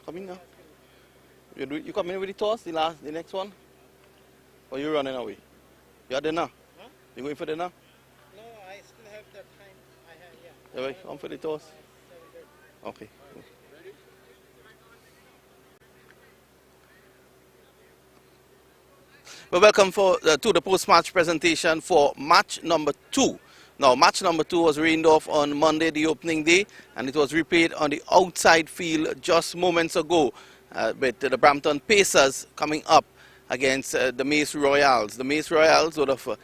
Come in now. You come in with the toss, the next one? Or you running away? You are dinner? Huh? You going for dinner? No, I still have the time. I have, yeah. Right, come for the toss. Okay. Well, welcome to the post-match presentation for match number 2. Now, match number 2 was rained off on Monday, the opening day, and it was replayed on the outside field just moments ago with the Brampton Pacers coming up against the Mace Royals. The Mace Royals would have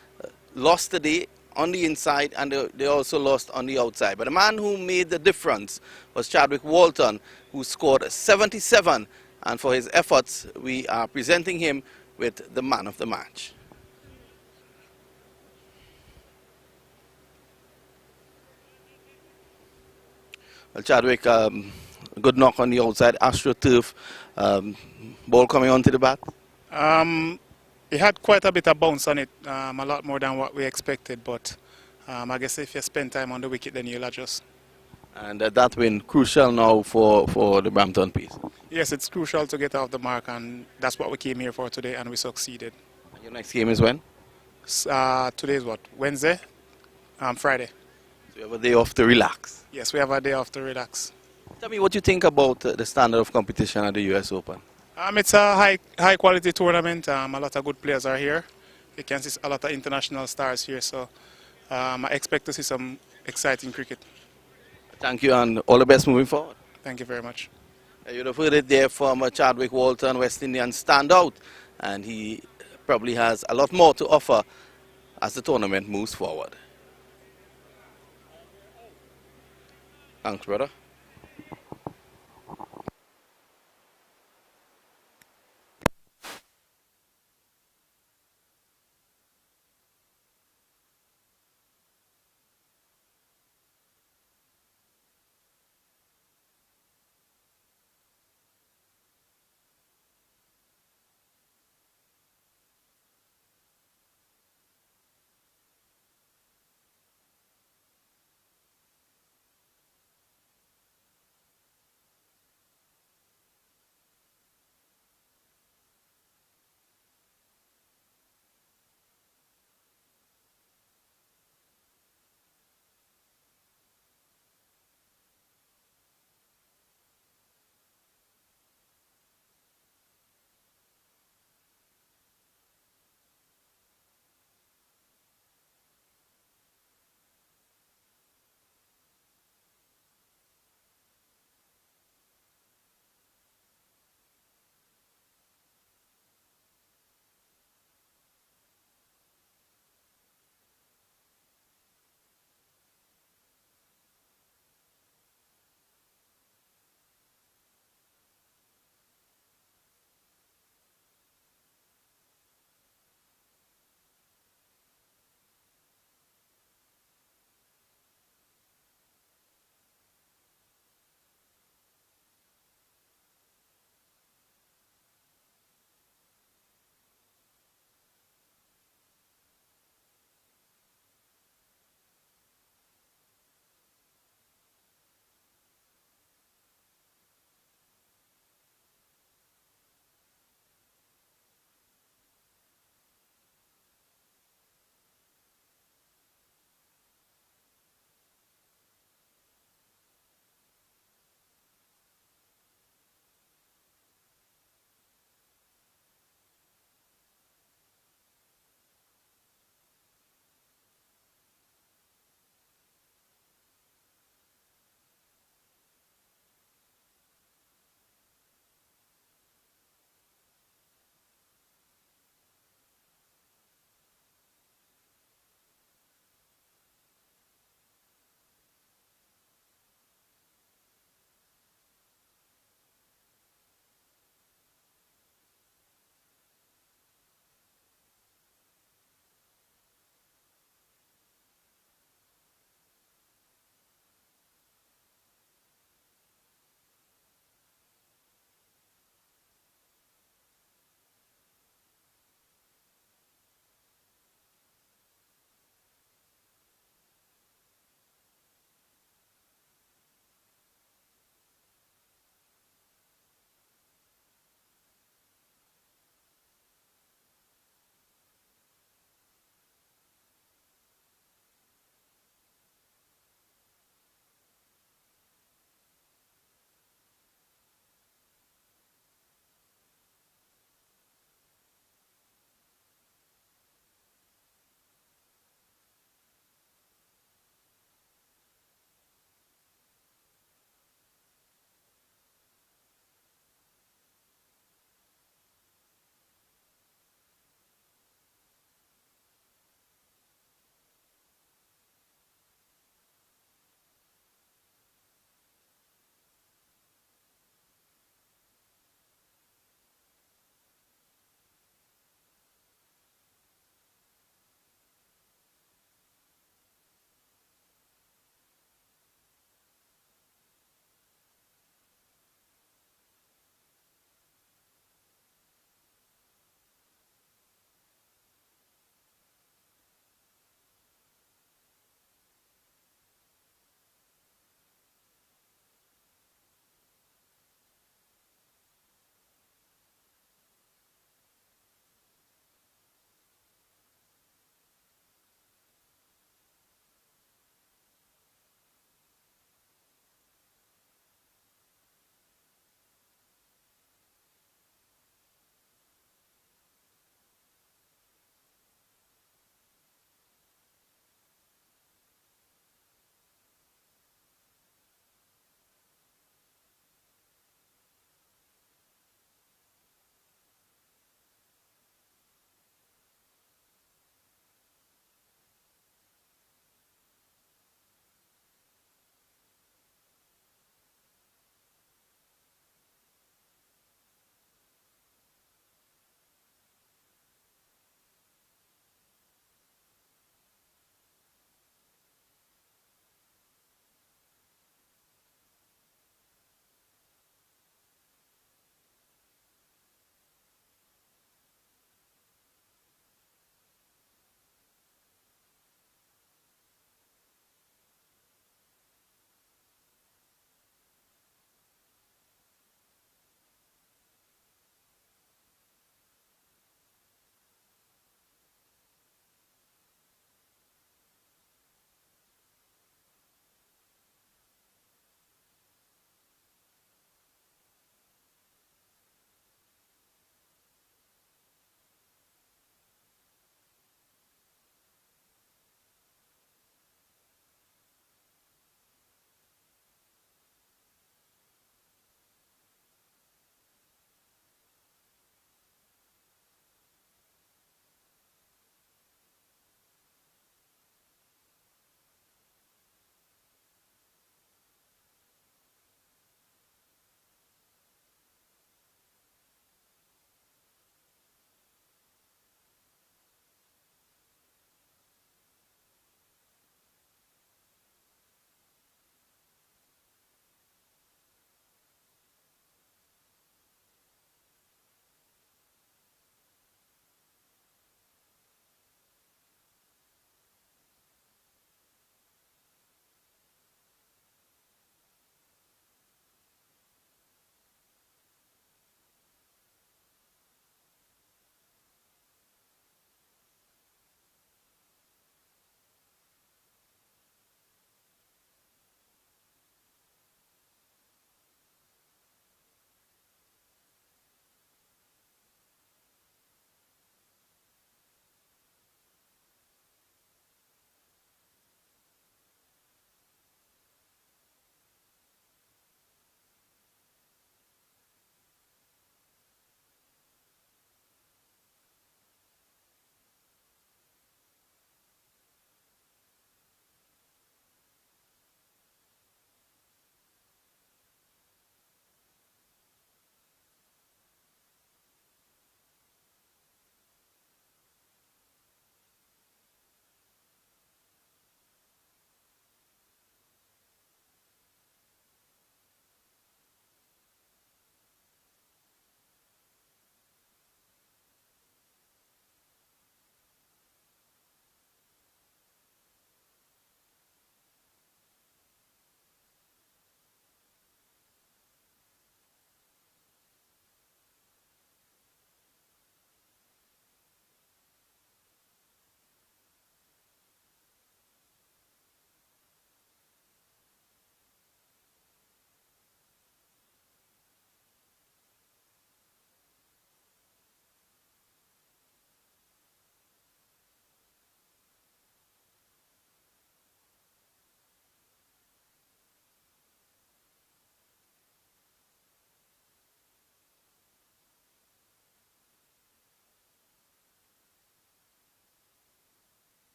lost today on the inside, and they also lost on the outside. But the man who made the difference was Chadwick Walton, who scored 77, and for his efforts, we are presenting him with the man of the match. Well, Chadwick, good knock on the outside, AstroTurf, ball coming onto the bat. It had quite a bit of bounce on it, a lot more than what we expected, but I guess if you spend time on the wicket, then you'll adjust. And that win crucial now for the Brampton piece. Yes, it's crucial to get off the mark, and that's what we came here for today, and we succeeded. Your next game is when? Today is what? Wednesday? Friday. So you have a day off to relax? Yes, we have a day off to relax. Tell me what you think about the standard of competition at the US Open. It's a high quality tournament. A lot of good players are here. You can see a lot of international stars here, so I expect to see some exciting cricket. Thank you, and all the best moving forward. Thank you very much. You'd have heard it there from Chadwick Walton, West Indian standout, and he probably has a lot more to offer as the tournament moves forward. Thanks, brother.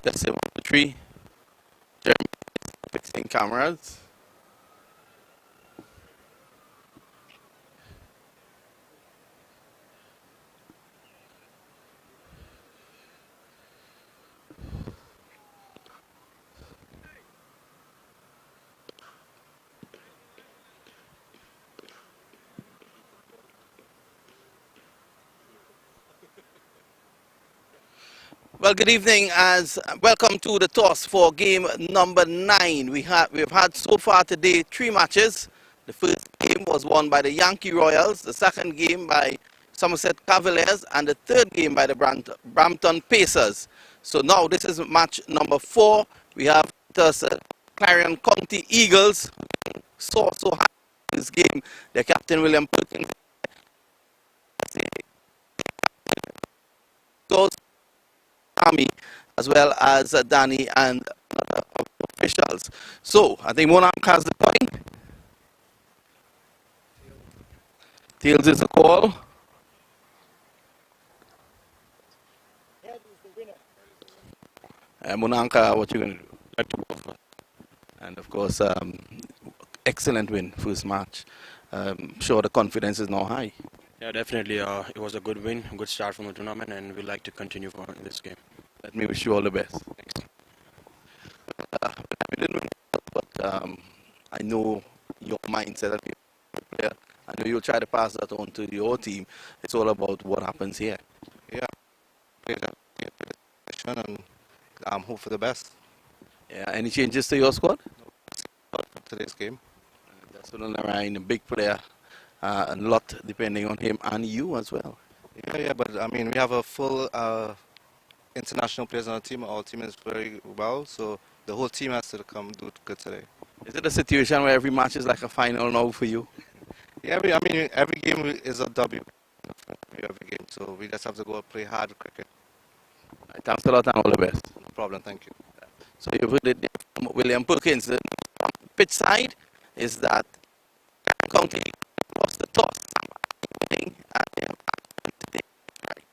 That's it. 3. Jeremy fixing cameras. Well, good evening, as welcome to the toss for game number 9. We've had so far today 3 matches. The first game was won by the Yankee Royals, the second game by Somerset Cavaliers, and the third game by the Brampton Pacers. So now this is match number 4. We have the Clarion County Eagles, so high in this game. Their captain William Perkins goes Army, as well as Danny and other officials. So I think Monarch has the point. Tails is the call. Head is the winner. Monarch, what you going to do? Like to go first. And of course, excellent win, first match. Sure, the confidence is now high. Yeah, definitely. It was a good win, good start from the tournament, and we'd like to continue for this game. Let me wish you all the best. Thanks. We didn't win, but I know your mindset as a player. I know you'll try to pass that on to your team. It's all about what happens here. Yeah, play the position and hope for the best Yeah. Any changes to your squad? for today's game. That's Narayan, a big player. A lot depending on him and you as well. Yeah, but I mean, we have a full international players on our team. Our team is very well, so the whole team has to come do good today. Is it a situation where every match is like a final now for you? Yeah, I mean, every game is a W. Every game, so we just have to go and play hard cricket. Right, thanks a lot and all the best. No problem, thank you. So you've heard it from William Perkins. The pitch side is that County lost the toss. And they have acted today. Right.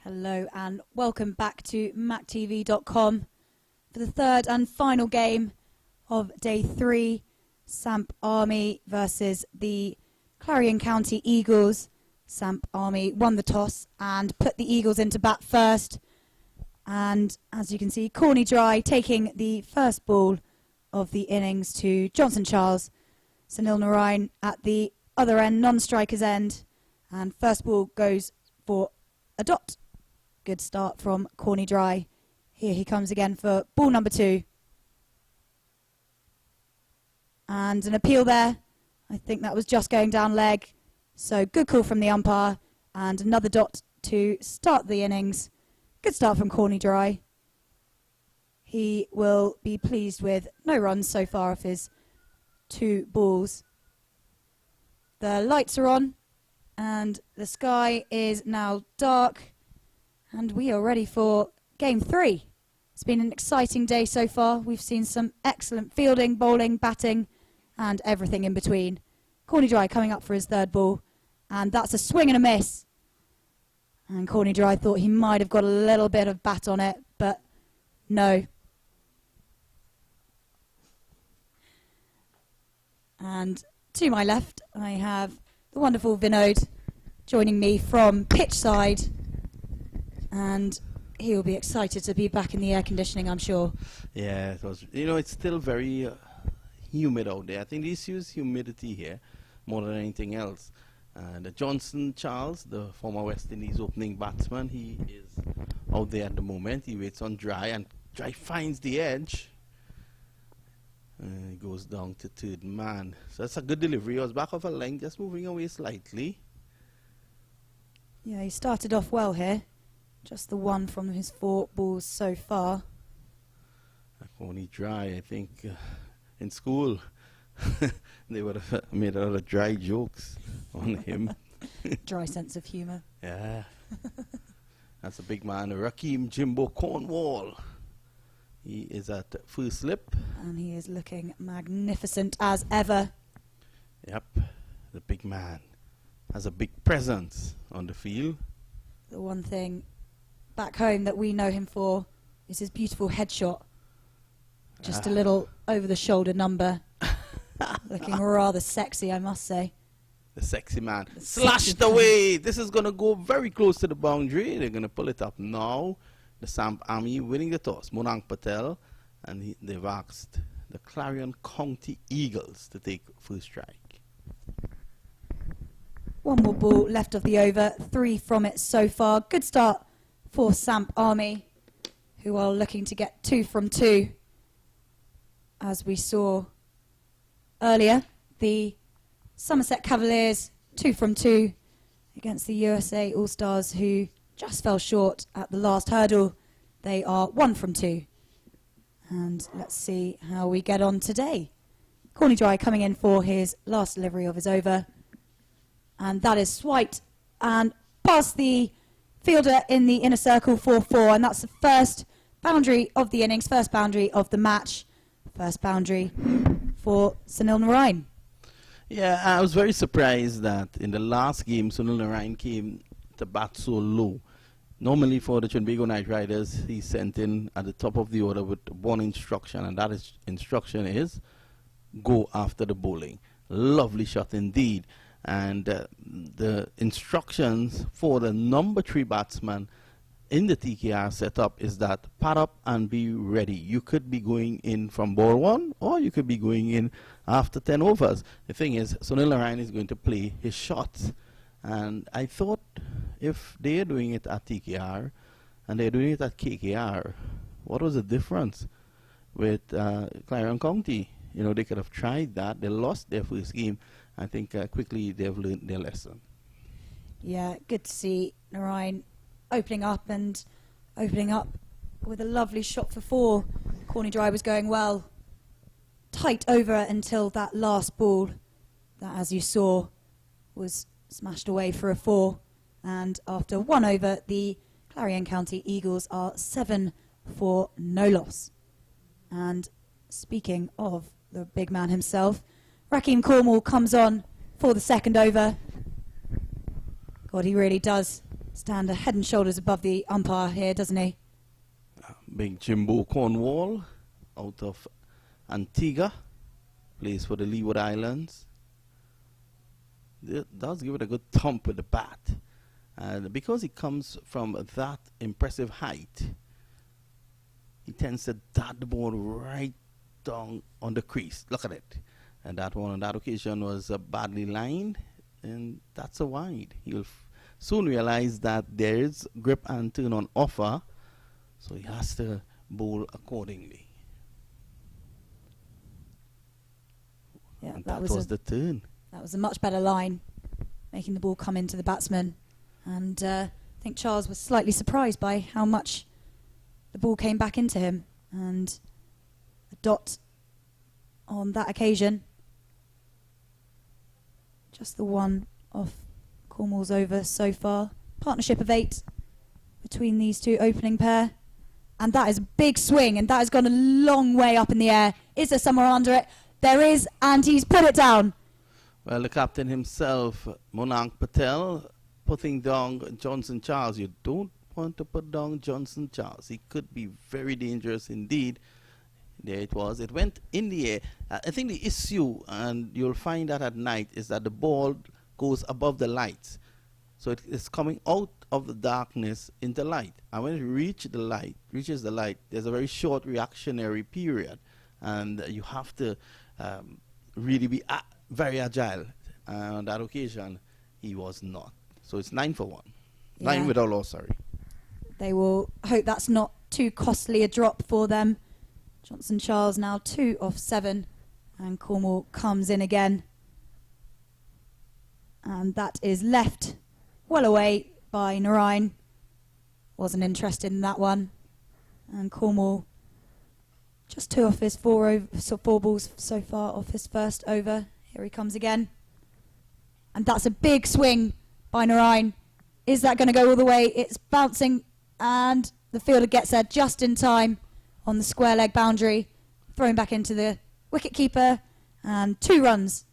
Hello and welcome back to MAQTV.com for the third and final game of day 3, Samp Army versus the Clarion County Eagles. Samp Army won the toss and put the Eagles into bat first. And as you can see, Corny Dry taking the first ball of the innings to Johnson Charles. Sunil Narayan at the other end, non-striker's end. And first ball goes for a dot. Good start from Corny Dry. Here he comes again for ball number 2. And an appeal there. I think that was just going down leg. So good call from the umpire. And another dot to start the innings. Good start from Corny Dry. He will be pleased with no runs so far off his 2 balls. The lights are on and the sky is now dark and we are ready for game 3. It's been an exciting day so far. We've seen some excellent fielding, bowling, batting and everything in between. Corny Dry coming up for his 3rd ball and that's a swing and a miss. And Corny Dry thought he might have got a little bit of bat on it, but no. And to my left, I have the wonderful Vinod joining me from pitch side. And he will be excited to be back in the air conditioning, I'm sure. Yeah, it was. You know, it's still very humid out there. I think the issue is humidity here more than anything else. And Johnson Charles, the former West Indies opening batsman, he is out there at the moment. He waits on Dry, and Dry finds the edge. He goes down to 3rd man. So that's a good delivery. He was back off a length, just moving away slightly. Yeah, he started off well here. Just the one from his 4 balls so far. Corny Dry, I think, in school, they would have made a lot of dry jokes on him. Dry sense of humour. Yeah. That's a big man, Rakeem Jimbo Cornwall. He is at first slip. And he is looking magnificent as ever. Yep, the big man has a big presence on the field. The one thing back home that we know him for is his beautiful headshot. Just a little over-the-shoulder number. Looking rather sexy, I must say. The sexy man. The Slashed away. This is going to go very close to the boundary. They're going to pull it up now. The Samp Army winning the toss. Monang Patel. And they've asked the Clarion County Eagles to take first strike. One more ball left of the over. 3 from it so far. Good start for Samp Army, who are looking to get 2 from 2. As we saw earlier, the Somerset Cavaliers 2 from 2 against the USA All-Stars, who just fell short at the last hurdle. They are 1 from 2. And let's see how we get on today. Corny Dry coming in for his last delivery of his over. And that is swiped and past the fielder in the inner circle for 4. And that's the first boundary of the innings, first boundary of the match. First boundary for Sunil Narayan. Yeah, I was very surprised that in the last game, Sunil Narayan came to bat so low. Normally for the Trinbago Knight Riders, he's sent in at the top of the order with one instruction, and that instruction is go after the bowling. Lovely shot indeed. And the instructions for the number 3 batsman in the TKR setup is that pad up and be ready. You could be going in from ball 1 or you could be going in after 10 overs. The thing is, Sunil Narayan is going to play his shots. And I thought if they're doing it at TKR and they're doing it at KKR, what was the difference with Clarion County? You know, they could have tried that. They lost their first game. I think quickly they've learned their lesson. Yeah, good to see Narayan opening up with a lovely shot for 4. Corny Dry was going well. Tight over until that last ball that, as you saw, was smashed away for a 4. And after 1 over, the Clarion County Eagles are 7 for no loss. And speaking of the big man himself, Rakeem Cornwall comes on for the 2nd over. God, he really does stand a head and shoulders above the umpire here, doesn't he? Big Jimbo Cornwall out of Antigua, plays for the Leeward Islands. It does give it a good thump with the bat. And because he comes from that impressive height, he tends to dart the ball right down on the crease. Look at it. And that one on that occasion was badly lined, and that's a wide. He'll soon realize that there is grip and turn on offer, so he has to bowl accordingly. Yeah, And that was the turn. That was a much better line, making the ball come into the batsman. And I think Charles was slightly surprised by how much the ball came back into him. And a dot on that occasion. Just the one off Cornwall's over so far. Partnership of 8 between these two opening pair. And that is a big swing, and that has gone a long way up in the air. Is there somewhere under it? There is, and he's put it down. Well, the captain himself, Monank Patel, putting down Johnson Charles. You don't want to put down Johnson Charles. He could be very dangerous indeed. There it was. It went in the air. I think the issue, and you'll find that at night, is that the ball goes above the lights. So it is coming out of the darkness into light. And when it reaches the light, there's a very short reactionary period. And you have to really be very agile. On that occasion, he was not. So it's 9 for 1. Yeah. 9 without loss, sorry. They will hope that's not too costly a drop for them. Johnson Charles now 2 off 7, and Cornwall comes in again. And that is left well away by Narayan. Wasn't interested in that one. And Cornwall just 2 off his 4 balls so far off his first over. Here he comes again. And that's a big swing by Narayan. Is that going to go all the way? It's bouncing, and the fielder gets there just in time on the square leg boundary, thrown back into the wicket keeper, and 2 runs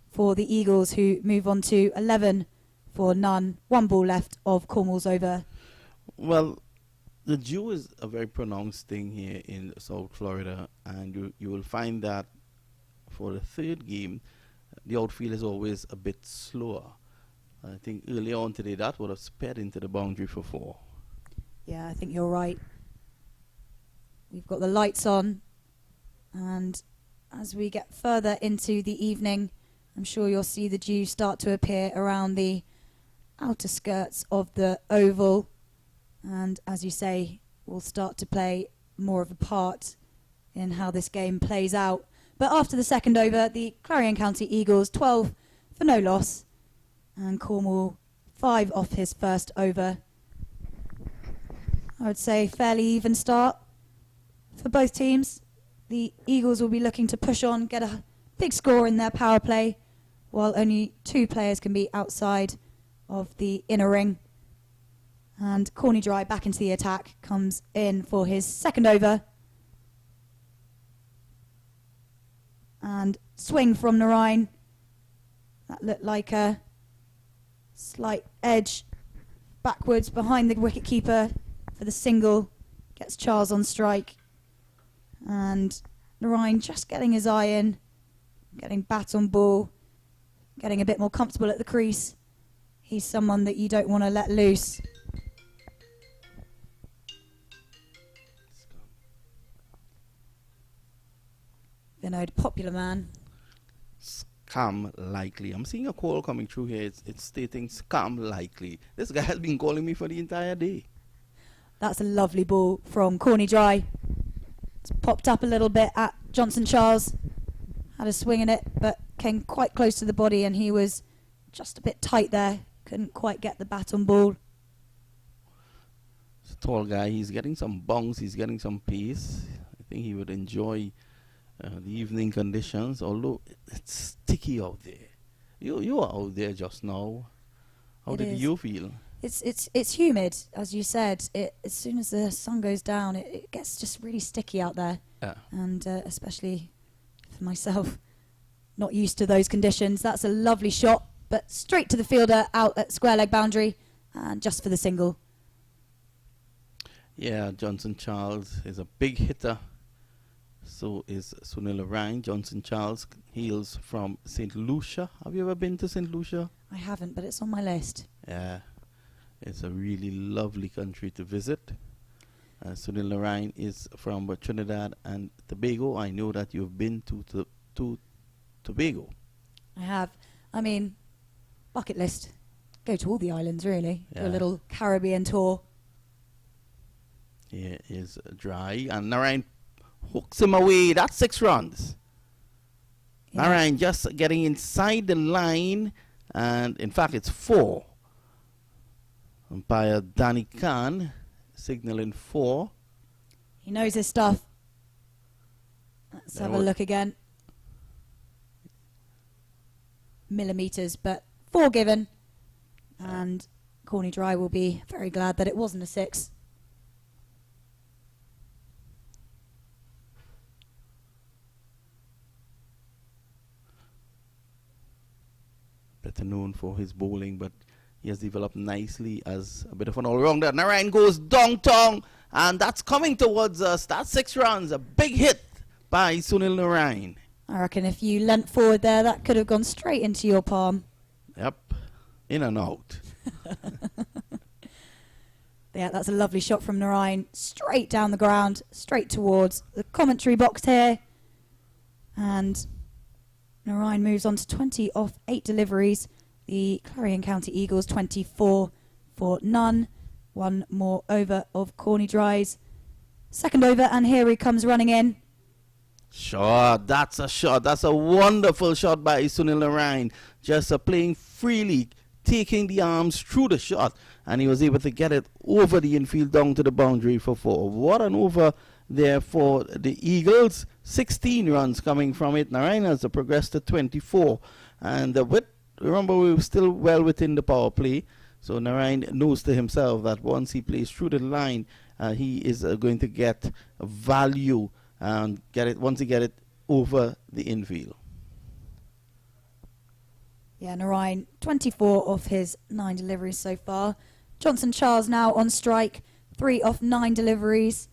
for the Eagles, who move on to 11 for none. 1 ball left of Cornwall's over. Well, the dew is a very pronounced thing here in South Florida, and you will find that for the 3rd game, the outfield is always a bit slower. I think earlier on today that would have sped into the boundary for 4. Yeah, I think you're right. We've got the lights on, and as we get further into the evening, I'm sure you'll see the dew start to appear around the outer skirts of the oval, and as you say, we'll start to play more of a part in how this game plays out. But after the 2nd over, the Clarion County Eagles 12 for no loss, and Cornwall 5 off his first over. I would say fairly even start for both teams. The Eagles will be looking to push on, get a big score in their power play, while only 2 players can be outside of the inner ring. And Corny Dry back into the attack, comes in for his 2nd over. And swing from Narayan. That looked like a slight edge backwards behind the wicketkeeper for the single. Gets Charles on strike. And Narayan just getting his eye in, getting bat on ball, getting a bit more comfortable at the crease. He's someone that you don't want to let loose. Vinod, popular man. Scam likely. I'm seeing a call coming through here. It's stating scam likely. This guy has been calling me for the entire day. That's a lovely ball from Corny Dry. It's popped up a little bit at Johnson Charles. Had a swing in it, but came quite close to the body, and he was just a bit tight there. Couldn't quite get the bat on ball. It's a tall guy. He's getting some bounce. He's getting some pace. I think he would enjoy the evening conditions, although it's sticky out there. You were out there just now. How did you feel? It's humid, as you said. As soon as the sun goes down, it gets just really sticky out there. Yeah. And especially for myself, not used to those conditions. That's a lovely shot, but straight to the fielder out at square leg boundary, and just for the single. Yeah, Johnson Charles is a big hitter. So is Sunil Ryan. Johnson Charles hails from St. Lucia. Have you ever been to St. Lucia? I haven't, but it's on my list. Yeah, it's a really lovely country to visit. Sunil Ryan is from Trinidad and Tobago. I know that you've been to Tobago. I have. I mean, bucket list. Go to all the islands, really. Do a Yeah. little Caribbean tour. Here is dry, and Narayan hooks him away. That's 6 runs. Yeah. Narayan just getting inside the line, and in fact it's 4. Umpire Danny Khan signaling 4. He knows his stuff. Let's There have a wa- look again. Millimetres, but 4 given. And Corny Dry will be very glad that it wasn't a 6. Better known for his bowling, but he has developed nicely as a bit of an all-rounder. Narayan goes downtown, and that's coming towards us. That's 6 runs, a big hit by Sunil Narayan. I reckon if you leant forward there, that could have gone straight into your palm. Yep, in and out. Yeah, that's a lovely shot from Narayan. Straight down the ground, straight towards the commentary box here. And Narayan moves on to 20 off 8 deliveries. The Clarion County Eagles 24 for none. 1 more over of Corny Dry's second over, and here he comes running in. Shot, that's a shot. That's a wonderful shot by Sunil Narayan. Just playing freely, taking the arms through the shot, and he was able to get it over the infield down to the boundary for 4. What an over there for the Eagles. 16 runs coming from it. Narayan has progressed to 24, and remember, we were still well within the power play. So Narayan knows to himself that once he plays through the line, he is going to get value and once he get it over the infield. Yeah, Narayan 24 off his 9 deliveries so far. Johnson Charles now on strike, 3 off 9 deliveries.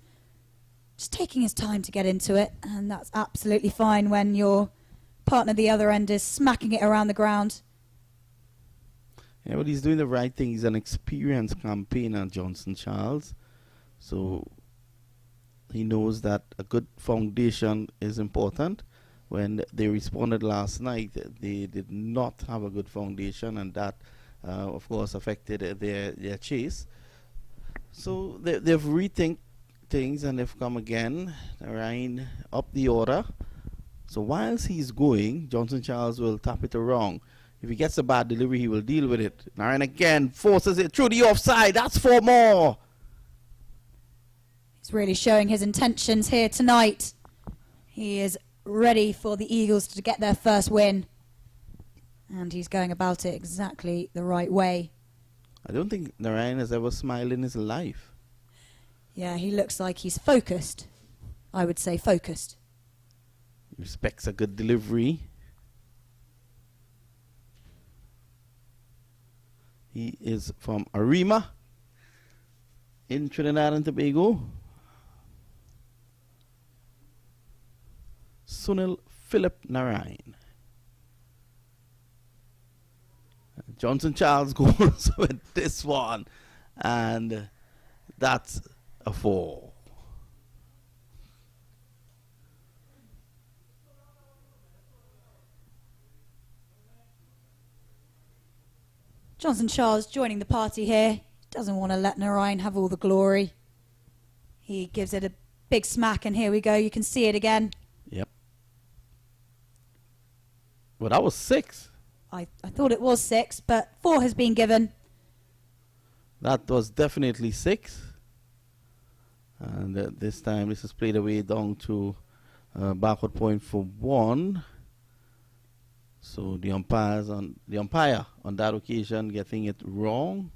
Just taking his time to get into it, and that's absolutely fine when your partner at the other end is smacking it around the ground. Yeah, but he's doing the right thing. He's an experienced campaigner, Johnson Charles. So he knows that a good foundation is important. When they responded last night, they did not have a good foundation, and that, of course, affected their chase. So they've rethink things, and they've come again. Narayan up the order. So whilst he's going, Johnson Charles will tap it wrong. If he gets a bad delivery, he will deal with it. Narayan again forces it through the offside. That's 4 more. He's really showing his intentions here tonight. He is ready for the Eagles to get their first win. And he's going about it exactly the right way. I don't think Narayan has ever smiled in his life. Yeah, he looks like he's focused. I would say focused. Respects a good delivery. He is from Arima in Trinidad and Tobago. Sunil Philip Narayan. Johnson Charles goes with this one, and that's a 4. Johnson Charles joining the party here. Doesn't want to let Narayan have all the glory. He gives it a big smack, and here we go. You can see it again. Yep. Well, that was 6. I thought it was 6, but 4 has been given. That was definitely 6. And this time this is played away down to backward point for 1. So the umpire on that occasion getting it wrong.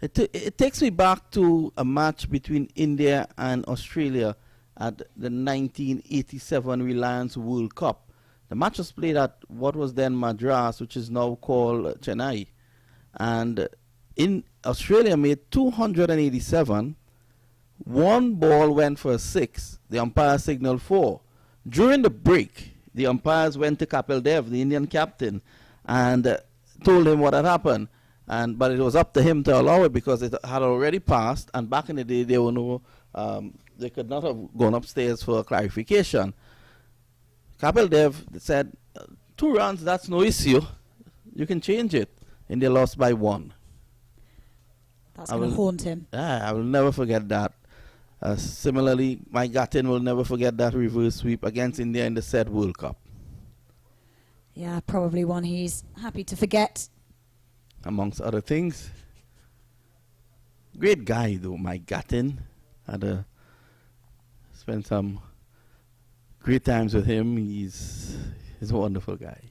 It takes me back to a match between India and Australia at the 1987 Reliance World Cup. The match was played at what was then Madras, which is now called Chennai. And in Australia made 287. One ball went for a 6. The umpire signaled 4. During the break, the umpires went to Kapil Dev, the Indian captain, and told him what had happened. But it was up to him to allow it because it had already passed. And back in the day, they were no, they could not have gone upstairs for clarification. Kapil Dev said, 2 runs, that's no issue. You can change it. And they lost by 1. That's going to haunt him. Yeah, I will never forget that. Similarly, Mike Gattin will never forget that reverse sweep against India in the said World Cup. Yeah, probably one he's happy to forget. Amongst other things. Great guy though, Mike Gattin. Spent some great times with him. He's a wonderful guy.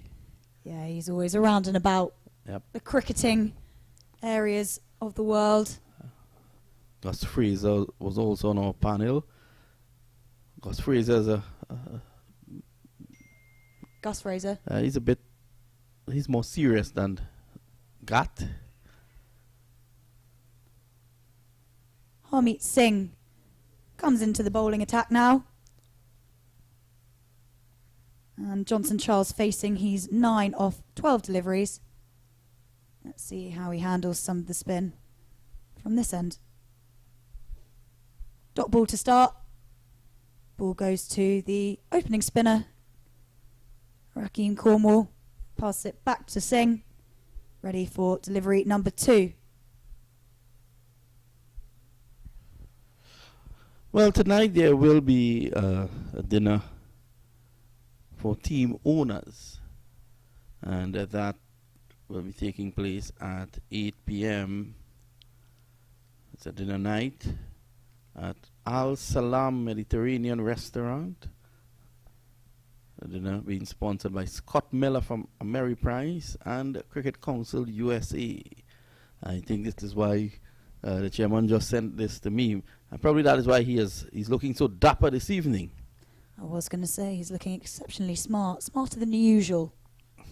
Yeah, he's always around and about the cricketing areas of the world. Gus Fraser was also on our panel. Gus Fraser is Gus Fraser. He's more serious than Gat. Harmeet Singh comes into the bowling attack now. And Johnson Charles facing, he's 9 off 12 deliveries. Let's see how he handles some of the spin from this end. Dot ball to start. Ball goes to the opening spinner, Rakeem Cornwall. Passes it back to Singh. Ready for delivery number 2. Well, tonight there will be a dinner for team owners, and that will be taking place at 8 p.m. It's a dinner night at Al Salam Mediterranean Restaurant. A dinner being sponsored by Scott Miller from Ameriprise and Cricket Council USA. I think this is why the chairman just sent this to me, and probably that is why he's looking so dapper this evening. I was going to say he's looking exceptionally smart, smarter than usual.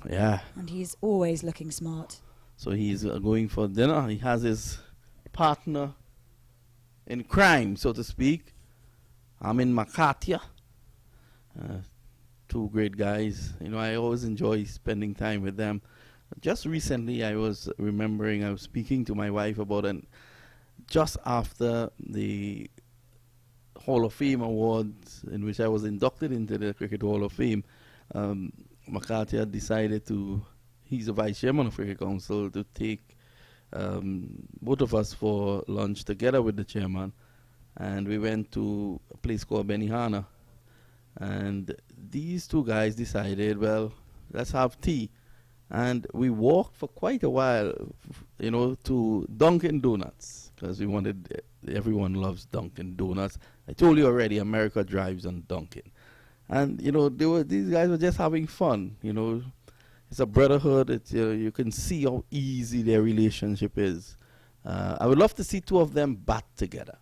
Yeah. And he's always looking smart. So he's going for dinner. He has his partner in crime, so to speak, Amin Makatia. 2 great guys. You know, I always enjoy spending time with them. Just recently, I was remembering, I was speaking to my wife about it. Just after the Hall of Fame awards, in which I was inducted into the Cricket Hall of Fame, Makatia decided to, he's the vice chairman of Cricket Council, to take both of us for lunch together with the chairman. And we went to a place called Benihana. And these 2 guys decided, well, let's have tea. And we walked for quite a while, you know, to Dunkin' Donuts, because we wanted, everyone loves Dunkin' Donuts. I told you already, America drives on Dunkin'. And, you know, these guys were just having fun, you know. It's a brotherhood. It's, you can see how easy their relationship is. I would love to see 2 of them bat together.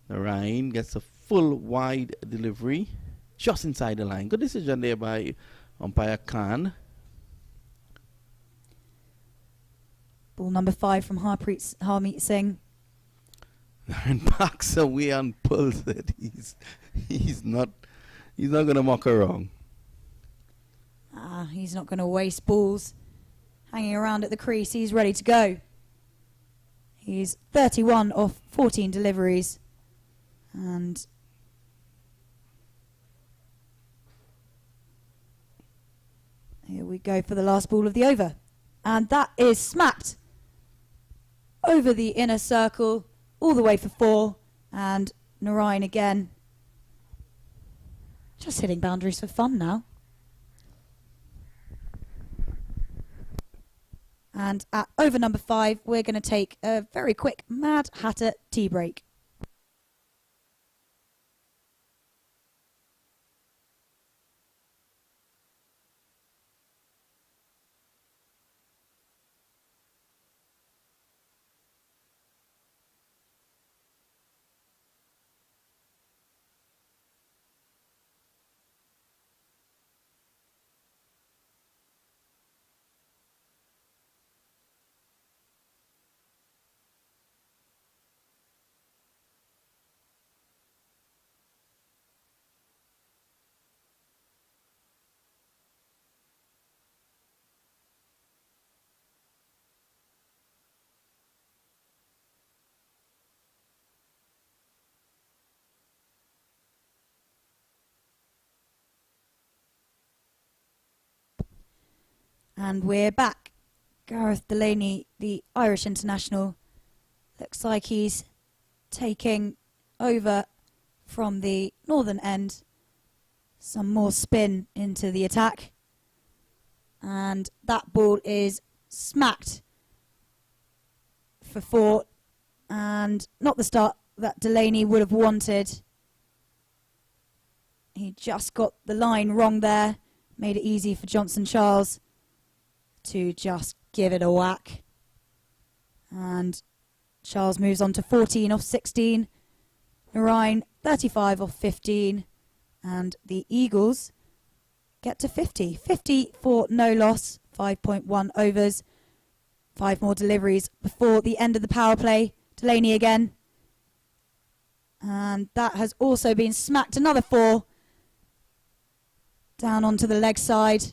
Ryan gets a full wide delivery just inside the line. Good decision there by umpire Khan. Ball number 5 from Harmeet Singh. And backs away and pulls it. He's not going to muck around. He's not going to waste balls hanging around at the crease. He's ready to go. He's 31 off 14 deliveries. And here we go for the last ball of the over. And that is smacked over the inner circle, all the way for 4. And Narayan again. Just hitting boundaries for fun now. And at over number 5, we're going to take a very quick Mad Hatter tea break. And we're back. Gareth Delaney, the Irish international, looks like he's taking over from the northern end. Some more spin into the attack. And that ball is smacked for 4. And not the start that Delaney would have wanted. He just got the line wrong there. Made it easy for Johnson Charles to just give it a whack. And Charles moves on to 14 off 16. Narain 35 off 15. And the Eagles get to 50. 50 for no loss, 5.1 overs. 5 more deliveries before the end of the power play. Delaney again. And that has also been smacked. Another 4. Down onto the leg side.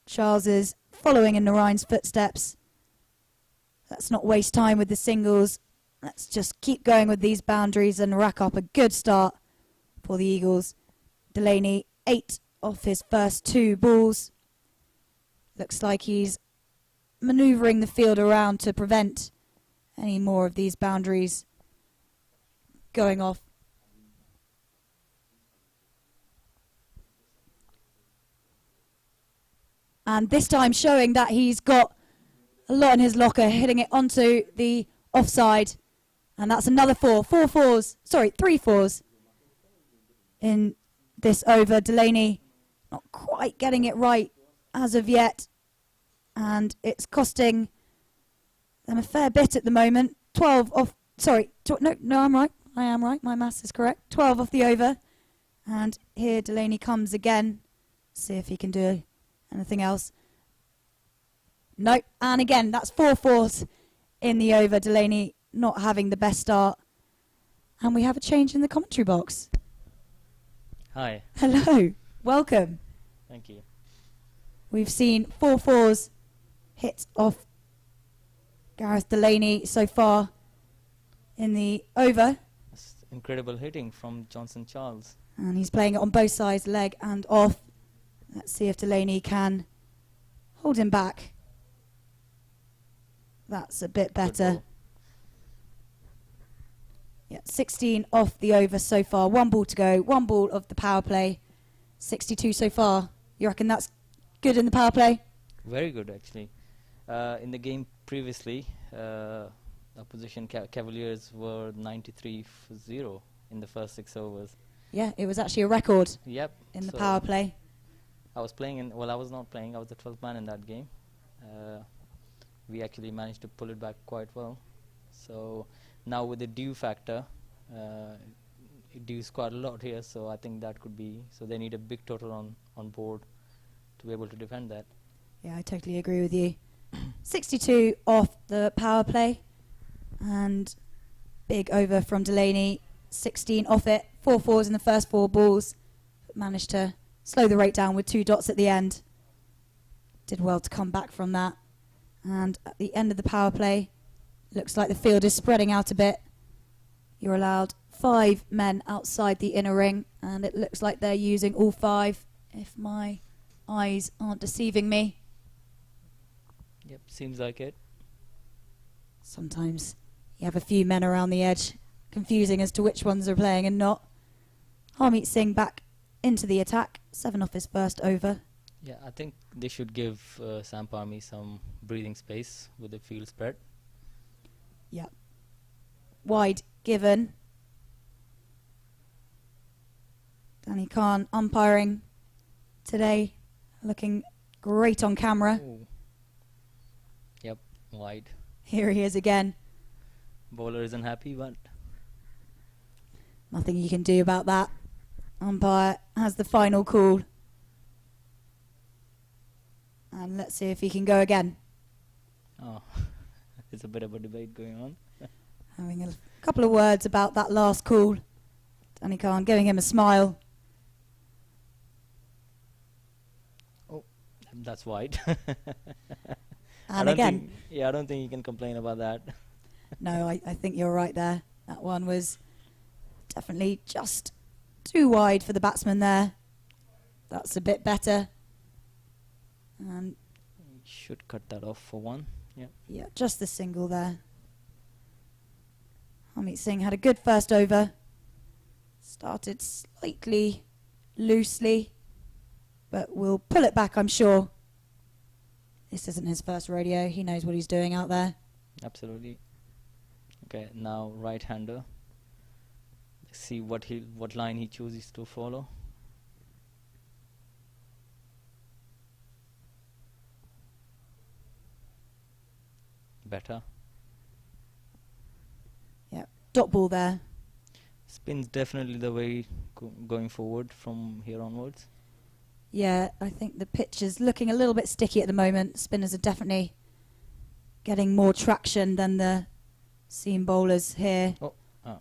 Charles is following in Narain's footsteps. Let's not waste time with the singles. Let's just keep going with these boundaries and rack up a good start for the Eagles. Delaney 8 off his first 2 balls. Looks like he's manoeuvring the field around to prevent any more of these boundaries going off. And this time showing that he's got a lot in his locker, hitting it onto the offside. And that's another 4. 3 fours in this over. Delaney not quite getting it right as of yet. And it's costing them a fair bit at the moment. 12 off, no, I'm right. I am right. My maths is correct. 12 off the over. And here Delaney comes again. See if he can do anything else. No, and again, that's 4 fours in the over. Delaney not having the best start. And we have a change in the commentary box. Hi. Hello, welcome. Thank you. We've seen 4 fours hit off Gareth Delaney so far in the over. That's incredible hitting from Johnson Charles. And he's playing it on both sides, leg and off. Let's see if Delaney can hold him back. That's a bit better. Yeah, 16 off the over so far. 1 ball to go. 1 ball of the power play. 62 so far. You reckon that's good in the power play? Very good, actually. In the game previously, opposition Cavaliers were 93 for 0 in the first 6 overs. Yeah, it was actually a record. Yep. In the power play. I was playing I was not playing. I was the 12th man in that game. We actually managed to pull it back quite well. So now with the dew factor, it dews quite a lot here. So I think that could be. So they need a big total on board to be able to defend that. Yeah, I totally agree with you. 62 off the power play. And big over from Delaney. 16 off it. 4 fours in the first 4 balls. But managed to slow the rate down with 2 dots at the end. Did well to come back from that. And at the end of the power play, looks like the field is spreading out a bit. You're allowed 5 men outside the inner ring, and it looks like they're using all 5, if my eyes aren't deceiving me. Yep, seems like it. Sometimes you have a few men around the edge, confusing as to which ones are playing and not. Harmeet Singh back into the attack, 7 off his first over. Yeah, I think they should give Samp Army some breathing space with the field spread. Yep. Wide given. Danny Khan umpiring today, looking great on camera. Ooh. Yep, wide. Here he is again. Bowler isn't happy, but nothing you can do about that. Umpire has the final call. And let's see if he can go again. oh, there's a bit of a debate going on. Having a couple of words about that last call. Danny Khan giving him a smile. Oh, that's wide. And again. I don't think you can complain about that. No, I think you're right there. That one was definitely just too wide for the batsman there. That's a bit better. And Should cut that off for one. Yeah. yeah, just the single there. Harmeet Singh had a good first over. Started slightly loosely, but will pull it back, I'm sure. This isn't his first rodeo. He knows what he's doing out there. Absolutely. Okay, now right-hander. Let's see what line he chooses to follow. Better. Yeah, dot ball there. Spin's definitely the way going forward from here onwards. Yeah, I think the pitch is looking a little bit sticky at the moment. Spinners are definitely getting more traction than the seam bowlers here. Oh,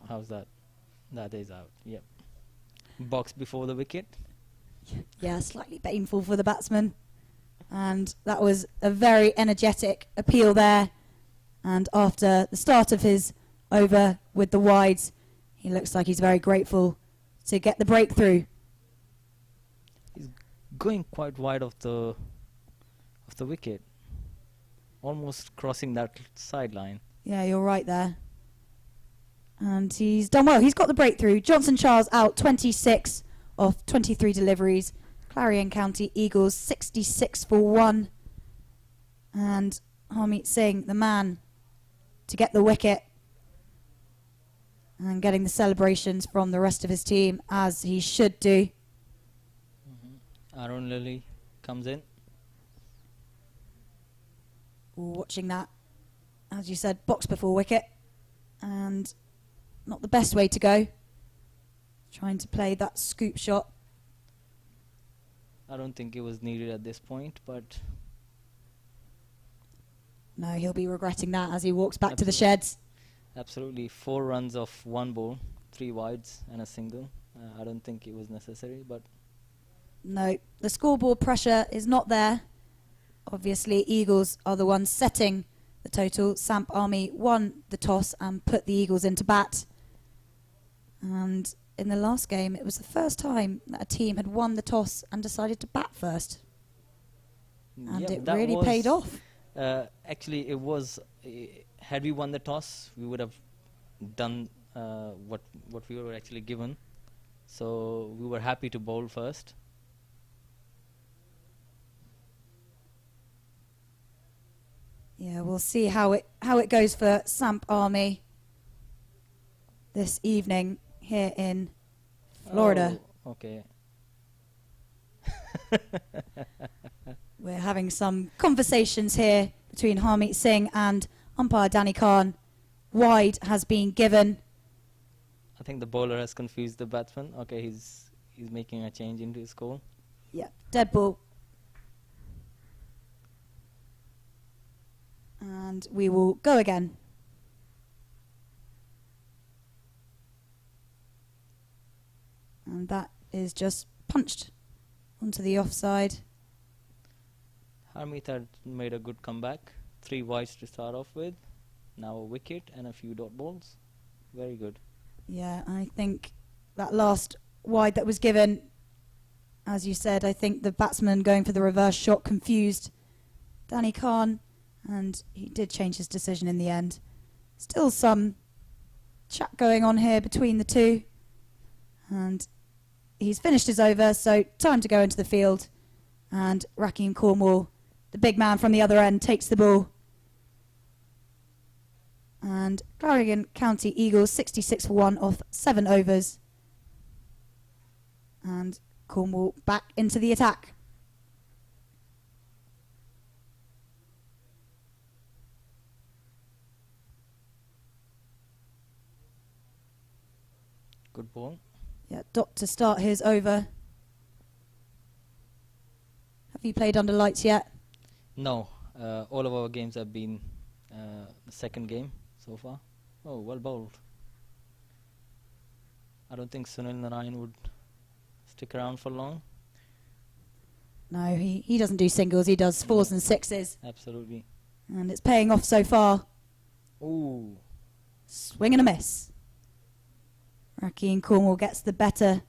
how's that? That is out. Yep. Box before the wicket. Yeah, slightly painful for the batsman. And that was a very energetic appeal there. And after the start of his over with the wides, he looks like he's very grateful to get the breakthrough. He's going quite wide of the wicket, almost crossing that sideline. Yeah, you're right there. And he's done well. He's got the breakthrough. Johnson Charles out 26 off 23 deliveries. Clarion County Eagles 66 for 1. And Harmeet Singh, the man to get the wicket. And getting the celebrations from the rest of his team, as he should do. Aaron Lilly comes in. Watching that, as you said, box before wicket. And not the best way to go. Trying to play that scoop shot. I don't think it was needed at this point, but No, he'll be regretting that as he walks back to the sheds. absolutely 4 runs off 1 ball, 3 wides and a single. I don't think it was necessary, but No, the scoreboard pressure is not there. Obviously, Eagles are the ones setting the total. Samp Army won the toss and put the Eagles into bat. And in the last game, it was the first time that a team had won the toss and decided to bat first. And yeah, it that really was, paid off. Actually, it was. Had we won the toss, we would have done what we were actually given. So we were happy to bowl first. Yeah, we'll see how it goes for Samp Army this evening here in Florida. Oh, okay. We're having some conversations here between Harmeet Singh and umpire Danny Khan. Wide has been given. I think the bowler has confused the batsman. Okay, he's making a change into his call. Yeah, dead ball. And we will go again. And that is just punched onto the offside. Harmeet had made a good comeback. 3 wides to start off with. Now a wicket and a few dot balls. Very good. Yeah, I think that last wide that was given, as you said, I think the batsman going for the reverse shot confused Danny Khan, and he did change his decision in the end. Still some chat going on here between the two, and he's finished his over, so time to go into the field. And Rakeem Cornwall, the big man from the other end, takes the ball. And Clarion County Eagles 66 for 1 off 7 overs. And Cornwall back into the attack. Good ball. Yeah, Dot to start his over. Have you played under lights yet? No, all of our games have been the second game so far. Oh, well bowled. I don't think Sunil Narayan would stick around for long. No, he doesn't do singles, he does 4s and 6s. Absolutely. And it's paying off so far. Ooh. Swing and a miss. Rakeem Cornwall gets the better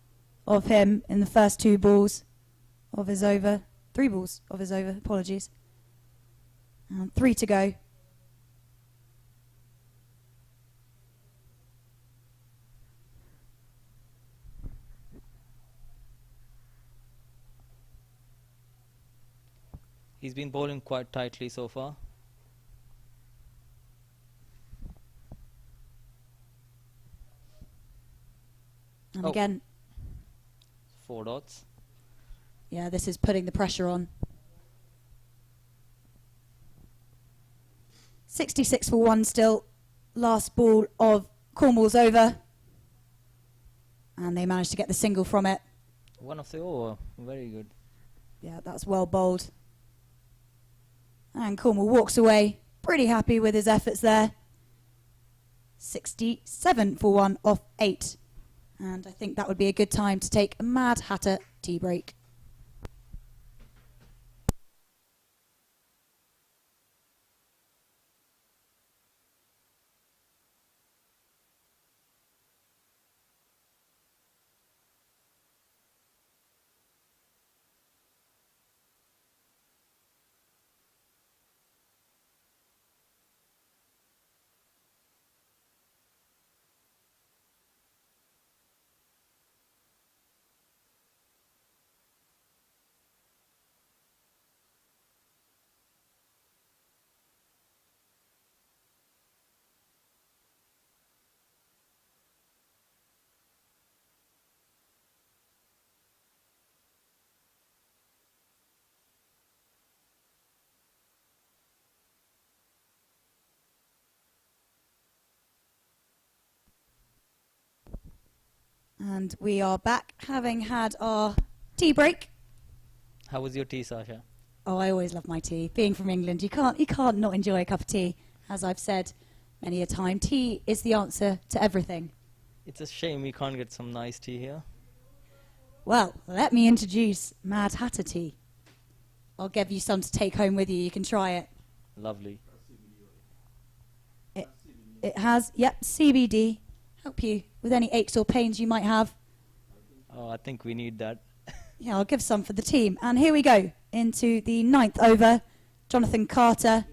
of him in the first 2 balls of his over. 3 balls of his over, apologies. And 3 to go. He's been bowling quite tightly so far. And again, 4 dots. yeah, this is putting the pressure on. 66 for 1 still. Last ball of Cornwall's over. And they managed to get the single from it. 1 of the over. Very good. Yeah, that's well bowled. And Cornwall walks away, pretty happy with his efforts there. 67 for 1 off 8. And I think that would be a good time to take a Mad Hatter tea break. And we are back, having had our tea break. How was your tea, Sasha? Oh, I always love my tea. Being from England, you can't not enjoy a cup of tea. As I've said many a time, tea is the answer to everything. It's a shame we can't get some nice tea here. Well, let me introduce Mad Hatter tea. I'll give you some to take home with you. You can try it. Lovely. It has, yep, CBD. Help you with any aches or pains you might have. Oh, I think we need that. Yeah, I'll give some for the team. And here we go into the 9th over. Jonathan Carter.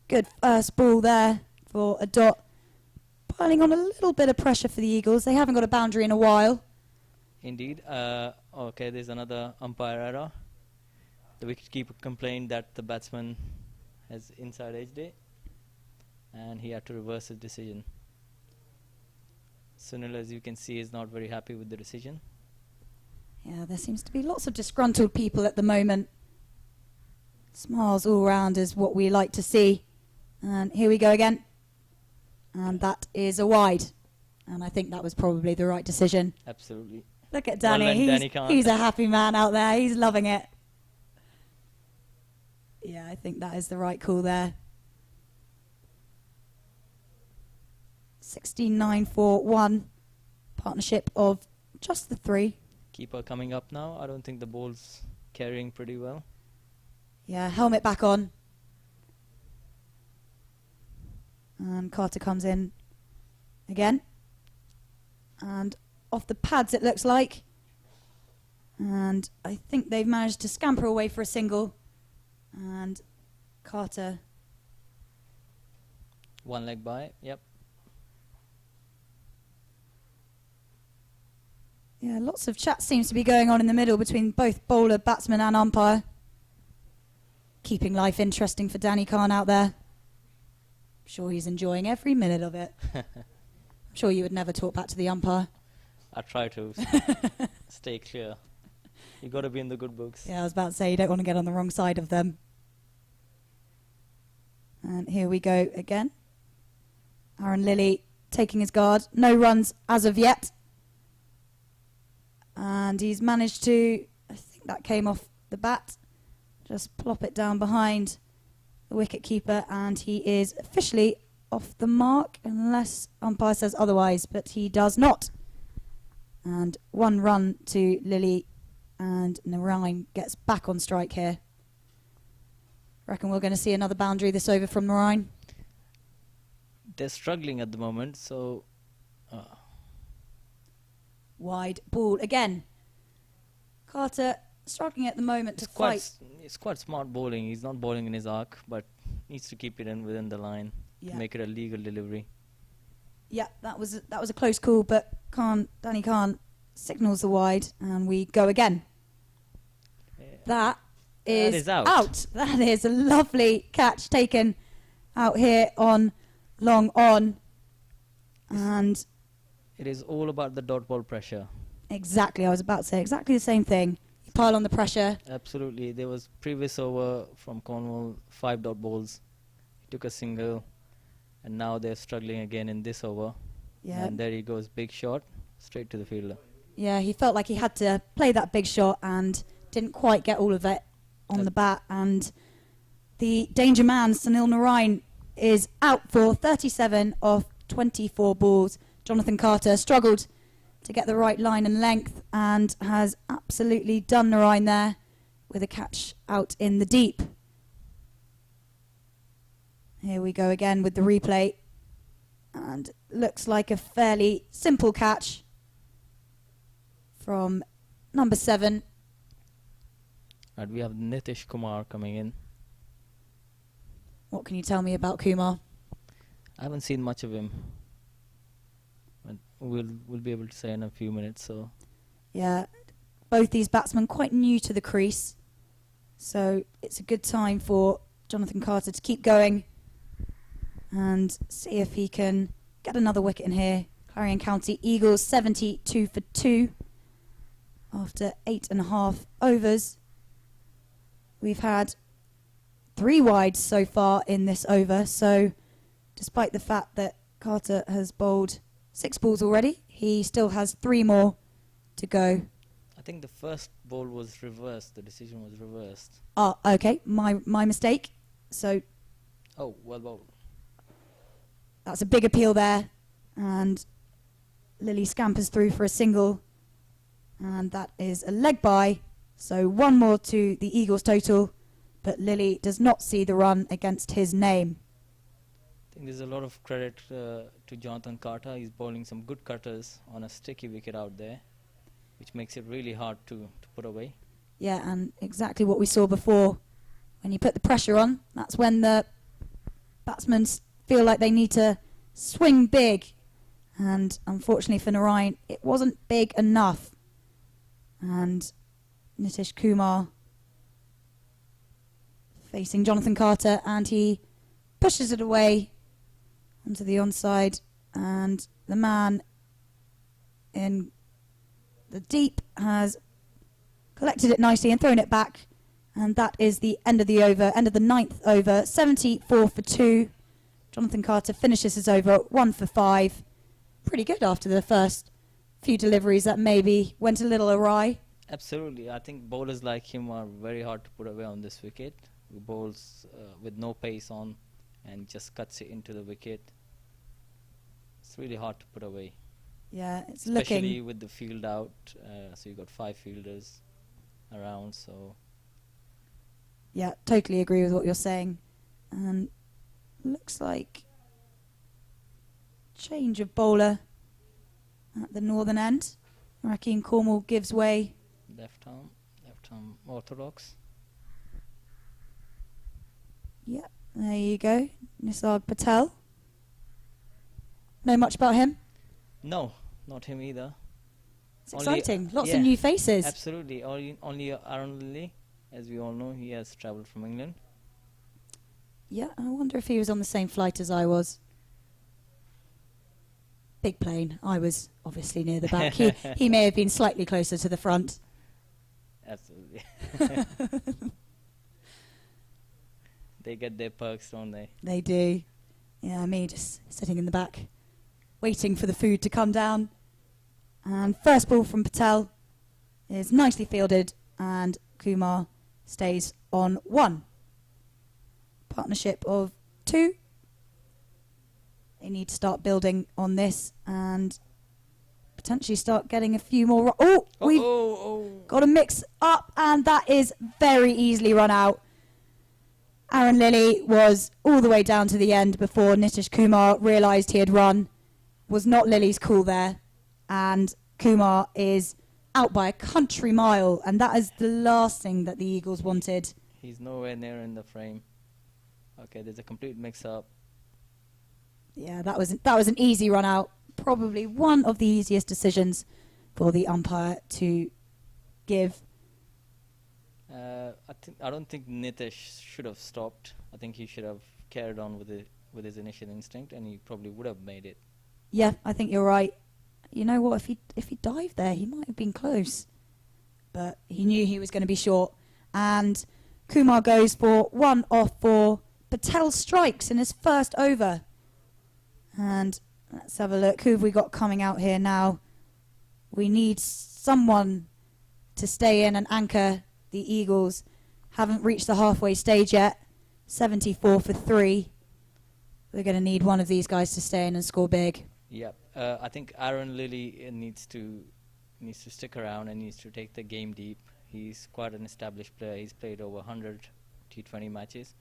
Good first ball there for a dot. Piling on a little bit of pressure for the Eagles. They haven't got a boundary in a while. Indeed. Okay, there's another umpire error. The wicketkeeper complained that the batsman has inside edge day, and he had to reverse his decision. Sunil, as you can see, is not very happy with the decision. Yeah, there seems to be lots of disgruntled people at the moment. Smiles all round is what we like to see. And here we go again. And that is a wide. And I think that was probably the right decision. Absolutely. Look at Danny. Well done, Danny Khan. He's a happy man out there. He's loving it. Yeah, I think that is the right call there. 69 for 1. Partnership of just the 3. Keeper coming up now. I don't think the ball's carrying pretty well. Yeah, helmet back on. And Carter comes in again. And off the pads it looks like. And I think they've managed to scamper away for a single. And Carter. One leg by, yep. Yeah, lots of chat seems to be going on in the middle between both bowler, batsman and umpire. Keeping life interesting for Danny Khan out there. I'm sure he's enjoying every minute of it. I'm sure you would never talk back to the umpire. I try to stay clear. You got to be in the good books. Yeah, I was about to say, you don't want to get on the wrong side of them. And here we go again. Aaron Lilly taking his guard. No runs as of yet. And he's managed to, I think that came off the bat, just plop it down behind the wicket keeper, and he is officially off the mark unless umpire says otherwise, but he does not. And 1 run to Lilly, and Narain gets back on strike here. Reckon we're going to see another boundary this over from Narain. They're struggling at the moment, so Wide ball again. Carter struggling at the moment to It's quite, fight. it's quite smart bowling. He's not bowling in his arc, but needs to keep it in within the line Yeah. to make it a legal delivery. Yeah, that was a close call, but Danny Khan signals the wide, and we go again. Yeah. That is, is out. That is a lovely catch taken out here on long on, and It is all about the dot ball pressure. exactly, I was about to say exactly the same thing. You pile on the pressure. Absolutely. There was previous over from Cornwall, 5 dot balls. He took a single, and now they're struggling again in this over. Yeah, And there he goes, big shot, straight to the fielder. yeah, he felt like he had to play that big shot and didn't quite get all of it on the bat. And the danger man, Sunil Narain, is out for 37 off 24 balls. Jonathan Carter struggled to get the right line and length and has absolutely done Narain there with a catch out in the deep. Here we go again with the replay, and looks like a fairly simple catch from number 7. And we have Nitish Kumar coming in. What can you tell me about Kumar? I haven't seen much of him, but we'll be able to say in a few minutes. So Yeah, both these batsmen quite new to the crease, so it's a good time for Jonathan Carter to keep going and see if he can get another wicket in here. Clarion County Eagles 72 for 2 after 8.5 overs. We've had 3 wides so far in this over, so despite the fact that Carter has bowled 6 balls already, he still has 3 more to go. I think the first ball was reversed. The decision was reversed. Oh, okay, my mistake. So Oh, well bowled. that's a big appeal there, and Lily scampers through for a single, and that is a leg bye, so 1 more to the Eagles total, but Lily does not see the run against his name. I think there's a lot of credit to Jonathan Carter. He's bowling some good cutters on a sticky wicket out there, which makes it really hard to put away. Yeah, and exactly what we saw before. When you put the pressure on, that's when the batsmen feel like they need to swing big, and unfortunately for Narain, it wasn't big enough. And Nitish Kumar facing Jonathan Carter, and he pushes it away onto the onside, and the man in the deep has collected it nicely and thrown it back, and that is the end of the over, end of the 9th over. 74 for 2. Jonathan Carter finishes his over at 1 for 5. Pretty good after the first few deliveries that maybe went a little awry. Absolutely. I think bowlers like him are very hard to put away on this wicket. He bowls with no pace on and just cuts it into the wicket. It's really hard to put away. Yeah, it's Especially looking... with the field out. So you've got 5 fielders around. So Yeah, totally agree with what you're saying. And looks like change of bowler at the northern end. Rakeem Cornwall gives way. left arm orthodox. Yeah, there you go. Nisarg Patel. Know much about him? No, not him either. It's Only- exciting. Lots yeah, of new faces. Absolutely. Only Aaron Lilly, as we all know, he has travelled from England. Yeah, I wonder if he was on the same flight as I was. Big plane. I was obviously near the back. He may have been slightly closer to the front. Absolutely. They get their perks, don't they? They do. Yeah, me just sitting in the back, waiting for the food to come down. And first ball from Patel is nicely fielded, and Kumar stays on 1. Partnership of 2. They need to start building on this and potentially start getting a few more. We've got a mix up, and that is very easily run out. Aaron Lilly was all the way down to the end before Nitish Kumar realised he had run. Was not Lilly's call there, and Kumar is out by a country mile, and that is the last thing that the Eagles wanted. He's nowhere near in the frame. Okay, there's a complete mix-up. Yeah, that was an easy run out. Probably one of the easiest decisions for the umpire to give. I don't think Nitish should have stopped. I think he should have carried on with his initial instinct, and he probably would have made it. Yeah, I think you're right. You know what? If he dived there, he might have been close, but he knew he was going to be short. And Kumar goes for 1 off 4. Patel strikes in his first over. And let's have a look. Who have we got coming out here now? We need someone to stay in and anchor the Eagles. Haven't reached the halfway stage yet. 74 for 3. We're going to need one of these guys to stay in and score big. Yep. I think Aaron Lilly needs to stick around and needs to take the game deep. He's quite an established player. He's played over 100 T20 matches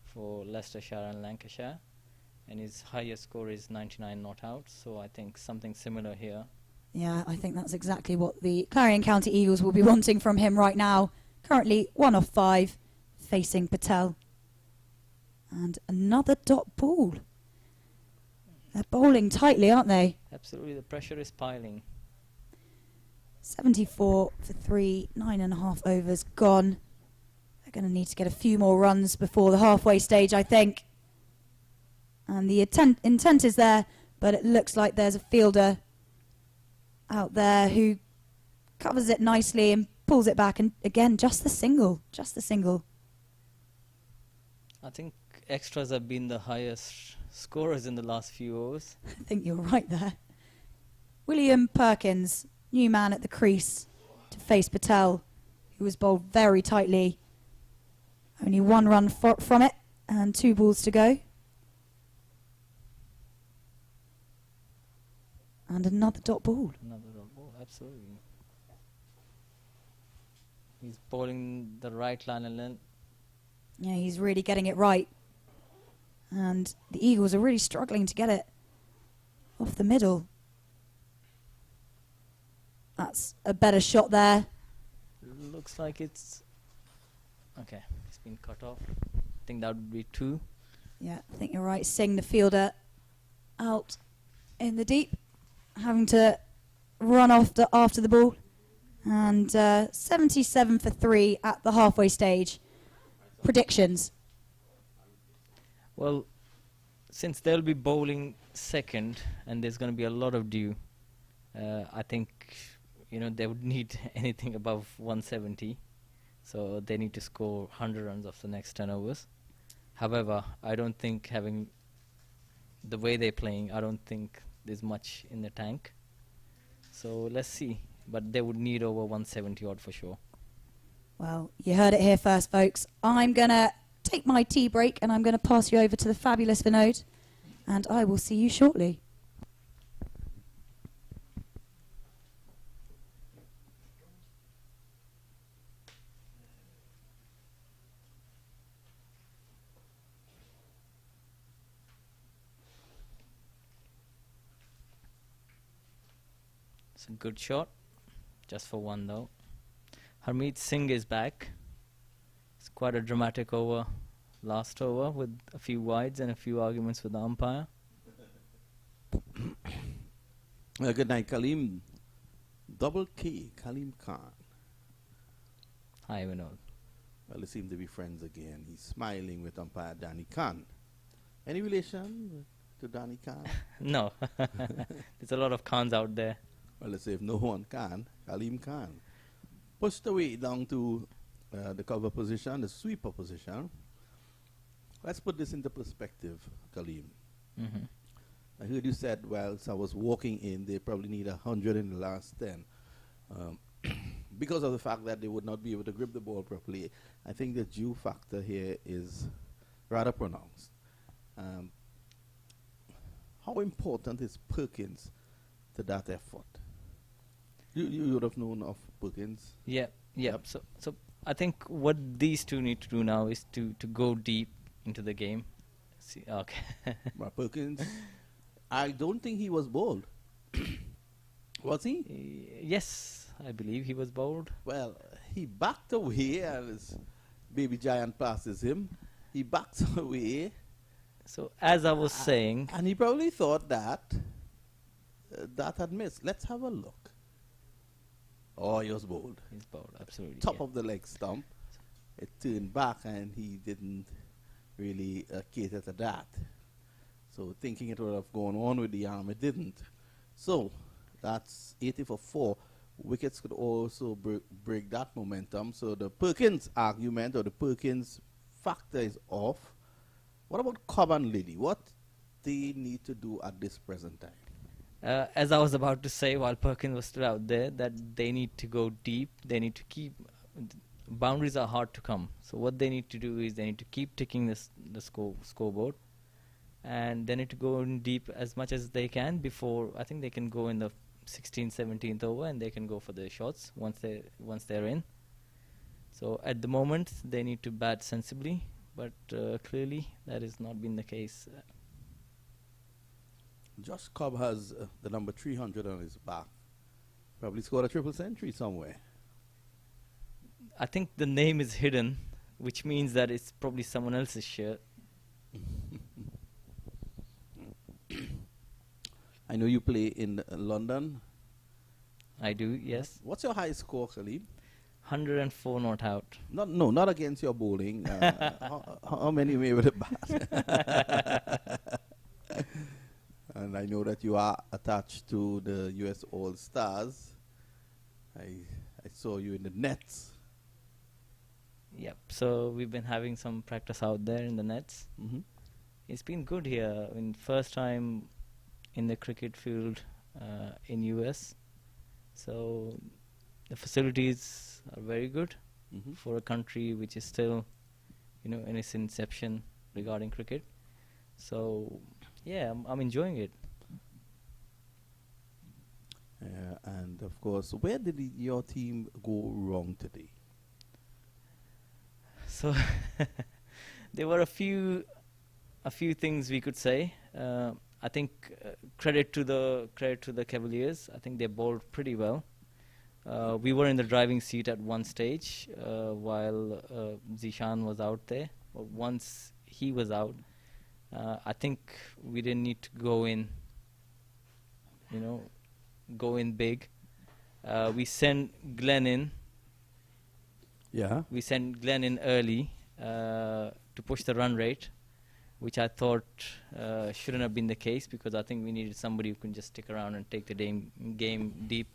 for Leicestershire and Lancashire, and his highest score is 99 not out. So I think something similar here. Yeah, I think that's exactly what the Clarion County Eagles will be wanting from him right now. Currently 1 off 5, facing Patel. And another dot ball. They're bowling tightly, aren't they? Absolutely, the pressure is piling. 74 for 3, 9.5 overs gone. They're going to need to get a few more runs before the halfway stage, I think. And the intent is there, but it looks like there's a fielder out there who covers it nicely and pulls it back. And again, just the single. I think extras have been the highest scorers in the last few overs. I think you're right there. William Perkins, new man at the crease to face Patel, who was bowled very tightly. Only 1 run from it and 2 balls to go. And another dot ball. Another dot ball, absolutely. He's bowling the right line and length. Yeah, he's really getting it right. And the Eagles are really struggling to get it off the middle. That's a better shot there. Looks like it's... Okay, it's been cut off. I think that would be 2. Yeah, I think you're right. Singh, the fielder, out in the deep, having to run after the ball. And 77 for 3 at the halfway stage. Predictions? Well, since they'll be bowling second and there's going to be a lot of dew, I think they would need anything above 170. So they need to score 100 runs of the next 10 overs. However, I don't think having the way they're playing, I don't think there's much in the tank. So let's see. But they would need over 170 odd for sure. Well, you heard it here first, folks. I'm going to take my tea break and I'm going to pass you over to the fabulous Vinod. And I will see you shortly. It's a good shot. Just for 1 though. Harmeet Singh is back. It's quite a dramatic over, last over, with a few wides and a few arguments with the umpire. Good night, Kaleem. Double K, Kaleem Khan. Hi, Vinod. Well, they seem to be friends again. He's smiling with umpire Danny Khan. Any relation to Danny Khan? No. There's a lot of Khans out there. Well, let's say if no one can, Kaleem Khan. Pushed away down to the cover position, the sweeper position. Let's put this into perspective, Kaleem. Mm-hmm. I heard you said, whilst I was walking in, they probably need 100 in the last 10. Because of the fact that they would not be able to grip the ball properly, I think the due factor here is rather pronounced. How important is Perkins to that effort? You would have known of Perkins. Yeah. So I think what these two need to do now is to go deep into the game. See, okay. Well, Perkins, I don't think he was bowled. Was he? Yes, I believe he was bowled. Well, he backed away as Baby Giant passes him. He backed away. So as I was saying, And he probably thought that that had missed. Let's have a look. Oh, he was bowled. he's bowled, absolutely. Top yeah. of the leg stump. It turned back and he didn't really cater to that. So thinking it would have gone on with the arm, it didn't. So that's 80 for 4. Wickets could also break that momentum. So the Perkins argument or the Perkins factor is off. What about Cobb and Lilly? What they need to do at this present time? As I was about to say while Perkins was still out there, that they need to go deep. They need to keep boundaries are hard to come. So what they need to do is they need to keep ticking the scoreboard, and they need to go in deep as much as they can before I think they can go in the 16th, 17th over, and they can go for the shots once they're in. So at the moment they need to bat sensibly, but clearly that has not been the case. Josh Cobb has the number 300 on his back. Probably scored a triple century somewhere. I think the name is hidden, which means that it's probably someone else's shirt. I know you play in London. I do, yes. What's your high score, Khalid? 104 not out. Not against your bowling. How many may with a bat? And I know that you are attached to the US All Stars. I saw you in the nets. Yep. So we've been having some practice out there in the nets. Mm-hmm. It's been good here. I mean, first time in the cricket field in US. So the facilities are very good for a country which is still, in its inception regarding cricket. So yeah, I'm enjoying it. And of course, where did your team go wrong today? So there were a few things we could say. I think credit to the Cavaliers. I think they bowled pretty well. We were in the driving seat at one stage while Zishan was out there. But once he was out, I think we didn't need to go in big. We sent Glenn in. Yeah. We sent Glenn in early to push the run rate, which I thought shouldn't have been the case, because I think we needed somebody who can just stick around and take the game deep.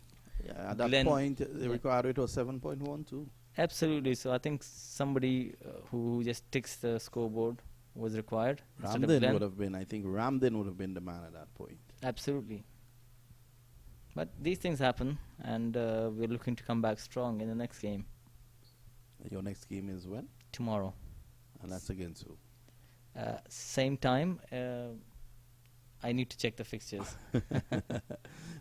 Yeah, at that Glenn, point, the required rate was 7.12. Absolutely. So I think somebody who just ticks the scoreboard was required. Ramdin would have been, I think Ramdin would have been the man at that point. Absolutely. But these things happen, and we're looking to come back strong in the next game. Your next game is when? Tomorrow. And that's against who? Same time. I need to check the fixtures.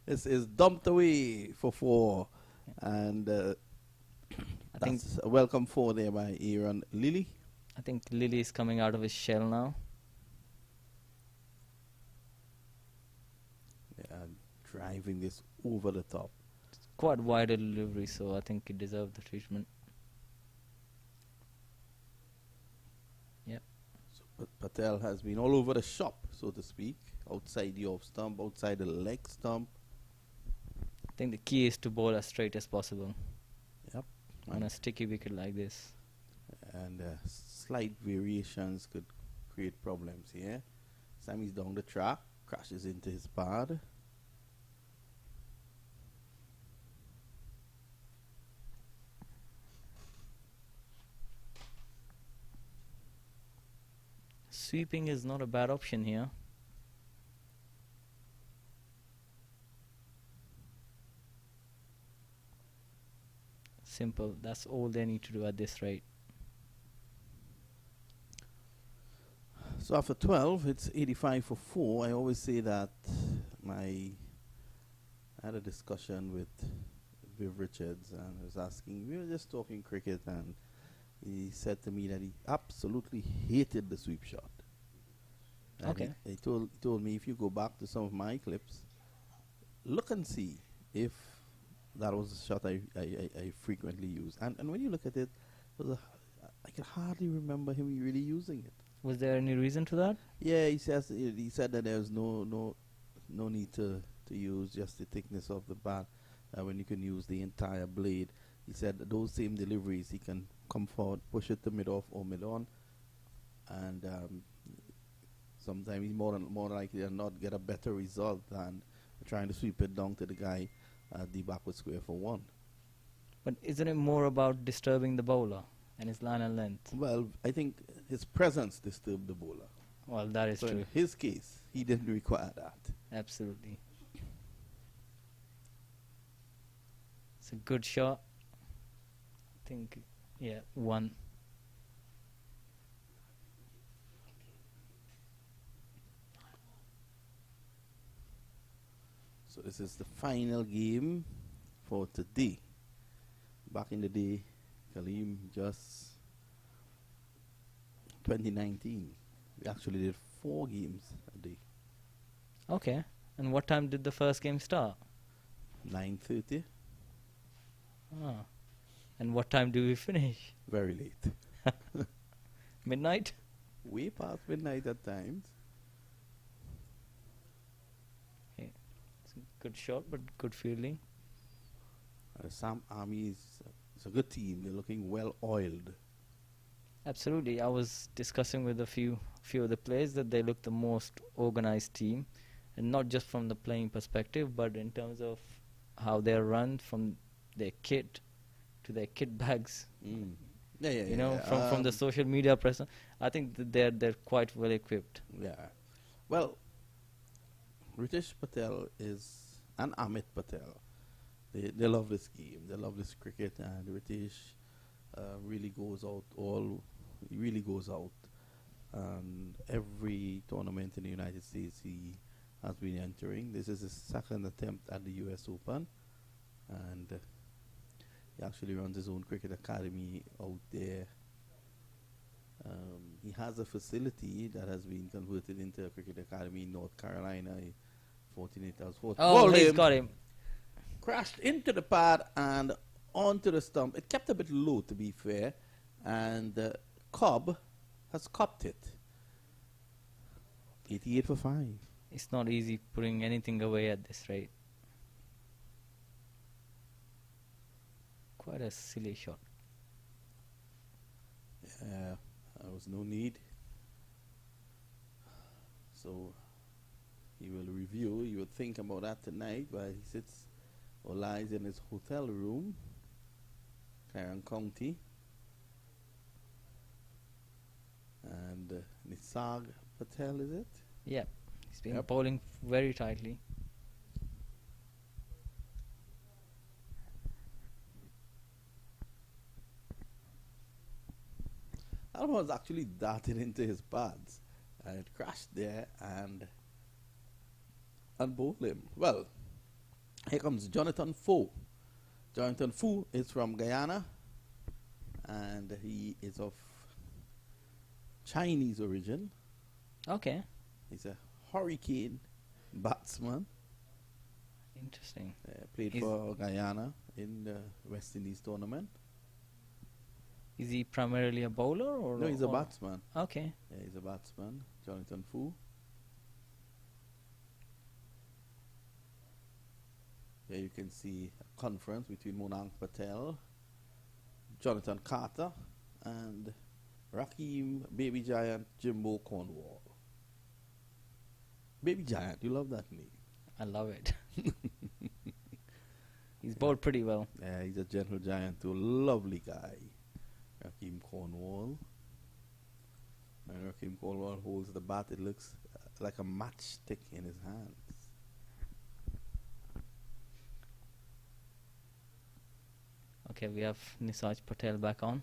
This is dumped away for 4. And I think that's a welcome 4 there by Aaron Lilly. I think Lily is coming out of his shell now. Yeah, driving this over the top. It's quite wider delivery, so I think it deserved the treatment. Yep. So Patel has been all over the shop, so to speak. Outside the off stump, outside the leg stump. I think the key is to bowl as straight as possible. Yep. On a sticky wicket like this. And slight variations could create problems here. Sammy's down the track, crashes into his pad. Sweeping is not a bad option here. Simple. That's all they need to do at this rate. So after 12, it's 85 for 4. I always say that I had a discussion with Viv Richards, and I was asking, we were just talking cricket, and he said to me that he absolutely hated the sweep shot. And Okay. He told me, if you go back to some of my clips, look and see if that was a shot I frequently use. And when you look at it, I can hardly remember him really using it. Was there any reason to that? Yeah, he said that there's no need to use just the thickness of the bat when you can use the entire blade. He said that those same deliveries he can come forward, push it to mid off or mid on, and sometimes he's more likely than not get a better result than trying to sweep it down to the guy at the backward square for one. But isn't it more about disturbing the bowler and his line and length? Well, I think his presence disturbed the bowler. Well, that is So true. in his case, he didn't require that. Absolutely. It's a good shot. I think, yeah, one. So this is the final game for today. Back in the day, Kaleem, just 2019, we actually did 4 games a day. Okay. And what time did the first game start? 9:30, Ah. And what time do we finish? very late. Midnight? Way past midnight at times. It's a good shot, but good fielding. Samp Army is a good team. They're looking well oiled. Absolutely. I was discussing with a few of the players that they look the most organized team, and not just from the playing perspective, but in terms of how they're run, from their kit to their kit bags. Yeah, You know, from the social media presence, I think that they're quite well equipped. Yeah. Well, Ritesh Patel and Amit Patel, they love this game. They love this cricket, and Ritesh really goes out. He really goes out. Every tournament in the United States he has been entering. This is his second attempt at the US Open, and he actually runs his own cricket academy out there. He has a facility that has been converted into a cricket academy in North Carolina. 48 hours. Oh, he's got him. Crashed into the pad and onto the stump. It kept a bit low, to be fair, and Cobb has copped it. 88 for 5. It's not easy putting anything away at this rate. Quite a silly shot. Yeah, there was no need. So he will review. He will think about that tonight while he sits or lies in his hotel room, Clarion County. And Nisarg Patel, is it? Yeah, he's been Yep. bowling very tightly. That one was actually darted into his pads, and it crashed there and bowled him. Well, here comes Jonathan Foe. Jonathan Foe is from Guyana, and he is of Chinese origin. Okay, He's a hurricane batsman. interesting. Played He's- for Guyana in the West Indies tournament. Is he primarily a bowler or? No, he's a or- batsman. Okay, Yeah, he's a batsman, Jonathan Foe. Here you can see a conference between Monang Patel, Jonathan Carter, and Rakeem Baby Giant Jimbo Cornwall. Baby Giant, you love that name. I love it. He's bowled pretty well. Yeah, he's a gentle giant too. Lovely guy. Rakeem Cornwall. And Rakeem Cornwall holds the bat. It looks like a matchstick in his hands. Okay, we have Nisarg Patel back on.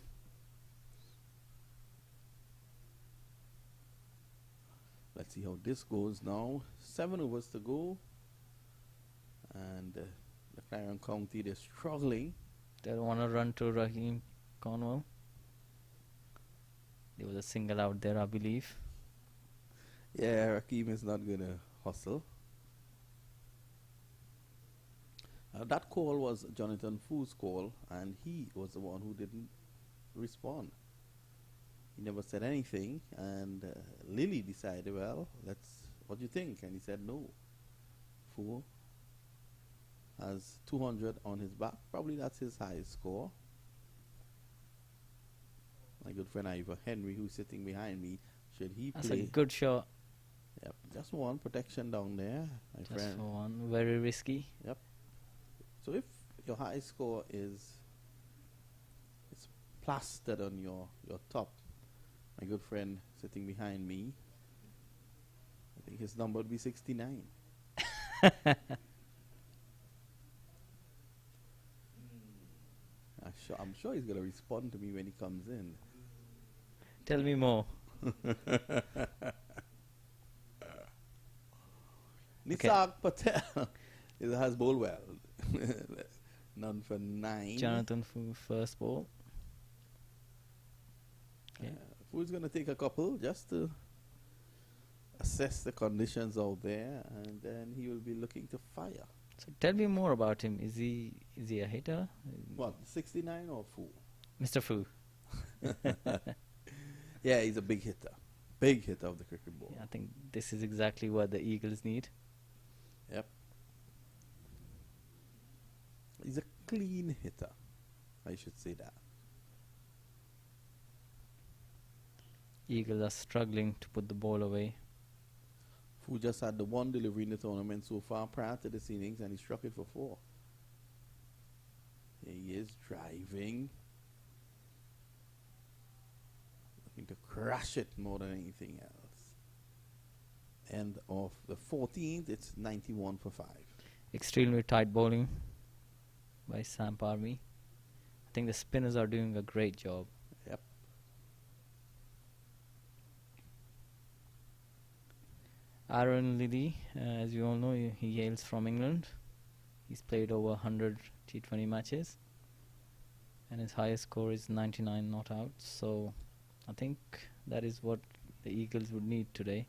Let's see how this goes now. 7 overs to go. And the Clarion County, they're struggling. They don't want to run to Raheem Cornwall. There was a single out there, I believe. Yeah, Rakeem is not going to hustle. That call was Jonathan Fu's call, and he was the one who didn't respond. He never said anything, and Lily decided, well, what do you think? And he said no. Fu has 200 on his back. Probably that's his highest score. My good friend Ivor Henry, who's sitting behind me, should he That's play? a good shot. Yep, just one protection down there, my Just friend. for one. Very risky. Yep. So if your high score is plastered on your top, my good friend sitting behind me, I think his number would be 69. I'm sure he's going to respond to me when he comes in. Tell me more. Nisarg Patel has bowled well. None for 9. Jonathan Fu first ball. Okay. Fu's going to take a couple just to assess the conditions out there, and then he will be looking to fire. So tell me more about him. Is he a hitter? What, 69 or Fu? Mr. Fu. Yeah, he's a big hitter. Big hitter of the cricket ball. Yeah, I think this is exactly what the Eagles need. Yep. He's a clean hitter. I should say that. Eagles are struggling to put the ball away. Fu just had the one delivery in the tournament so far prior to this innings, and he struck it for 4. Here he is driving. Looking to crash it more than anything else. End of the 14th, it's 91 for 5. Extremely tight bowling by Samp Army. I think the spinners are doing a great job. Yep. Aaron Lilly, as you all know, he hails from England. He's played over 100 T20 matches, and his highest score is 99 not out. So I think that is what the Eagles would need today.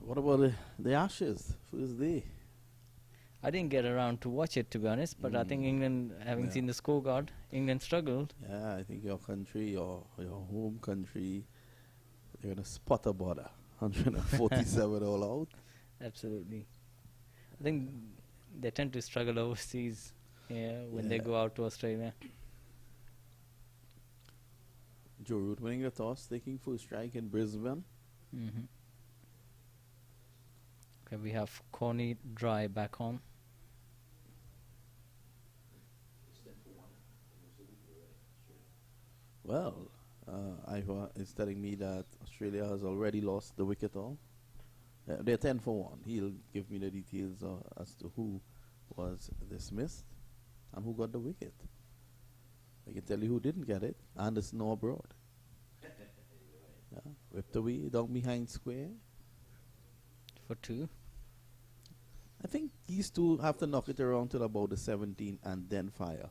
What about the Ashes? First day. I didn't get around to watch it, to be honest, but I think England, having seen the scorecard, England struggled. Yeah, I think your country, your home country, they're going to spot a border. 147 all out. Absolutely. I think they tend to struggle overseas when they go out to Australia. Joe Root winning the toss, taking full strike in Brisbane. Okay, we have Coney Dry back on. Well, Ivor is telling me that Australia has already lost the wicket all. They're 10 for 1. He'll give me the details as to who was dismissed and who got the wicket. I can tell you who didn't get it. Anderson or Broad. Whipped away down behind square. For 2. I think these two have to knock it around till about the 17 and then fire.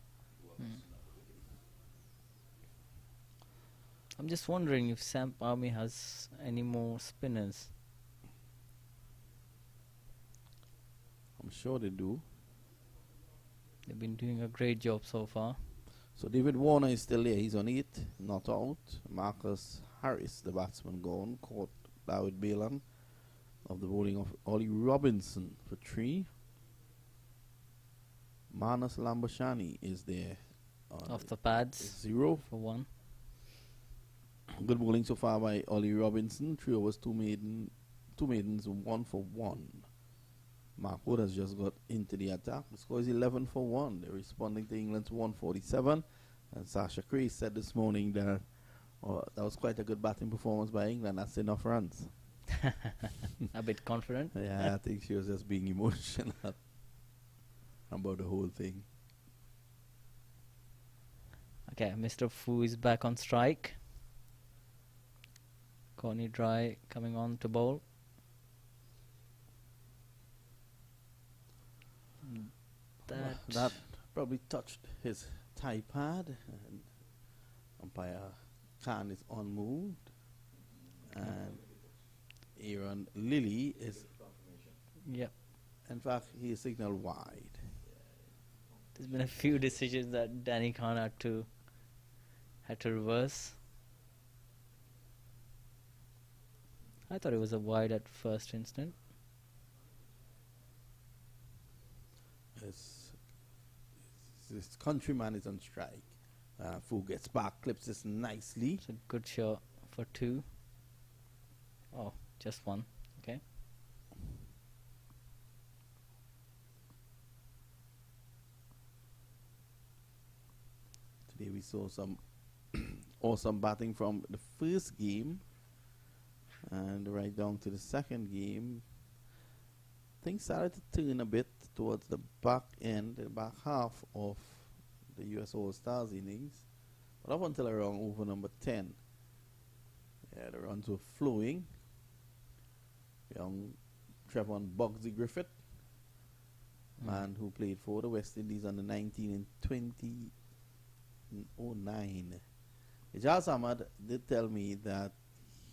I'm just wondering if Samp Army has any more spinners. I'm sure they do. They've been doing a great job so far. So David Warner is still there. He's on 8, not out. Marcus Harris, the batsman, gone. Caught David Balan of the bowling of Ollie Robinson for 3. Manas Lambashani is there. Off the pads. 0 for 1. Good bowling so far by Ollie Robinson. 3 overs, 2 maidens, 1 for 1. Mark Wood has just got into the attack. The score is 11 for 1. They're responding to England's 147. And Sasha Cray said this morning that that was quite a good batting performance by England. That's enough runs. A bit confident. Yeah, I think she was just being emotional about the whole thing. Okay, Mr. Fu is back on strike. Coney Dry coming on to bowl. That probably touched his thigh pad. And umpire Khan is unmoved. And Aaron Lilly is Yep. In fact, he signaled wide. There's been a few decisions that Danny Khan had to reverse. I thought it was a wide at first instant. His countryman is on strike. Fu gets back, clips this nicely. It's a good shot for 2. Oh, just 1. Okay. Today we saw some awesome batting from the first game, and right down to the second game. Things started to turn a bit towards the back end, the back half of the US All-Stars innings, but up until around over number 10. Yeah, the runs were flowing. Young Trevon Bugsy Griffith, man who played for the West Indies under 19 in 2009. Ijaz Ahmad did tell me that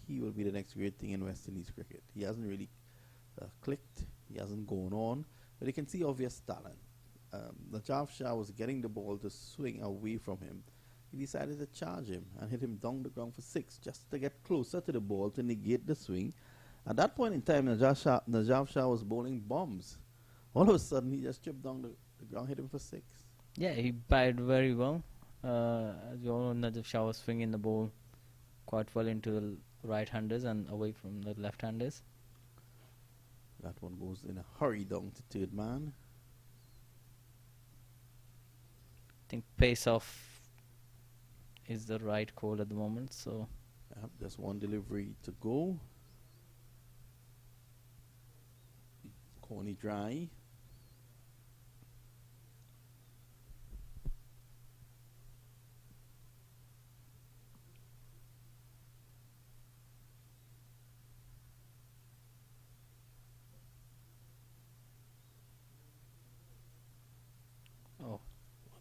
he will be the next great thing in West Indies cricket. He hasn't really clicked, he hasn't gone on, but you can see obvious talent. Najaf Shah was getting the ball to swing away from him. He decided to charge him and hit him down the ground for 6 just to get closer to the ball to negate the swing. At that point in time, Najaf Shah was bowling bombs. All of a sudden, he just chipped down the ground, hit him for 6. Yeah, he batted very well. As you all know, Najaf Shah was swinging the ball quite well into the right-handers and away from the left-handers. That one goes in a hurry down to third man. I think pace off is the right call at the moment, so Yep, just one delivery to go. Corny dry. oh,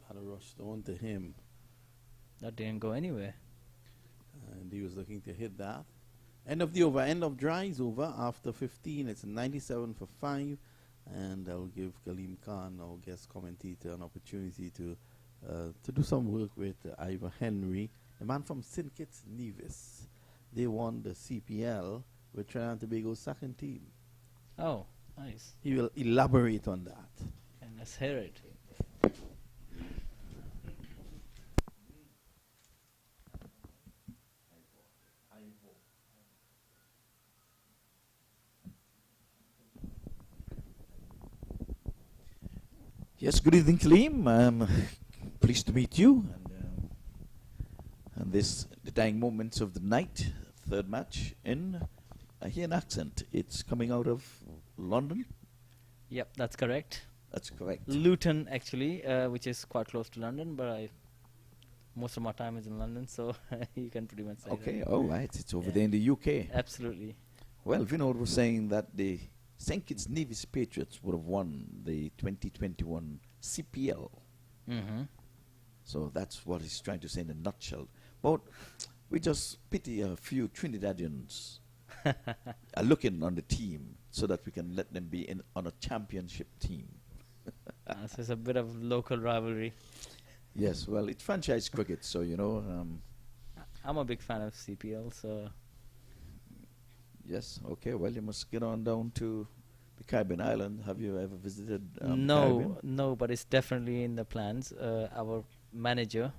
Had a rush on to him, that didn't go anywhere. and he was looking to hit that. End of the over, end of dry is over. After 15, it's 97 for 5, and I'll give Kaleem Khan, our guest commentator, an opportunity to do some work with Ivor Henry, the man from St. Kitts Nevis. They won the CPL with Trinidad and Tobago's second team. Oh, nice. He will elaborate on that. And let's hear it. Yes, good evening, Kaleem. I'm pleased to meet you. And this, the dying moments of the night, third match in, I hear an accent. It's coming out of London? Yep, that's correct. That's correct. Luton, actually, which is quite close to London, but most of my time is in London, so you can pretty much say Okay, that. all right. It's over there in the UK. Absolutely. Well, Vinod was saying that the St. Kitts Nevis Patriots would have won the 2021 CPL. Mm-hmm. So that's what he's trying to say in a nutshell. But we just pity a few Trinidadians are looking on the team so that we can let them be on a championship team. So it's a bit of local rivalry. Yes, well, it's franchise cricket, so, you know. I'm a big fan of CPL, so... Yes, okay, well, you must get on down to the Caribbean island. Have you ever visited No, no, but it's definitely in the plans. Our manager,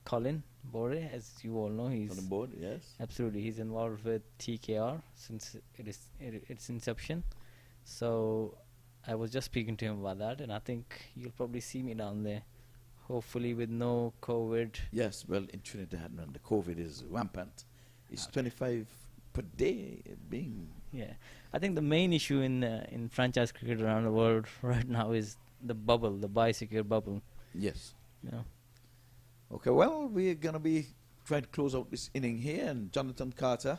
Colin Bore, as you all know, he's on the board, yes. absolutely, he's involved with TKR since its inception. So I was just speaking to him about that, and I think you'll probably see me down there, hopefully with no COVID. Yes, well, in Trinidad, man, the COVID is rampant. It's 25 per day being... Yeah, I think the main issue in franchise cricket around the world right now is the bubble, the biosecure bubble. Yes. You know. Okay, well, we're going to be trying to close out this inning here, and Jonathan Carter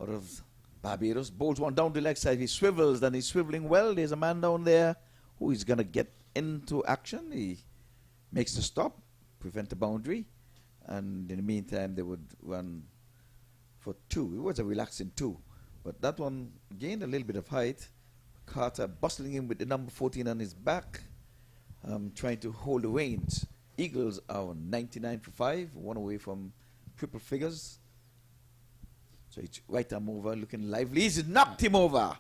out of Barbados bowls one down the leg side. He swivels, and he's swiveling well. There's a man down there who is going to get into action. He makes the stop, prevent the boundary, and in the meantime, they would run for 2. It was a relaxing 2, but that one gained a little bit of height. Carter bustling in with the number 14 on his back, trying to hold the reins. Eagles are 99 for 5, one away from triple figures. So it's right arm over, looking lively. He's knocked him over.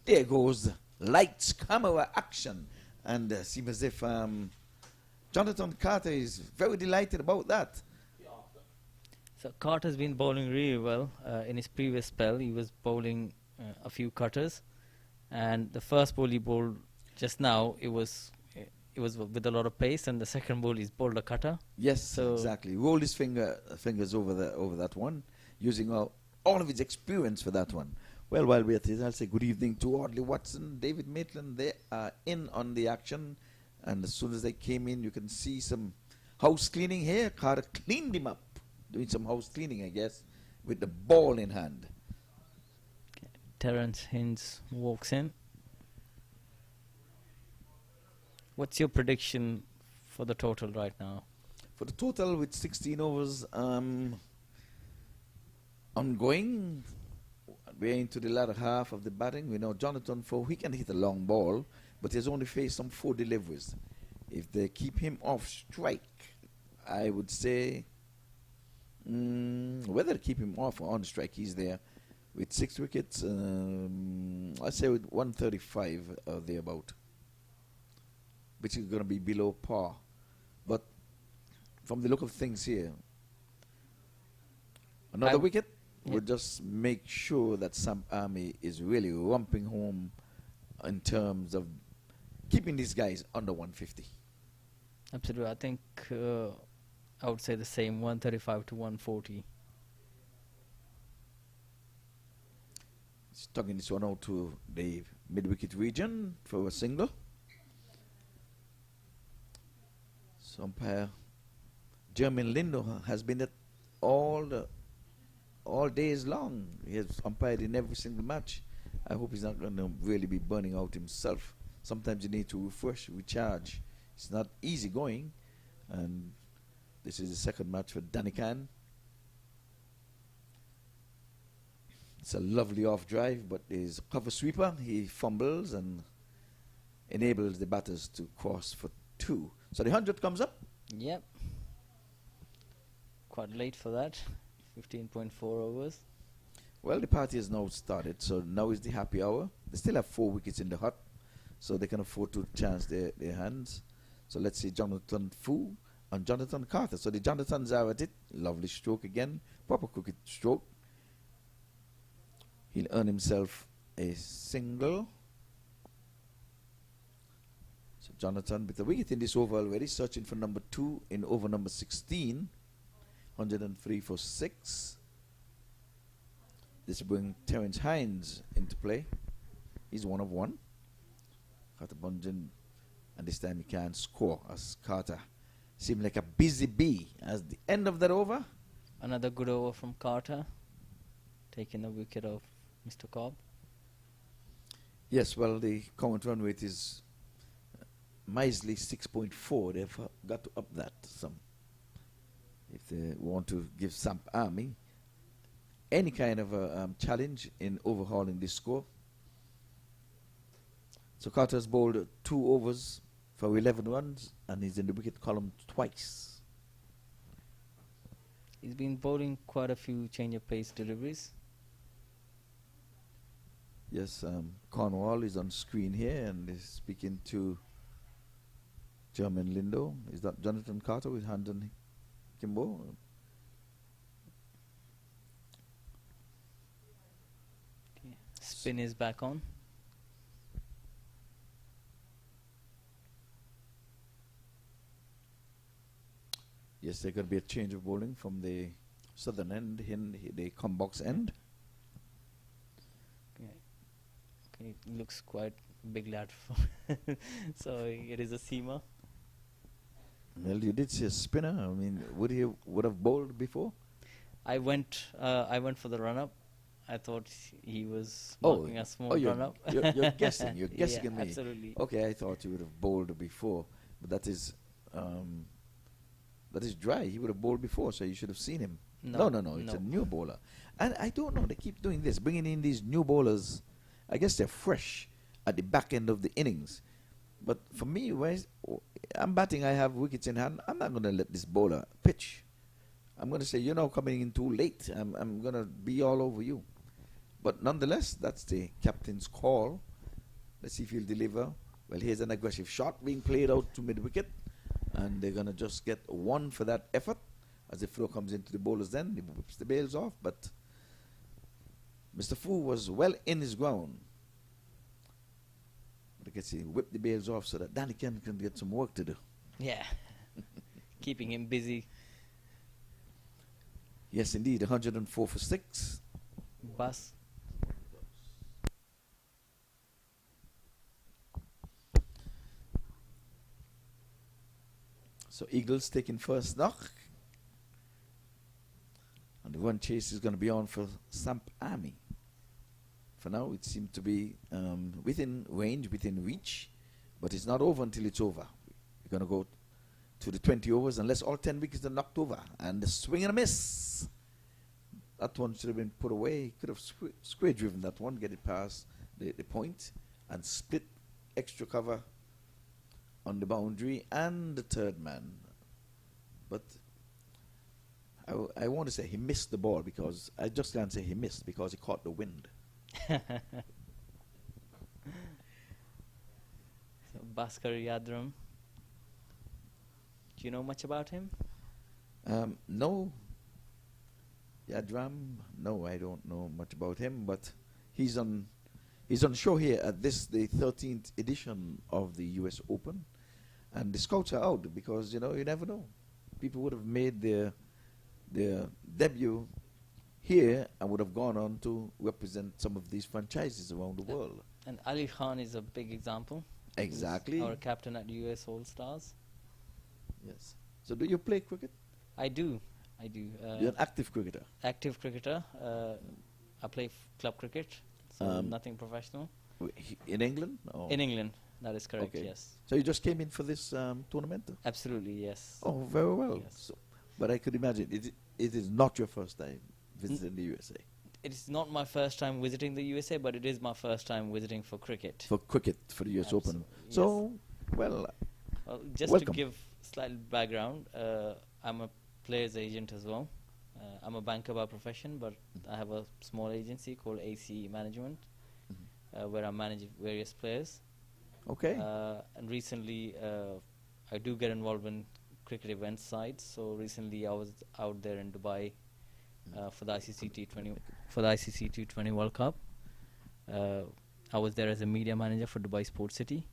There goes lights, camera, action. And seems as if Jonathan Carter is very delighted about that. So Carter's been bowling really well. In his previous spell, he was bowling a few cutters, and the first ball he bowled just now, it was with a lot of pace, and the second ball he's bowled a cutter. Yes, So exactly. Rolled his fingers over that one, using all of his experience for that one. Well, while we're at it, I'll say good evening to Audley Watson, David Maitland. They are in on the action, and as soon as they came in, you can see some house cleaning here. Carter cleaned him up, doing some house cleaning, I guess, with the ball in hand. Terence Hinds walks in. What's your prediction for the total right now? For the total, with 16 overs ongoing, we're into the latter half of the batting. We know Jonathan Foe, he can hit a long ball, but he's only faced some 4 deliveries. If they keep him off strike, I would say, whether to keep him off or on strike, he's there with 6 wickets. I say with 135 or thereabout, which is going to be below par. But from the look of things here, another wicket would just make sure that Samp Army is really romping home in terms of keeping these guys under 150. Absolutely. I think I would say the same, 135 to 140. Tugging this one out to the mid-wicket region for a single. So umpire Jermaine Lindo has been at all days long. He has umpired in every single match. I hope he's not going to really be burning out himself. Sometimes you need to refresh, recharge. It's not easy going, and this is the second match for Danny Khan. It's a lovely off drive, but his cover sweeper, he fumbles and enables the batters to cross for 2. So the 100 comes up. Yep. Quite late for that. 15.4 overs. Well, the party has now started, so now is the happy hour. They still have 4 wickets in the hut, so they can afford to chance their hands. So let's see Jonathan Fu and Jonathan Carter. So the Jonathans are at it. Lovely stroke again. Proper cricket stroke. He'll earn himself a single. So Jonathan with a wicket in this over already, searching for number 2 in over number 16. 103 for 6. This will bring Terence Hinds into play. He's 1 of 1. Carter Bunjan, and this time he can't score as Carter seemed like a busy bee. As the end of that over, Another good over from Carter, taking the wicket of Mr. Cobb. yes, well, the current run rate is measly 6.4. They've got to up that some if they want to give Samp Army any kind of a challenge in overhauling this score. So Carter's bowled 2 overs for 11 runs, and he's in the wicket column twice. He's been bowling quite a few change of pace deliveries. Yes, Cornwall is on screen here and is speaking to Jermaine Lindo. Is that Jonathan Carter with hand on Kimbo? Okay. Spin is back on. Yes, there could be a change of bowling from the southern end in the come box end. Okay, it looks quite big lad. So it is a seamer. Well, you did see a spinner. I mean, would he would have bowled before? I went for the run up. I thought he was marking a small run up. You're guessing. You're guessing at me. Absolutely. Okay, I thought you would have bowled before, but that is dry. He would have bowled before, so you should have seen him. No. It's a new bowler, and I don't know. They keep doing this, bringing in these new bowlers. I guess they're fresh. at the back end of the innings. But for me, I'm batting, I have wickets in hand, I'm not going to let this bowler pitch. I'm going to say, you're now coming in too late. I'm going to be all over you. But nonetheless, that's the captain's call. Let's see if he'll deliver. Well, here's an aggressive shot being played out to mid-wicket. And they're going to just get one for that effort. As the throw comes into the bowler's then, he whips the bails off. But Mr. Fu was well in his ground. But I guess he whipped the bails off so that Danny Ken can get some work to do. Yeah. Keeping him busy. Yes, indeed. 104 for 6. Bus. So Eagles taking first knock. And the run chase is going to be on for Samp Army. For now, it seems to be within range, within reach. But it's not over until it's over. We're going to go to the 20 overs unless all 10 wickets are knocked over. And the swing and a miss. That one should have been put away. Could have square driven that one, get it past the point, and split extra cover on the boundary and the third man. But I want to say he missed the ball, because I just can't say he missed because he caught the wind. So Bhaskar Yadram. Do you know much about him? No. Yadram, no, I don't know much about him, but he's on show here at the 13th edition of the US Open, and the scouts are out because, you never know. People would have made their debut here and would have gone on to represent some of these franchises around the world. And Ali Khan is a big example. Exactly. He's our captain at US All Stars. Yes. So do you play cricket? I do. You're an active cricketer? Active cricketer. I play club cricket, so nothing professional. In England? Or? In England, that is correct, Okay. yes. So you just came in for this tournament? Absolutely, yes. Oh, very well. Yes. So, but I could imagine it is not your first time visiting the USA. It's not my first time visiting the USA, but it is my first time visiting for cricket. For cricket, for the US Open. Yes. So, well, just welcome. to give slight background, I'm a player's agent as well. I'm a banker by profession, but I have a small agency called AC Management, where I manage various players. Okay. And recently, I do get involved in cricket event sites. So recently, I was out there in Dubai for the ICC T20 World Cup. I was there as a media manager for Dubai Sports City.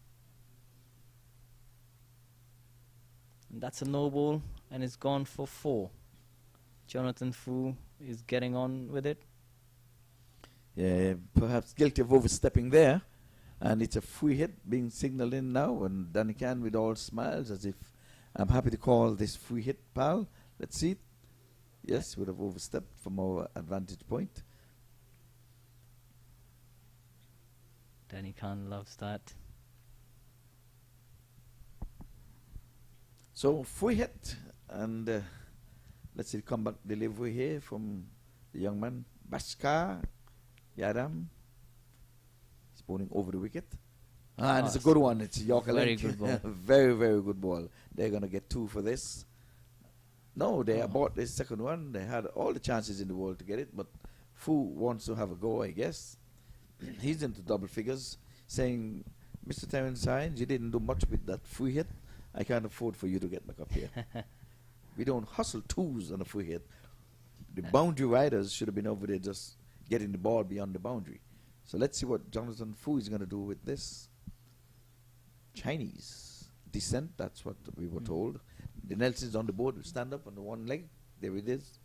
And that's a no ball, and it's gone for 4. Jonathan Fu is getting on with it. Yeah, perhaps guilty of overstepping there. And it's a free hit being signaled in now. And Danny Can with all smiles, as if I'm happy to call this free hit, pal. Let's see it. Yes, would have overstepped from our advantage point. Danny Khan loves that. So free hit, and let's see the comeback delivery here from the young man Bhaskar Yadram. He's bowling over the wicket. And it's a good one. It's a Yorker very length. good ball. Very, very good ball. They're going to get 2 for this. No, they bought this second one. They had all the chances in the world to get it, but Fu wants to have a go, I guess. He's into double figures, saying, Mr. Terence Hines, you didn't do much with that free hit. I can't afford for you to get back up here. We don't hustle 2s on a free hit. The boundary riders should have been over there just getting the ball beyond the boundary. So let's see what Jonathan Fu is going to do with this. Chinese descent, that's what we were told. The Nelson's on the board, stand up on the one leg. There it is.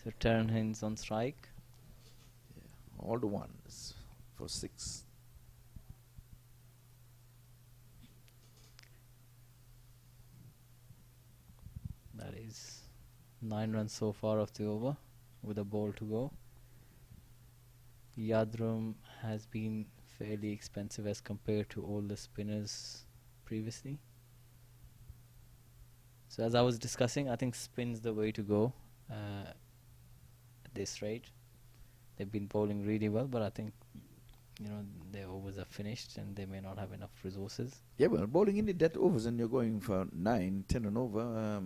So Terran Hines on strike. Yeah, all the ones for 6. That is 9 runs so far of the over with a ball to go. Yadram has been fairly expensive as compared to all the spinners previously. So as I was discussing, I think spin's the way to go at this rate. They've been bowling really well, but I think their overs are finished and they may not have enough resources. Yeah, well, bowling in the dead overs and you're going for 9, 10 and over,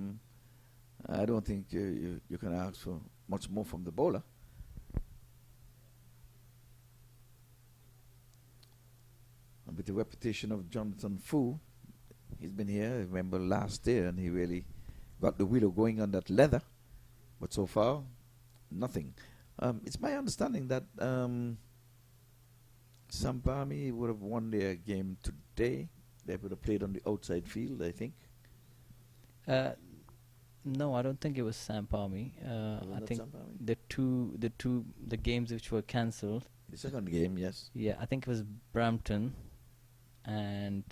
I don't think you can ask for much more from the bowler. And with the reputation of Jonathan Fu, he's been here, I remember last year, and he really got the wheel going on that leather. But so far, nothing. It's my understanding that Samp Army would have won their game today. They would have played on the outside field, I think. No, I don't think it was Samp Army. I think Samp Army? the games which were cancelled. The second game, yes. Yeah, I think it was Brampton and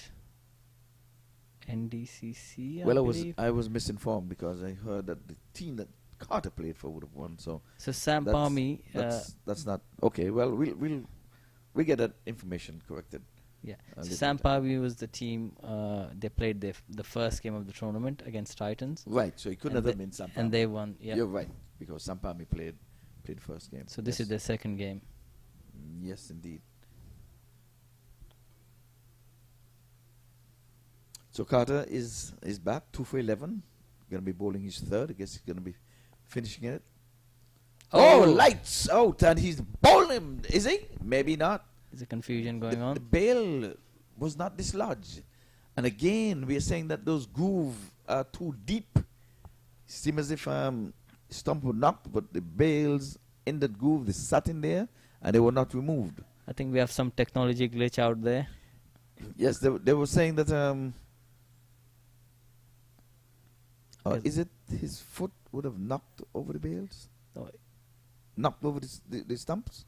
NDCC. Well, believe. I was misinformed because I heard that the team that Carter played for would have won. So Samp that's- Army. That's not okay. Well, we'll get that information corrected. Yeah, I'll so leave it Samp at that. Army was the team. They played the first game of the tournament against Titans. Right. So it couldn't And have they- been Samp and Army. they won. Yeah. You're right because Samp Army played the first game. So this Yes. is their second game. Yes, indeed. So Carter is back, 2 for 11. Going to be bowling his third. I guess he's going to be finishing it. Oh, lights out, and he's bowling. Is he? Maybe not. Is a confusion going The on? bail was not dislodged. And again, we are saying that those grooves are too deep. Seems as if stump were knocked, but the bails in that groove, they sat in there, and they were not removed. I think we have some technology glitch out there. Yes, they were saying that Yes. is it his foot would have knocked over the bails? No, Knocked over the stumps?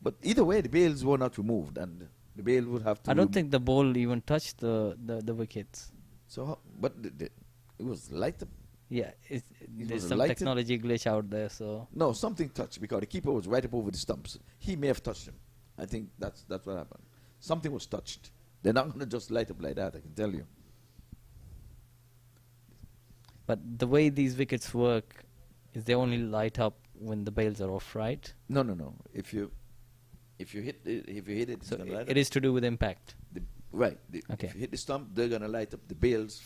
But either way, the bails were not removed, and the bail would have to... I don't think the ball even touched the wickets. So, but it was light up. Yeah, there's was some lighted? technology glitch out there. So No, something touched because the keeper was right up over the stumps. He may have touched him. I think that's what happened. Something was touched. They're not going to just light up like that, I can tell you. but the way these wickets work is they only light up when the bails are off, right? No. If you hit it, it's So going to light it up. is to do with impact. Right. Okay. If you hit the stump, they're going to light up the bails.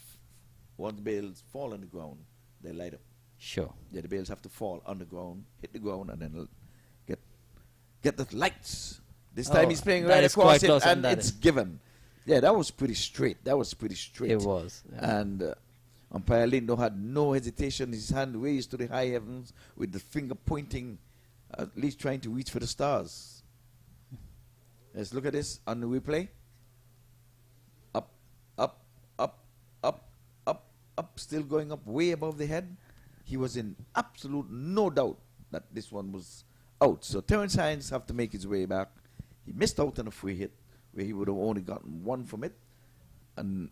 Once the bails fall on the ground, they light up. Sure. Yeah, the bails have to fall on the ground, hit the ground, and then get the lights. This time Oh, he's playing that right is across quite it, close, and that it's is. given. Yeah, that was pretty straight. It was. Yeah. And umpire Lindo had no hesitation. His hand raised to the high heavens with the finger pointing, at least trying to reach for the stars. Let's look at this on the replay. Up, up, up, up, up, up, still going up way above the head. He was in absolute no doubt that this one was out. So Terence Hines have to make his way back. He missed out on a free hit where he would have only gotten 1 from it. And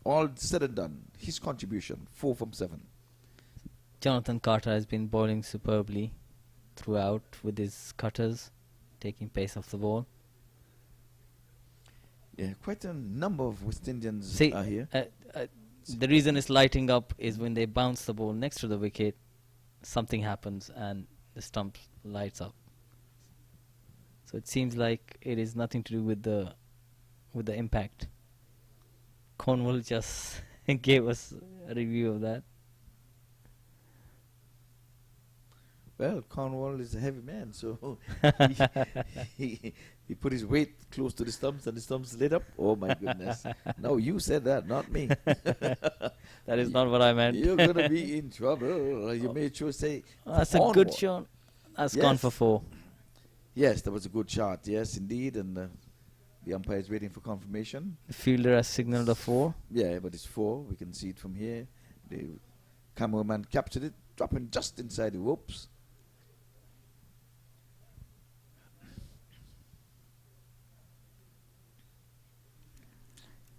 all said and done, his contribution, 4 from 7. Jonathan Carter has been bowling superbly throughout with his cutters, taking pace off the ball. Yeah, quite a number of West Indians See, are here. the reason it's lighting up is when they bounce the ball next to the wicket, something happens and the stump lights up. So it seems like it is nothing to do with the impact. Cornwall just gave us a review of that. Well, Cornwall is a heavy man, so he put his weight close to the stumps and the stumps lit up. Oh my goodness. No, you said that, not me. That is not what I meant. You're going to be in trouble. You made sure to say That's a Cornwall. good shot. That's gone Yes. for 4. Yes, that was a good shot. Yes, indeed. And the umpire is waiting for confirmation. The fielder has signaled a 4. Yeah, but it's 4. We can see it from here. The cameraman captured it, dropping just inside the ropes.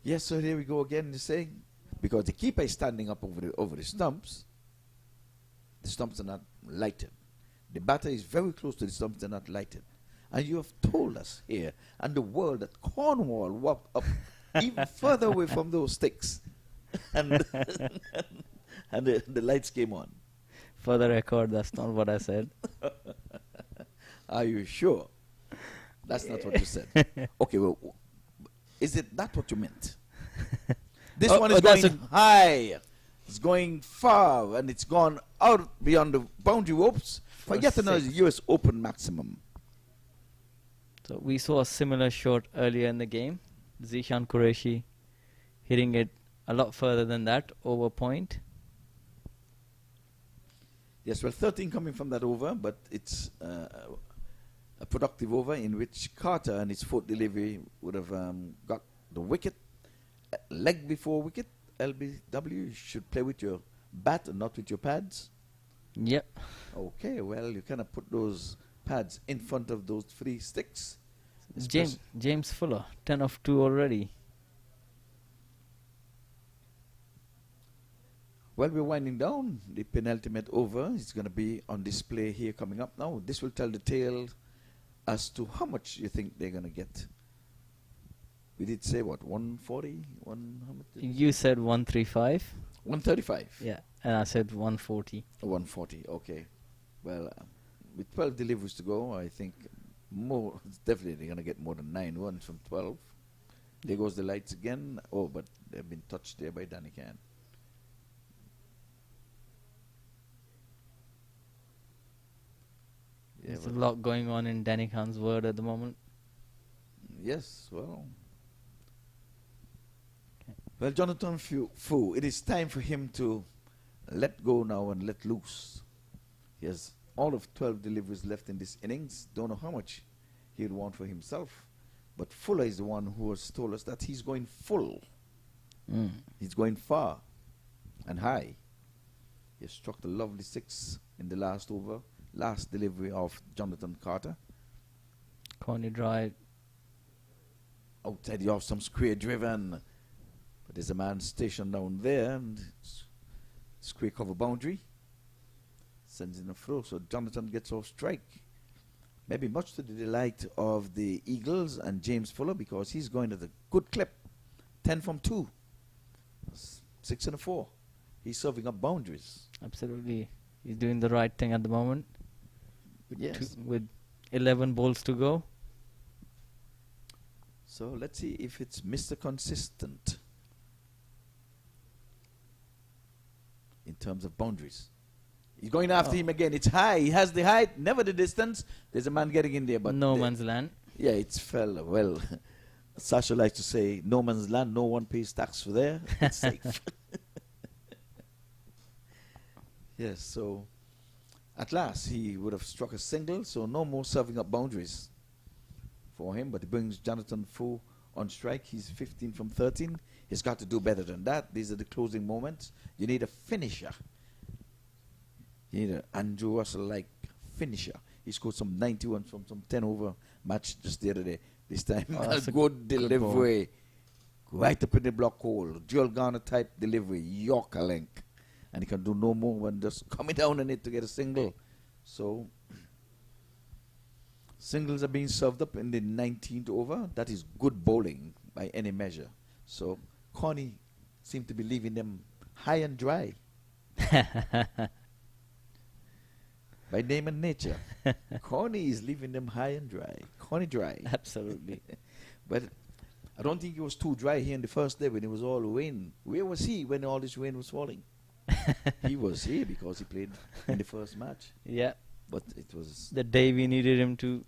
Yes, so here we go again. You're saying because the keeper is standing up over the stumps are not lighted. The batter is very close to the stumps; they're not lighted. And you have told us here and the world that Cornwall walked up even further away from those sticks, and and the lights came on. For the record, that's not what I said. Are you sure? That's not what you said. Okay, well, is it that what you meant? This one is going high. It's going far, and it's gone out beyond the boundary ropes for yet another US Open maximum. So we saw a similar shot earlier in the game. Zishan Qureshi hitting it a lot further than that, over point. Yes, well, 13 coming from that over, but it's a productive over in which Carter and his fourth delivery would have got the wicket, leg before wicket. LBW, you should play with your bat and not with your pads. Yep. Okay, well, you kind of put those pads in front of those 3 sticks. James Fuller, 10 of 2 already. Well, we're winding down. The penultimate over is going to be on display here coming up now. This will tell the tale as to how much you think they're going to get. We did say what, 140? How much You said 135. 135? Yeah, and I said 140. 140, okay. Well, with 12 deliveries to go, I think more, it's definitely going to get more than 9 runs from 12. There goes the lights again. Oh, but they've been touched there by Danny Can. Yeah, There's a lot going on in Danny Khan's world at the moment. Yes, well. Well, Jonathan Fu, it is time for him to let go now and let loose. He has all of 12 deliveries left in this innings. Don't know how much he'd want for himself. But Fuller is the one who has told us that he's going full. He's going far and high. He has struck a lovely 6 in the last over. Last delivery of Jonathan Carter. Corny drive. Outside the off, some square driven. But there's a man stationed down there and square cover boundary. Sends in a throw, so Jonathan gets off strike. Maybe much to the delight of the Eagles and James Fuller because he's going at a good clip. 10 from 2. 6 and a 4. He's serving up boundaries. Absolutely. He's doing the right thing at the moment. Yes. With 11 balls to go. So let's see if it's Mr. Consistent in terms of boundaries. He's going after him again. It's high. He has the height, never the distance. There's a man getting in there, but no man's land. Yeah, it's fell. Well, Sasha likes to say, no man's land. No one pays tax for there. It's safe. Yes. So at last he would have struck a single. So no more serving up boundaries for him. But he brings Jonathan Fu on strike. He's 15 from 13. He's got to do better than that. These are the closing moments. You need a finisher. You need an Andrew Russell-like finisher. He scored some 91 from some 10 over match just the other day. This time, a good delivery. Right up in the block hole. Joel Garner type delivery. Yorker length. And he can do no more than just coming down on it to get a single. So, singles are being served up in the 19th over. That is good bowling by any measure. So, Connie seemed to be leaving them high and dry. By name and nature. Connie is leaving them high and dry. Connie dry. Absolutely. But I don't think it was too dry here in the first day when it was all rain. Where was he when all this rain was falling? He was here because he played in the first match. Yeah. But it was the day we needed him to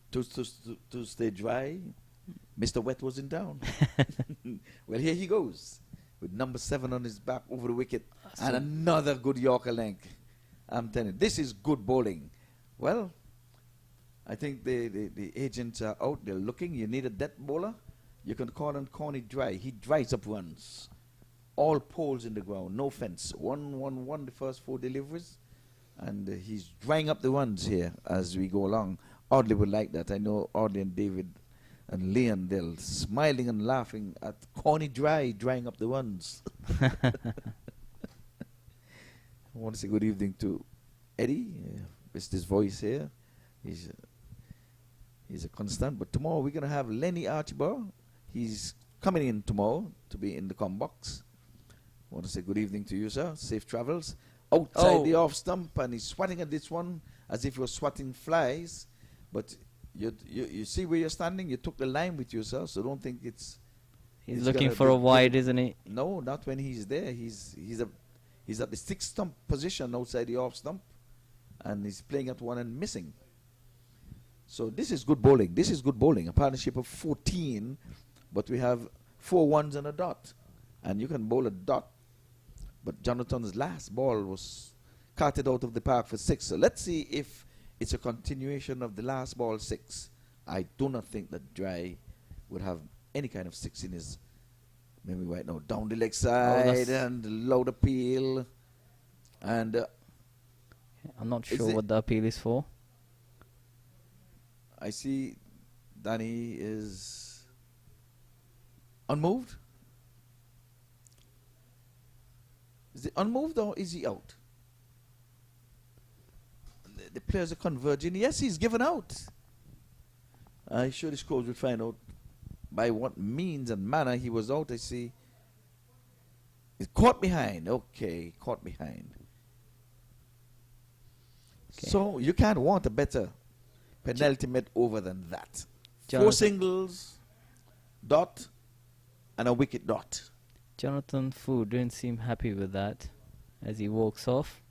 stay dry. Mr. Wet was in town. Well, here he goes with number 7 on his back over the wicket and another good Yorker length. I'm telling you, this is good bowling. Well, I think the agents are out there looking. You need a death bowler. You can call on Connie dry. He dries up runs. All poles in the ground, no fence. 1-1-1 the first 4 deliveries. And he's drying up the runs here as we go along. Audley would like that. I know Audley and David and Leon, they're smiling and laughing at Connie drying up the runs. I want to say good evening to Eddie. With his voice here. He's a constant. But tomorrow we're going to have Lenny Archibald. He's coming in tomorrow to be in the com box. I want to say good evening to you, sir. Safe travels. Outside the off stump, and he's swatting at this one as if he was swatting flies. But You see where you're standing. You took the line with yourself, so don't think it's. He's it's looking gonna for be a wide, isn't he? No, not when he's there. He's at the 6th stump position outside the off stump, and he's playing at one and missing. So this is good bowling. This is good bowling. A partnership of 14, but we have 4 ones and a dot, and you can bowl a dot. But Jonathan's last ball was carted out of the park for 6. So let's see if it's a continuation of the last ball 6. I do not think that Dry would have any kind of 6 in his memory right now. Down the leg side and loud appeal. And I'm not sure what the appeal is for. I see Danny is unmoved. Is he unmoved or is he out? The players are converging. Yes, he's given out. I'm sure the scores will find out by what means and manner he was out. I see. He's caught behind. Okay, caught behind. Okay. So you can't want a better penultimate over than that. Jonathan. 4 singles, dot, and a wicket dot. Jonathan Fu didn't seem happy with that as he walks off.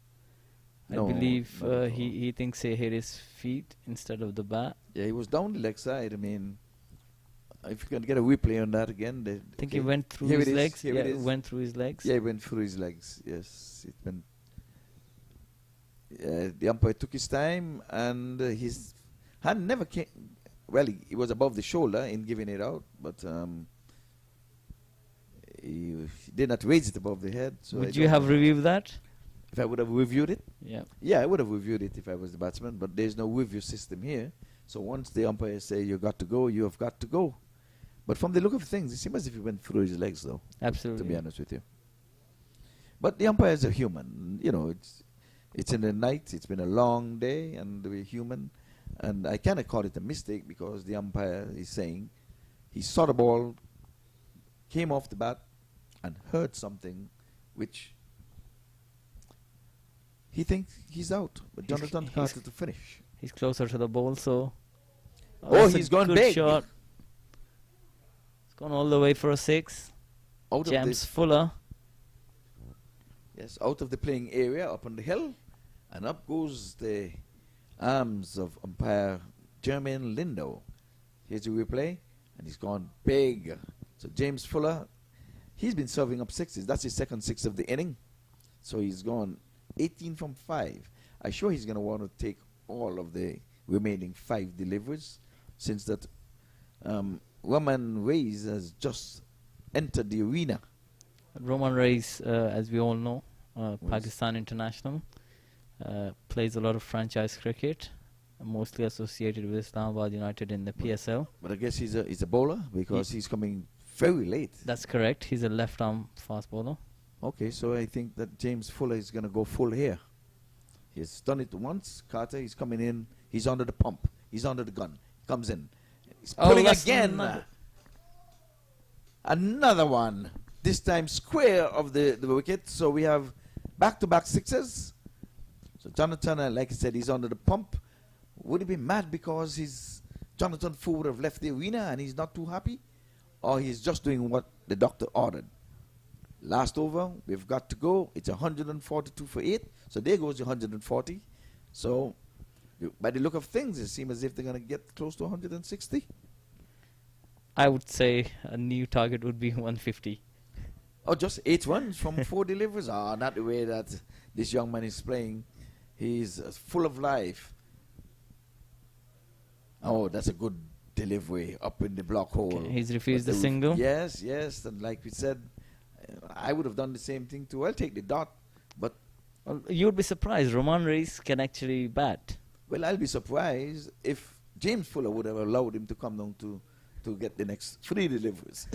No, I believe he thinks he hit his feet instead of the bat. Yeah, he was down the leg side. I mean, if you can get a replay on that again. I think he went through his legs. Here Yeah, it is. went through his legs. Yeah, he went through his legs. Yes, it went. The umpire took his time, and his hand never came. Well, he was above the shoulder in giving it out, but he did not raise it above the head. So Would you have reviewed that? If I would have reviewed it? Yeah. Yeah, I would have reviewed it if I was the batsman, but there's no review system here. So once the umpire say you got to go, you have got to go. But from the look of things, it seems as if he went through his legs, though. Absolutely. To be honest with you. But the umpires are human. You know, it's in the night. It's been a long day, and we're human. And I cannot call it a mistake because the umpire is saying he saw the ball, came off the bat, and heard something which he thinks he's out. But Jonathan Carter to finish. He's closer to the ball, so... Oh, he's gone good big. Shot. It's gone all the way for a 6. Out James Fuller. Yes, out of the playing area, up on the hill. And up goes the arms of umpire Jermaine Lindo. Here's the replay. And he's gone big. So James Fuller, he's been serving up 6s. That's his second 6 of the inning. So he's gone 18 from 5. I'm sure he's going to want to take all of the remaining 5 deliveries, since that Roman Reis has just entered the arena. Roman Reis, as we all know, Pakistan international, plays a lot of franchise cricket, mostly associated with Islamabad United in the PSL. But I guess he's a bowler because he's coming very late. That's correct. He's a left-arm fast bowler. Okay, so I think that James Fuller is going to go full here. He's done it once. Carter, he's coming in. He's under the pump. He's under the gun. He comes in. He's pulling again. Another one. This time square of the wicket. So we have back-to-back 6s. So Jonathan, like I said, he's under the pump. Would he be mad because Jonathan Fu would have left the arena and he's not too happy? Or he's just doing what the doctor ordered? Last over, we've got to go. It's 142 for 8. So there goes the 140. So by the look of things, it seems as if they're going to get close to 160. I would say a new target would be 150. Oh, just 8 runs from 4 deliveries? Ah, not the way that this young man is playing. He's full of life. Oh, that's a good delivery up in the block hole. Okay, he's refused the single. Yes, yes. And like we said, I would have done the same thing too. I'll take the dot, but... Well, you would be surprised. Roman Reis can actually bat. Well, I'll be surprised if James Fuller would have allowed him to come down to get the next 3 deliveries.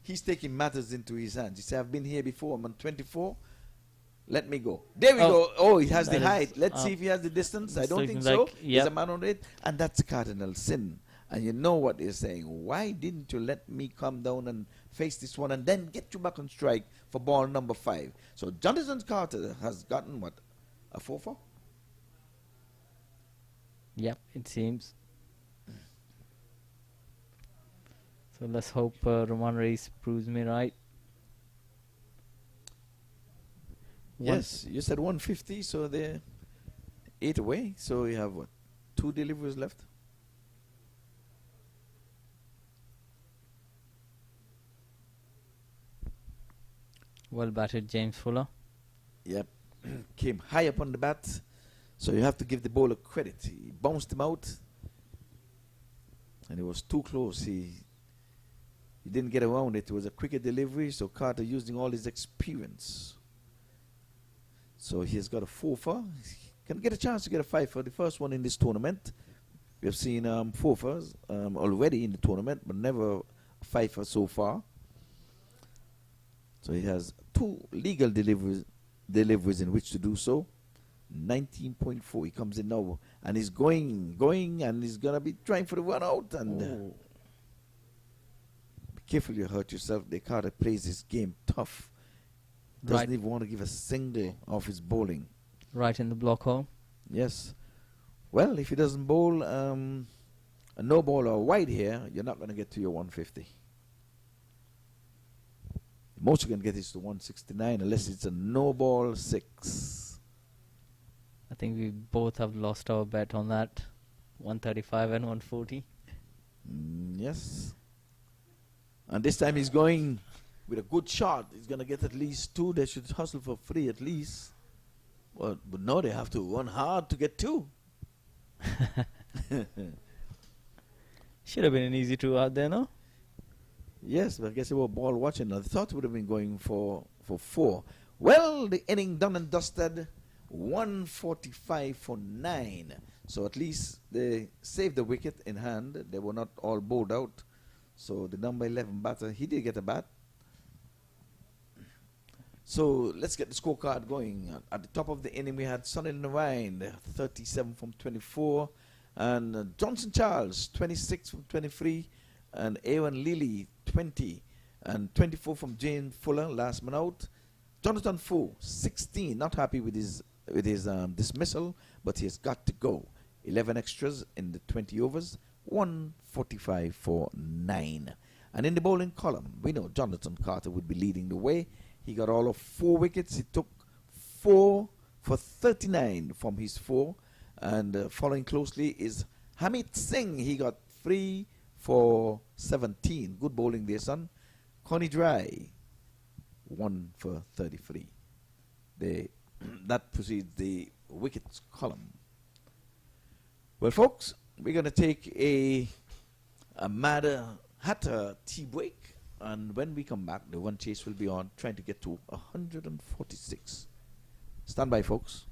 He's taking matters into his hands. He said, I've been here before. I'm on 24. Let me go. There we go. Oh, he has the height. Let's see if he has the distance. I don't think so. He's a man on it. And that's a cardinal sin. And you know what they're saying. Why didn't you let me come down and face this one and then get you back on strike for ball number 5? So Jonathan Carter has gotten, what, a 4-4? Yep, it seems. So let's hope Roman Reis proves me right. Yes, you said 150, so they're 8 away. So you have what? 2 deliveries left. Well batted, James Fuller. Yep, came high up on the bat, so you have to give the bowler credit. He bounced him out, and it was too close. He didn't get around it. It was a cricket delivery, so Carter using all his experience. So he's got a 4-for. He can get a chance to get a 5-for, the first one in this tournament. We have seen 4-fors already in the tournament, but never a 5-for so far. So he has 2 legal deliveries in which to do so. 19.4. He comes in now, and he's going, and he's gonna be trying for the run out. And be careful, you hurt yourself. The Carter plays this game tough. Doesn't even want to give a single off his bowling. Right in the block hole. Yes. Well, if he doesn't bowl a no ball or wide here, you're not going to get to your 150. The most you can get is to 169 unless it's a no ball 6. I think we both have lost our bet on that. 135 and 140. Yes. And this time he's going with a good shot. He's going to get at least 2. They should hustle for 3 at least. Well, but no, they have to run hard to get 2. Should have been an easy 2 out there, no? Yes, but I guess they were ball watching. I thought it would have been going for 4. Well, the inning done and dusted. 145 for 9. So at least they saved the wicket in hand. They were not all bowled out. So the number 11 batter, he did get a bat. So let's get the scorecard going. At the top of the inning, we had Sonny Narayan, 37 from 24. And Johnson Charles, 26 from 23. And Aaron Lilly, 20. And 24 from Jane Fuller, last man out. Jonathan Fu, 16. Not happy with his dismissal, but he has got to go. 11 extras in the 20 overs. 145 for 9. And in the bowling column, we know Jonathan Carter would be leading the way. He got all of 4 wickets. He took 4 for 39 from his 4. And following closely is Hamid Singh. He got 3 for 17. Good bowling there, son. Connie Dry, 1 for 33. That precedes the wickets column. Well, folks, we're going to take a Mad Hatter tea break. And when we come back, the run chase will be on, trying to get to 146. Stand by, folks.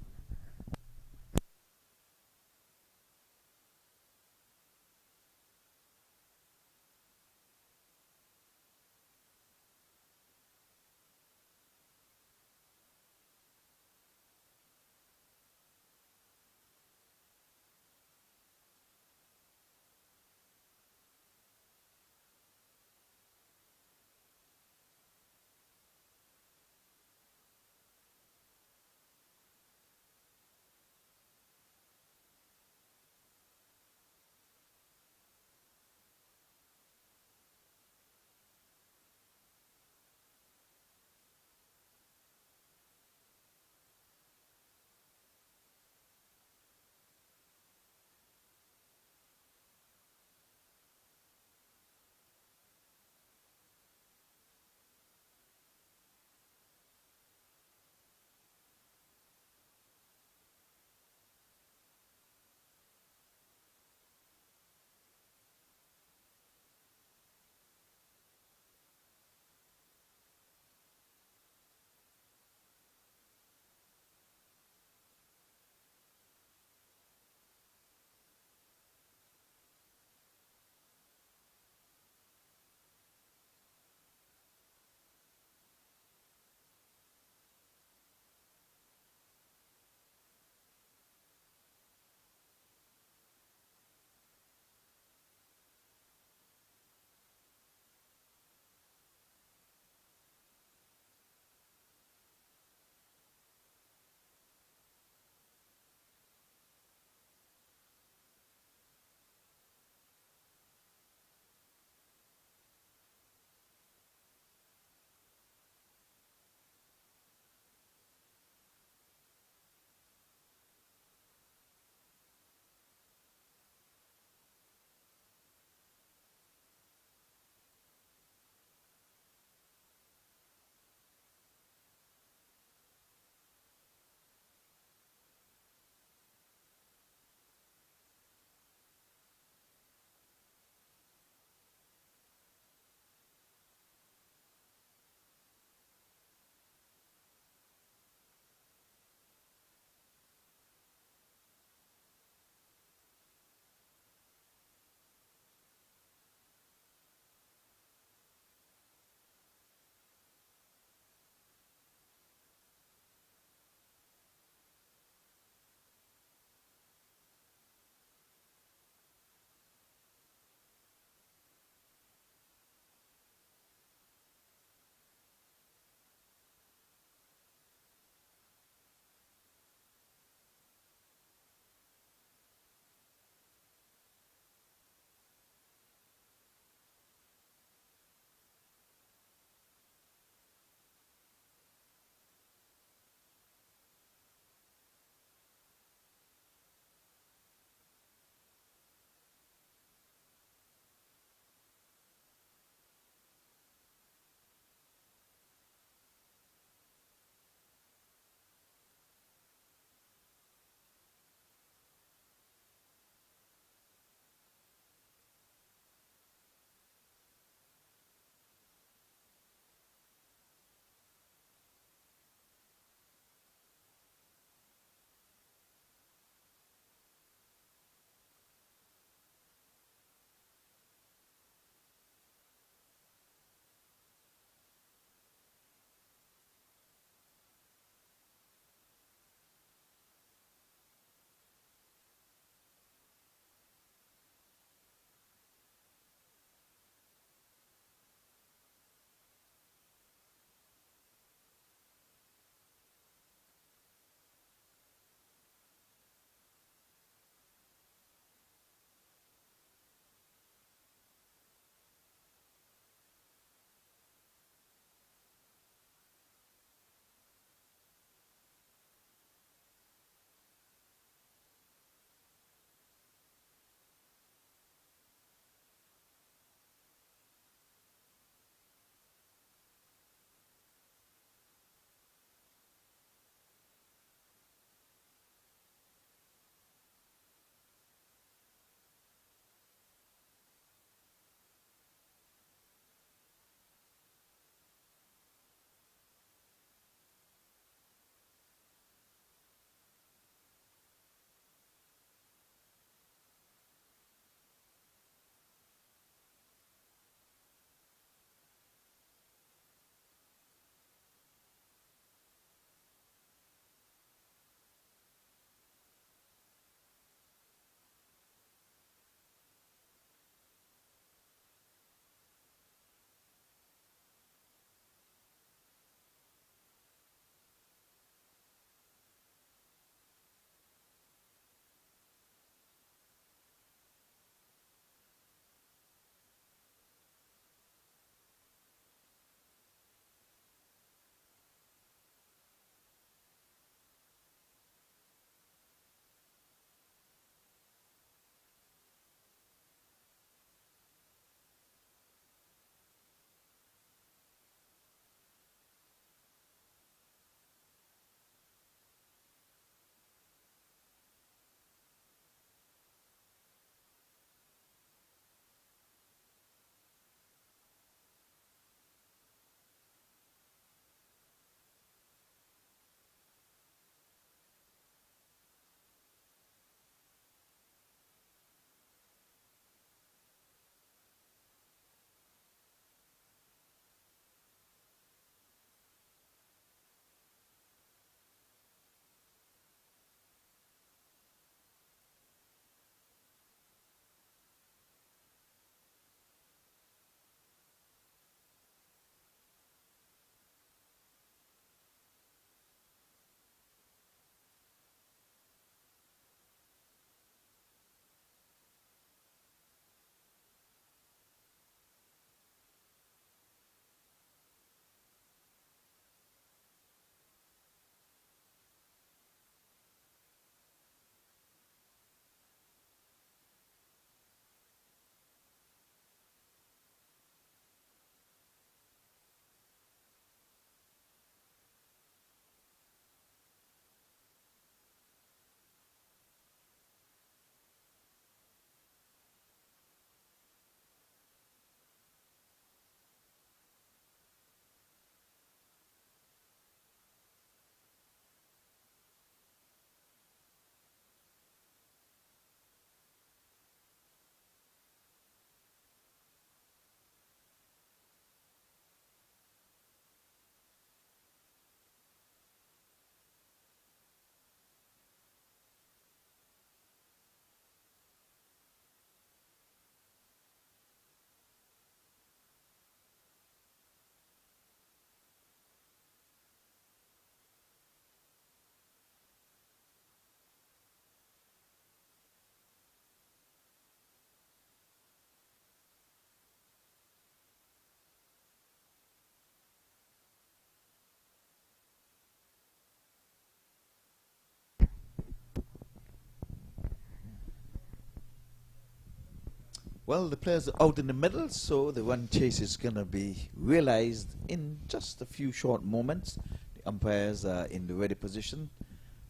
Well, the players are out in the middle, so the one chase is going to be realized in just a few short moments. The umpires are in the ready position.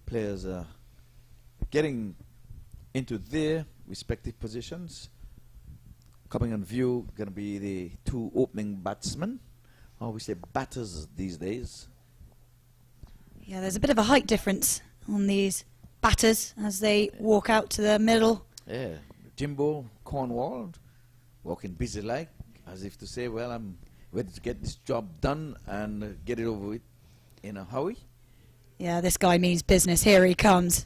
Players are getting into their respective positions. Coming on view, going to be the two opening batsmen. Or we say batters these days. Yeah, there's a bit of a height difference on these batters as they walk out to the middle. Yeah, Jimbo Cornwall walking busy like, as if to say, well, I'm ready to get this job done and get it over with in a hurry. Yeah, this guy means business. Here he comes.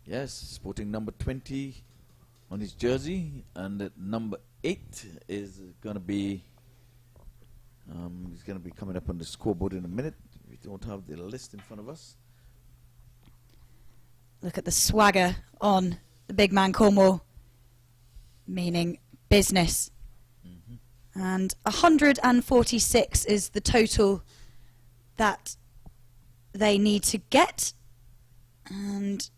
Yes, sporting number 20 on his jersey, and number 8 is going to be he's going to be coming up on the scoreboard in a minute. We don't have the list in front of us. Look at the swagger on the big man Cornwall, meaning business. And 146 is the total that they need to get. And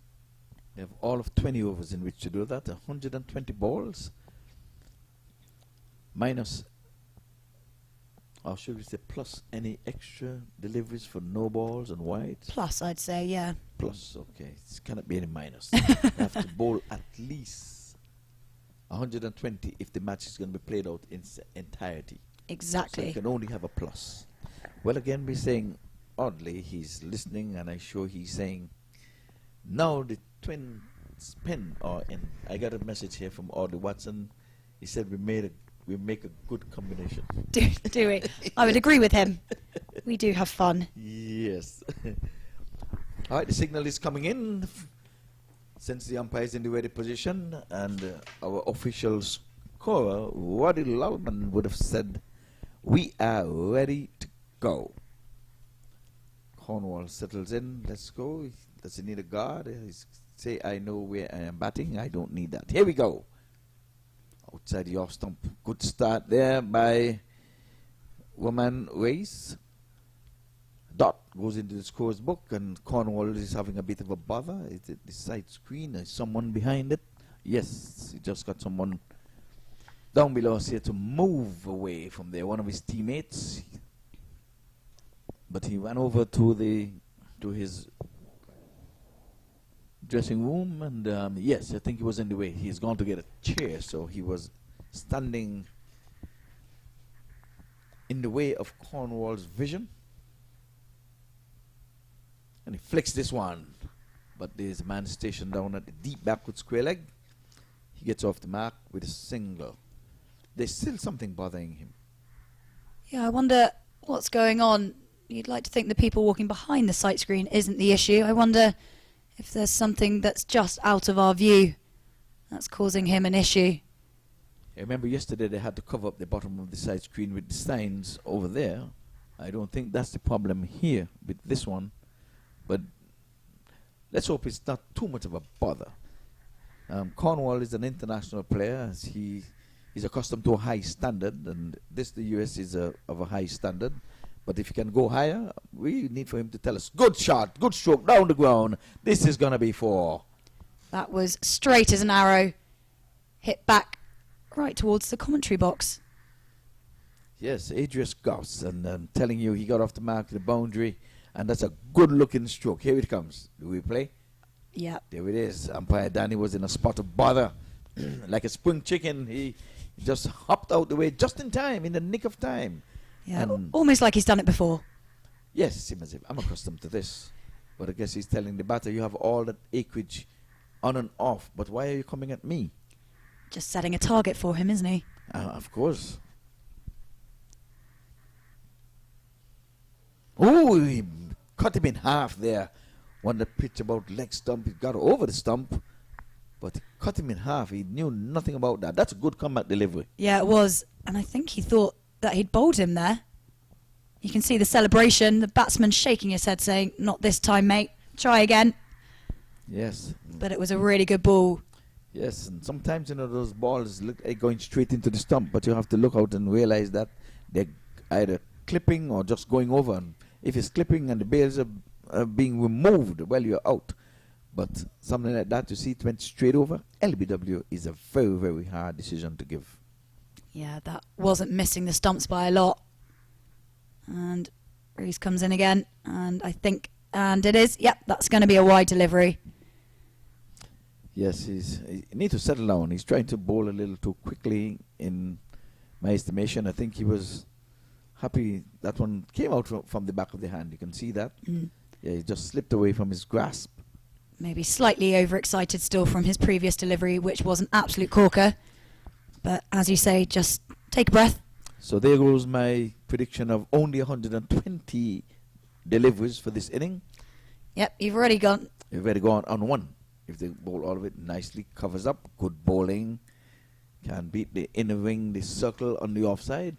They have all of 20 overs in which to do that. 120 balls. Minus, or should we say plus any extra deliveries for no balls and wides? plus, I'd say, yeah. Plus, okay. It cannot be any minus. You have to bowl at least 120 if the match is going to be played out in its entirety. So Exactly. you can only have a plus. Well, again, we're saying, oddly, he's listening, and I'm sure he's saying, now the twin spin, I got a message here from Audley Watson. He said we make a good combination. Do we? I would agree with him. We do have fun. Yes. All right, the signal is coming in. Since the umpire is in the ready position, and our official scorer, Roddy Lallman, would have said, we are ready to go. Cornwall settles in. Let's go. Does he need a guard? He's say, I know where I am batting. I don't need that. Here we go. Outside the off stump. Good start there by Woman Race. Dot goes into the scores book, and Cornwall is having a bit of a bother. Is it the side screen? Is someone behind it? Yes, he just got someone down below us here to move away from there. One of his teammates. But he ran over to his dressing room, and yes, I think he was in the way. He's gone to get a chair, so he was standing in the way of Cornwall's vision. And he flicks this one, but there's a man stationed down at the deep backward square leg. He gets off the mark with a single. There's still something bothering him. Yeah, I wonder what's going on. You'd like to think the people walking behind the sight screen isn't the issue. I wonder if there's something that's just out of our view that's causing him an issue. I remember yesterday they had to cover up the bottom of the side screen with the signs over there. I don't think that's the problem here with this one. But let's hope it's not too much of a bother. Cornwall is an international player. He's accustomed to a high standard, and the US is of a high standard. But if he can go higher, we need for him to tell us, good shot, good stroke, down the ground. This is going to be 4. That was straight as an arrow, hit back right towards the commentary box. Yes, Adrius Goss, and I'm telling you, he got off the mark to the boundary, and that's a good-looking stroke. Here it comes. Do we play? Yeah. There it is. Umpire Danny was in a spot of bother. Like a spring chicken, he just hopped out the way just in time, in the nick of time. Yeah, And almost like he's done it before. yes, it seems as if I'm accustomed to this. But I guess he's telling the batter, you have all that acreage on and off, but why are you coming at me? Just setting a target for him, isn't he? Of course. Oh, he cut him in half there. Won the pitch about leg stump. He got over the stump, but he cut him in half. He knew nothing about that. That's a good comeback delivery. Yeah, it was. And I think he thought that he'd bowled him there. You can see the celebration. The batsman shaking his head saying, not this time, mate. Try again. Yes. But it was a really good ball. Yes, and sometimes, those balls look like going straight into the stump, but you have to look out and realize that they're either clipping or just going over. And if it's clipping and the bails are being removed, well, you're out. But something like that, you see, it went straight over. LBW is a very, very hard decision to give. Yeah, that wasn't missing the stumps by a lot. And Rees comes in again, and I think, and it is, yep, that's going to be a wide delivery. Yes, he need to settle down. He's trying to bowl a little too quickly, in my estimation. I think he was happy that one came out from the back of the hand. You can see that. Yeah, he just slipped away from his grasp. Maybe slightly overexcited still from his previous delivery, which was an absolute corker. But as you say, just take a breath. So there goes my prediction of only 120 deliveries for this inning. Yep, you've already gone. You've already gone on one. If they bowl all of it nicely, covers up, good bowling. Can beat the inner wing, the circle on the offside.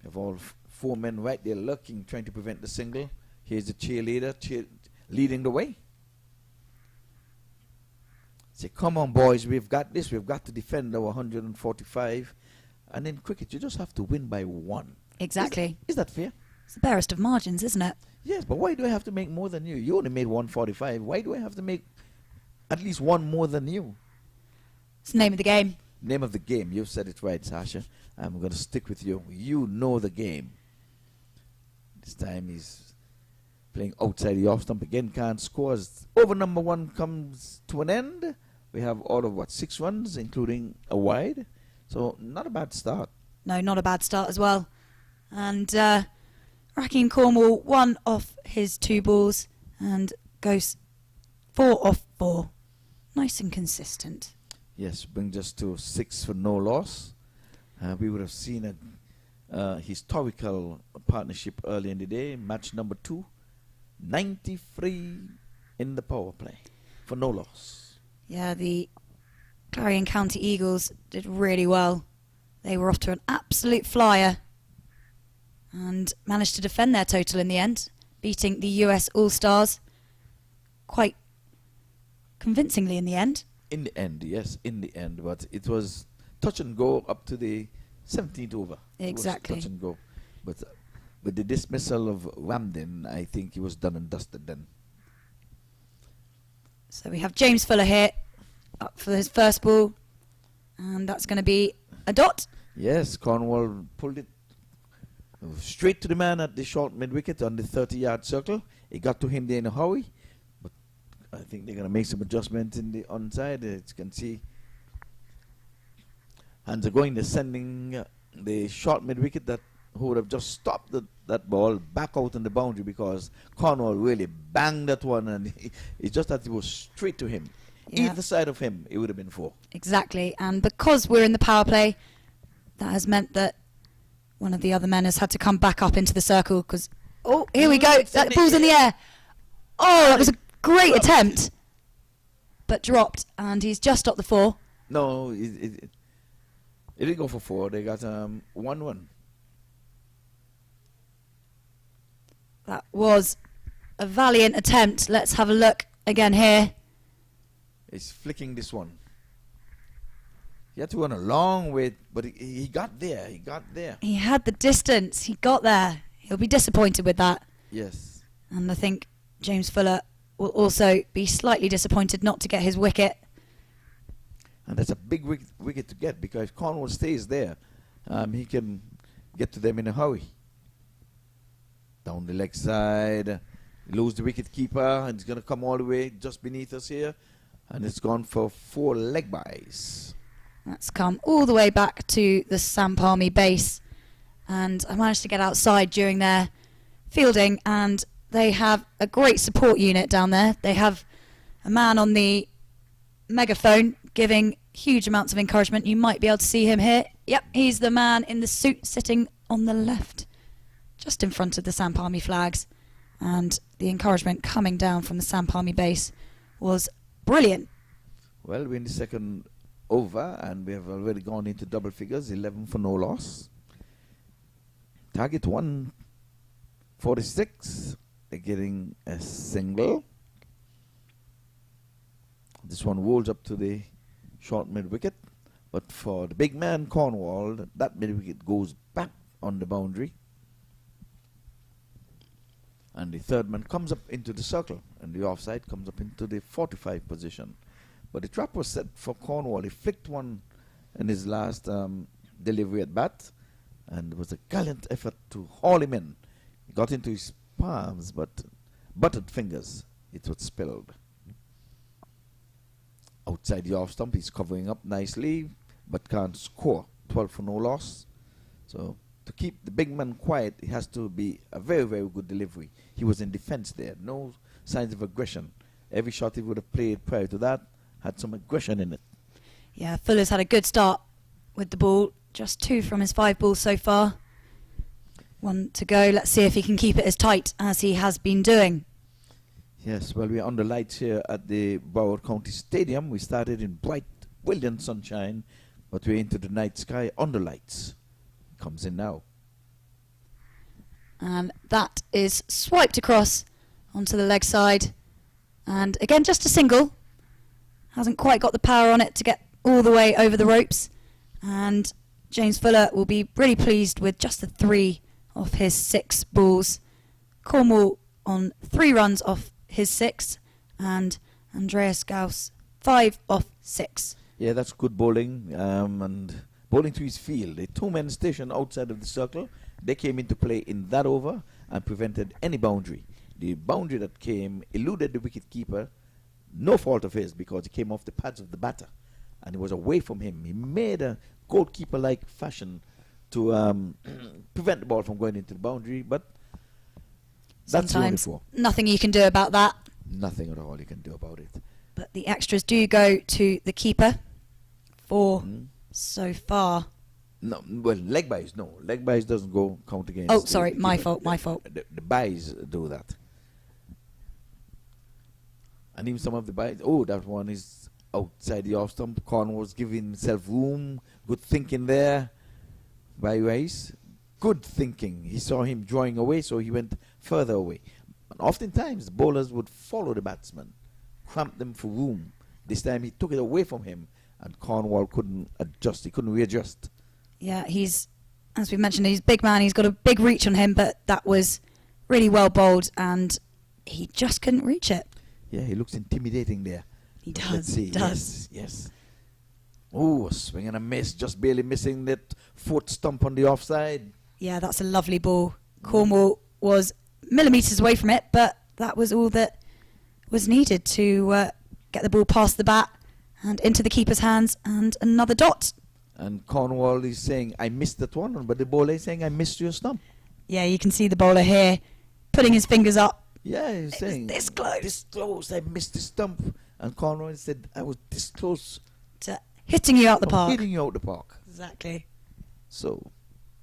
Have all four men right there lurking, trying to prevent the single. Here's the cheerleader leading the way. Say, come on, boys, we've got this. We've got to defend our 145. And in cricket, you just have to win by one. Exactly. Is that fair? It's the barest of margins, isn't it? Yes, but why do I have to make more than you? You only made 145. Why do I have to make at least one more than you? It's the name of the game. Name of the game. You've said it right, Sasha. I'm going to stick with you. You know the game. This time he's playing outside the off stump again. Can't score. As over number one comes to an end. We have all of, 6 runs, including a wide. So not a bad start. No, not a bad start as well. And Raheem Cornwall, 1 off his 2 balls and goes 4 off 4. Nice and consistent. Yes, brings us to 6 for no loss. We would have seen a historical partnership early in the day, match number 2, 93 in the power play for no loss. Yeah, the Clarion County Eagles did really well. They were off to an absolute flyer and managed to defend their total in the end, beating the US All-Stars quite convincingly in the end. In the end, yes, in the end. But it was touch and go up to the 17th over. Exactly. It was touch and go. But with the dismissal of Ramden, I think he was done and dusted then. So we have James Fuller here up for his first ball. And that's going to be a dot. Yes, Cornwall pulled it straight to the man at the short mid-wicket on the 30-yard circle. It got to him there in a hurry. But I think they're going to make some adjustments in the onside. As you can see, hands are going. They're sending the short mid-wicket who would have just stopped that ball back out on the boundary, because Cornwall really banged that one, and it's just that it was straight to him. Yeah. Either side of him, it would have been 4. Exactly. And because we're in the power play, that has meant that one of the other men has had to come back up into the circle because, oh, here we go. That ball's in the air. Oh, that was a great attempt, but dropped, and he's just stopped the 4. No, it didn't go for 4. They got 1-1. That was a valiant attempt. Let's have a look again here. He's flicking this one. He had to run a long way, but he got there. He got there. He had the distance. He got there. He'll be disappointed with that. Yes. And I think James Fuller will also be slightly disappointed not to get his wicket. And that's a big wicket to get, because if Cornwall stays there, he can get to them in a hurry. Down the leg side. Lose the wicket keeper, and it's going to come all the way just beneath us here. And it's gone for 4 leg byes. That's come all the way back to the Samp Army base. And I managed to get outside during their fielding, and they have a great support unit down there. They have a man on the megaphone giving huge amounts of encouragement. You might be able to see him here. Yep, he's the man in the suit sitting on the left, just in front of the Samp Army flags. And the encouragement coming down from the Samp Army base was brilliant. Well, we're in the second over, and we have already gone into double figures, 11 for no loss. Target 146. They're getting a single. This one rolls up to the short mid-wicket. But for the big man, Cornwall, that mid-wicket goes back on the boundary. And the third man comes up into the circle, and the offside comes up into the 45 position. But the trap was set for Cornwall. He flicked one in his last delivery at bat, and it was a gallant effort to haul him in. He got into his palms, but buttered fingers, it was spilled. Outside the off stump, he's covering up nicely, but can't score. 12 for no loss. So to keep the big man quiet, it has to be a very, very good delivery. He was in defense there, no signs of aggression. Every shot he would have played prior to that had some aggression in it. Yeah, Fuller's had a good start with the ball. Just 2 from his 5 balls so far. 1 to go. Let's see if he can keep it as tight as he has been doing. Yes, well, we're under lights here at the Broward County Stadium. We started in bright, brilliant sunshine, but we're into the night sky under lights. Comes in now. And that is swiped across onto the leg side. And again, just a single. Hasn't quite got the power on it to get all the way over the ropes. And James Fuller will be really pleased with just the 3 off his 6 balls. Cornwall on 3 runs off his 6, and Andreas Gauss 5 off 6. Yeah, that's good bowling, and bowling to his field. The 2 men stationed outside of the circle, they came into play in that over and prevented any boundary. The boundary that came eluded the wicket keeper, no fault of his, because it came off the pads of the batter, and it was away from him. He made a goalkeeper-like fashion to prevent the ball from going into the boundary, but that's Sometimes the only 4. nothing you can do about that. Nothing at all you can do about it. But the extras do go to the keeper. 4 so far. No, well, leg buys, no. Leg buys doesn't go count against. Oh, sorry, my fault. The buys do that. And even some of the buys, oh, that one is outside the off stump. Corn was giving himself room. Good thinking there by Rice. Good thinking. He saw him drawing away, so he went further away. And oftentimes, bowlers would follow the batsman, cramp them for room. This time, he took it away from him, and Cornwall couldn't adjust. He couldn't readjust. Yeah, he's, as we mentioned, he's a big man. He's got a big reach on him, but that was really well bowled, and he just couldn't reach it. Yeah, he looks intimidating there. He does. Let's see. He does. Yes. Oh, a swing and a miss, just barely missing that 4th stump on the offside. Yeah, that's a lovely ball. Cornwall was millimetres away from it, but that was all that was needed to get the ball past the bat and into the keeper's hands, and another dot. And Cornwall is saying, I missed that one, but the bowler is saying, I missed your stump. Yeah, you can see the bowler here putting his fingers up. Yeah, he's saying, this close. This close, I missed the stump. And Cornwall said, I was this close To hitting you out the park. hitting you out the park. Exactly. So,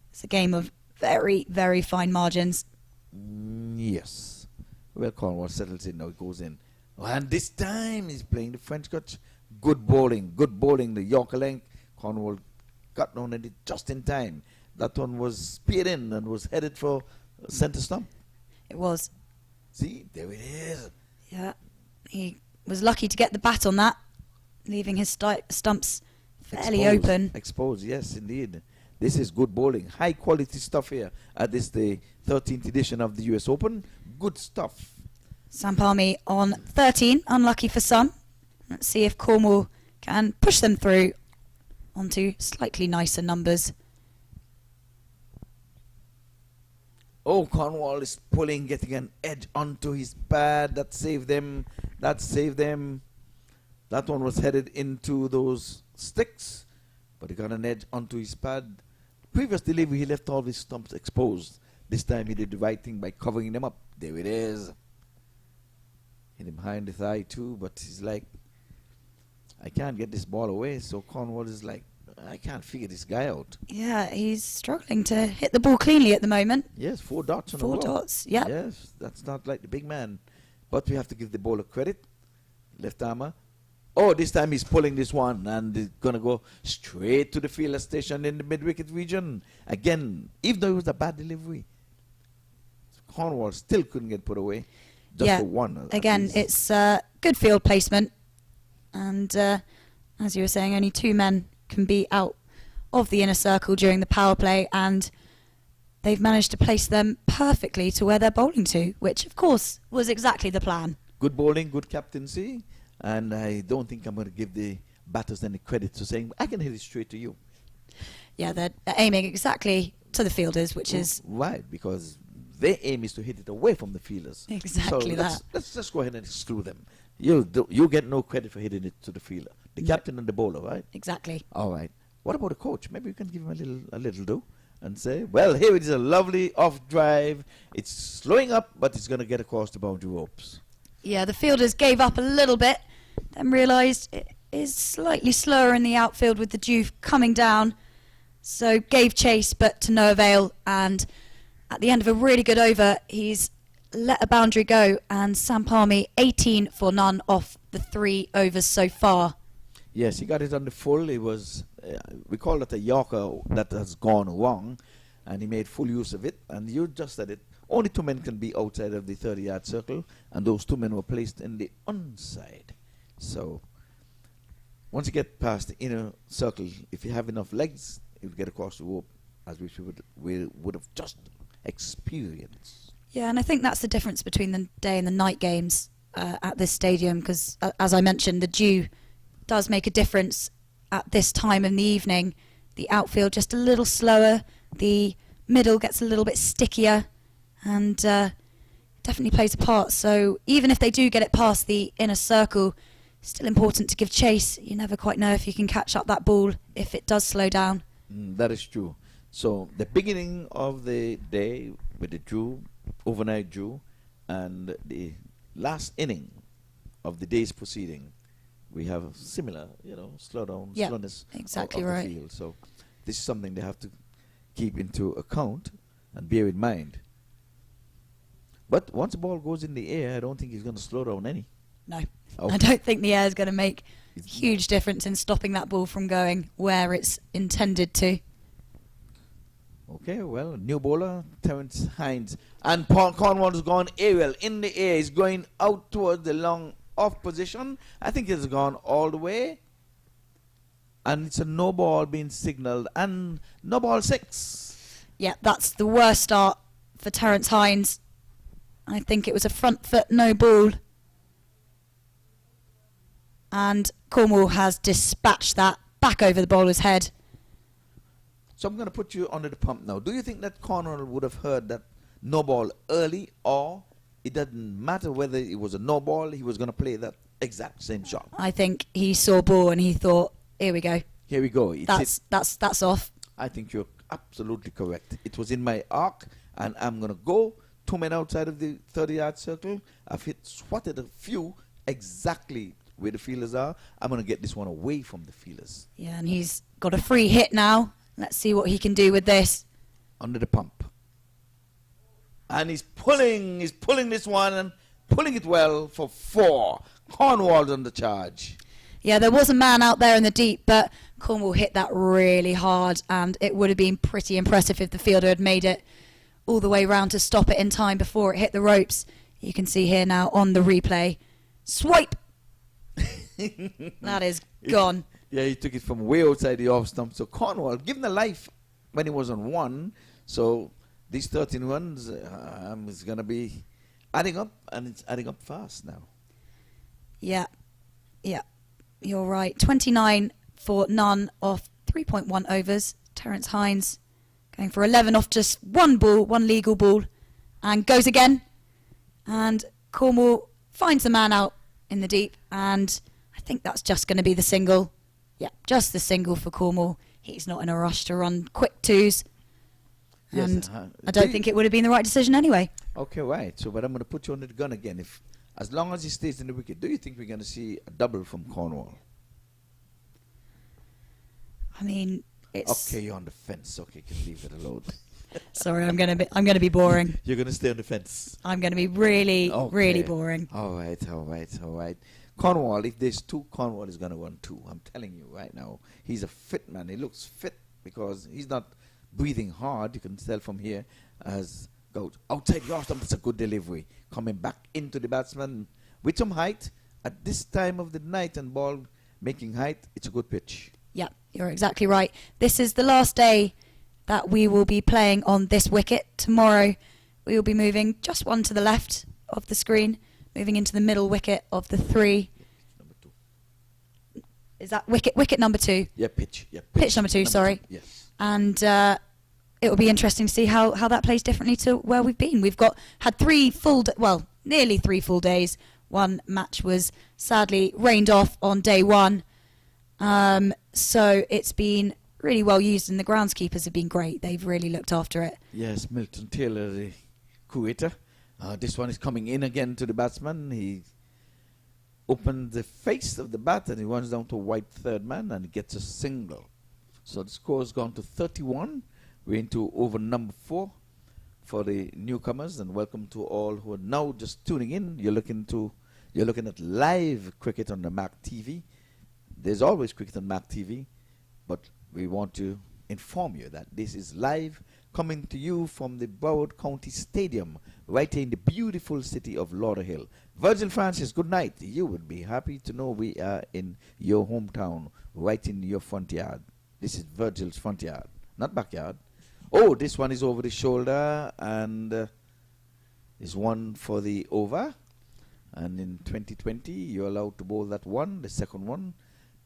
It's a game of very, very fine margins. yes. Well, Cornwall settles in now, he goes in. And this time he's playing the French catch. Good bowling, the Yorker length. Cornwall got down at it just in time. That one was speared in and was headed for centre stump. It was. See, there it is. Yeah, he was lucky to get the bat on that, leaving his stumps fairly open. Exposed, yes, indeed. This is good bowling. High quality stuff here at this, the 13th edition of the US Open. Good stuff. Samp Army on 13, unlucky for some. Let's see if Cornwall can push them through onto slightly nicer numbers. Oh, Cornwall is pulling, getting an edge onto his pad. That saved them. That saved them. That one was headed into those sticks, but he got an edge onto his pad. Previous delivery, he left all his stumps exposed. This time he did the right thing by covering them up. There it is. Hit him behind the thigh too, but he's like, I can't get this ball away. So Cornwall is like, I can't figure this guy out. Yeah, he's struggling to hit the ball cleanly at the moment. Yes, 4 dots on the 4 ball. dots, yeah. Yes, that's not like the big man. But we have to give the bowler credit. Left armer. Oh, this time he's pulling this one and he's going to go straight to the fielder station in the mid-wicket region. Again, even though it was a bad delivery, Cornwall still couldn't get put away. Just for one. Again, it's good field placement. And as you were saying, only 2 men can be out of the inner circle during the power play, and they've managed to place them perfectly to where they're bowling to, which of course was exactly the plan. Good bowling, good captaincy, and I don't think I'm going to give the batters any credit to saying, I can hit it straight to you. Yeah, they're aiming exactly to the fielders, which is... Right, because their aim is to hit it away from the fielders. Exactly so let's just go ahead and exclude them. You get no credit for hitting it to the fielder. The captain and the bowler, right? Exactly. All right. What about the coach? Maybe we can give him a little do and say, well, here it is, a lovely off drive. It's slowing up, but it's going to get across the boundary ropes. Yeah, the fielders gave up a little bit, then realised it is slightly slower in the outfield with the dew coming down. So gave chase, but to no avail. And at the end of a really good over, he's let a boundary go. And Samp Army 18 for none off the 3 overs so far. Yes, he got it on the full. It was, we call it a Yorker that has gone wrong. And he made full use of it. And you just said it. Only 2 men can be outside of the 30-yard circle. And those 2 men were placed in the onside. So once you get past the inner circle, if you have enough legs, you get across the rope, as we would have just experienced. Yeah, and I think that's the difference between the day and the night games at this stadium, because as I mentioned, the dew does make a difference at this time in the evening. The outfield just a little slower, the middle gets a little bit stickier, and definitely plays a part. So even if they do get it past the inner circle, still important to give chase. You never quite know if you can catch up that ball if it does slow down. That is true. So the beginning of the day with the dew, overnight dew, and the last inning of the day's proceeding, we have a similar, slowdown, slowness exactly of right. the field. So this is something they have to keep into account and bear in mind. But once the ball goes in the air, I don't think he's going to slow down any. No, Okay. I don't think the air is going to make a huge difference in stopping that ball from going where it's intended to. Okay, well, new bowler, Terence Hines. And Paul Cornwall has gone aerial in the air. He's going out towards the long off position. I think it's gone all the way. And it's a no ball being signalled. And no ball 6. Yeah, that's the worst start for Terence Hines. I think it was a front foot no ball. And Cornwall has dispatched that back over the bowler's head. So I'm going to put you under the pump now. Do you think that Cornwall would have heard that no ball early, or it doesn't matter whether it was a no ball, he was going to play that exact same shot? I think he saw ball and he thought, here we go. Here we go. That's off. I think you're absolutely correct. It was in my arc, and I'm going to go 2 men outside of the 30-yard circle. I've swatted a few exactly where the fielders are. I'm going to get this one away from the fielders. Yeah, and he's got a free hit now. Let's see what he can do with this. Under the pump. And he's pulling this one and pulling it well for 4. Cornwall's under charge. Yeah, there was a man out there in the deep, but Cornwall hit that really hard, and it would have been pretty impressive if the fielder had made it all the way round to stop it in time before it hit the ropes. You can see here now on the replay. Swipe! That is gone. Yeah, he took it from way outside the off stump. So Cornwall, given the life when he was on 1, so these 13 runs is going to be adding up, and it's adding up fast now. Yeah, you're right. 29 for none off 3.1 overs. Terence Hines going for 11 off just 1 ball, 1 legal ball, and goes again. And Cornwall finds the man out in the deep, and I think that's just going to be the single. Yeah, just the single for Cornwall. He's not in a rush to run quick 2s. Yes, And I don't think it would have been the right decision anyway. Okay, right. So, but I'm going to put you under the gun again. As long as he stays in the wicket, do you think we're going to see a double from Cornwall? I mean, it's... Okay, you're on the fence. Okay, can leave it alone. Sorry, I'm going to be boring. You're going to stay on the fence. I'm going to be really, really boring. All right. Cornwall, if there's 2, Cornwall is going to run 2. I'm telling you right now. He's a fit man. He looks fit because he's not breathing hard. You can tell from here as goes outside the off stump. That's a good delivery. Coming back into the batsman with some height. At this time of the night and ball making height, it's a good pitch. Yeah, you're exactly right. This is the last day that we will be playing on this wicket. Tomorrow we will be moving just 1 to the left of the screen, moving into the middle wicket of the 3. is that wicket number 2? Yeah, pitch. Yeah, Pitch number 2, sorry. Yes. And it will be interesting to see how that plays differently to where we've been. We've had 3 full, nearly 3 full days. One match was sadly rained off on day 1. So it's been really well used, and the groundskeepers have been great. They've really looked after it. Yes, Milton Taylor, the curator. This one is coming in again to the batsman. He opened the face of the bat and he runs down to a white third man and gets a single. So the score has gone to 31. We're into over number 4 for the newcomers, and welcome to all who are now just tuning in. You're looking at live cricket on the MAQ TV. There's always cricket on MAQ TV, but we want to inform you that this is live, coming to you from the Broward County Stadium, right in the beautiful city of Lauderhill. Virgil Francis, good night. You would be happy to know we are in your hometown, right in your front yard. This is Virgil's front yard, not backyard. Oh, this one is over the shoulder, and is one for the over. And in 2020, you're allowed to bowl that one, the second one.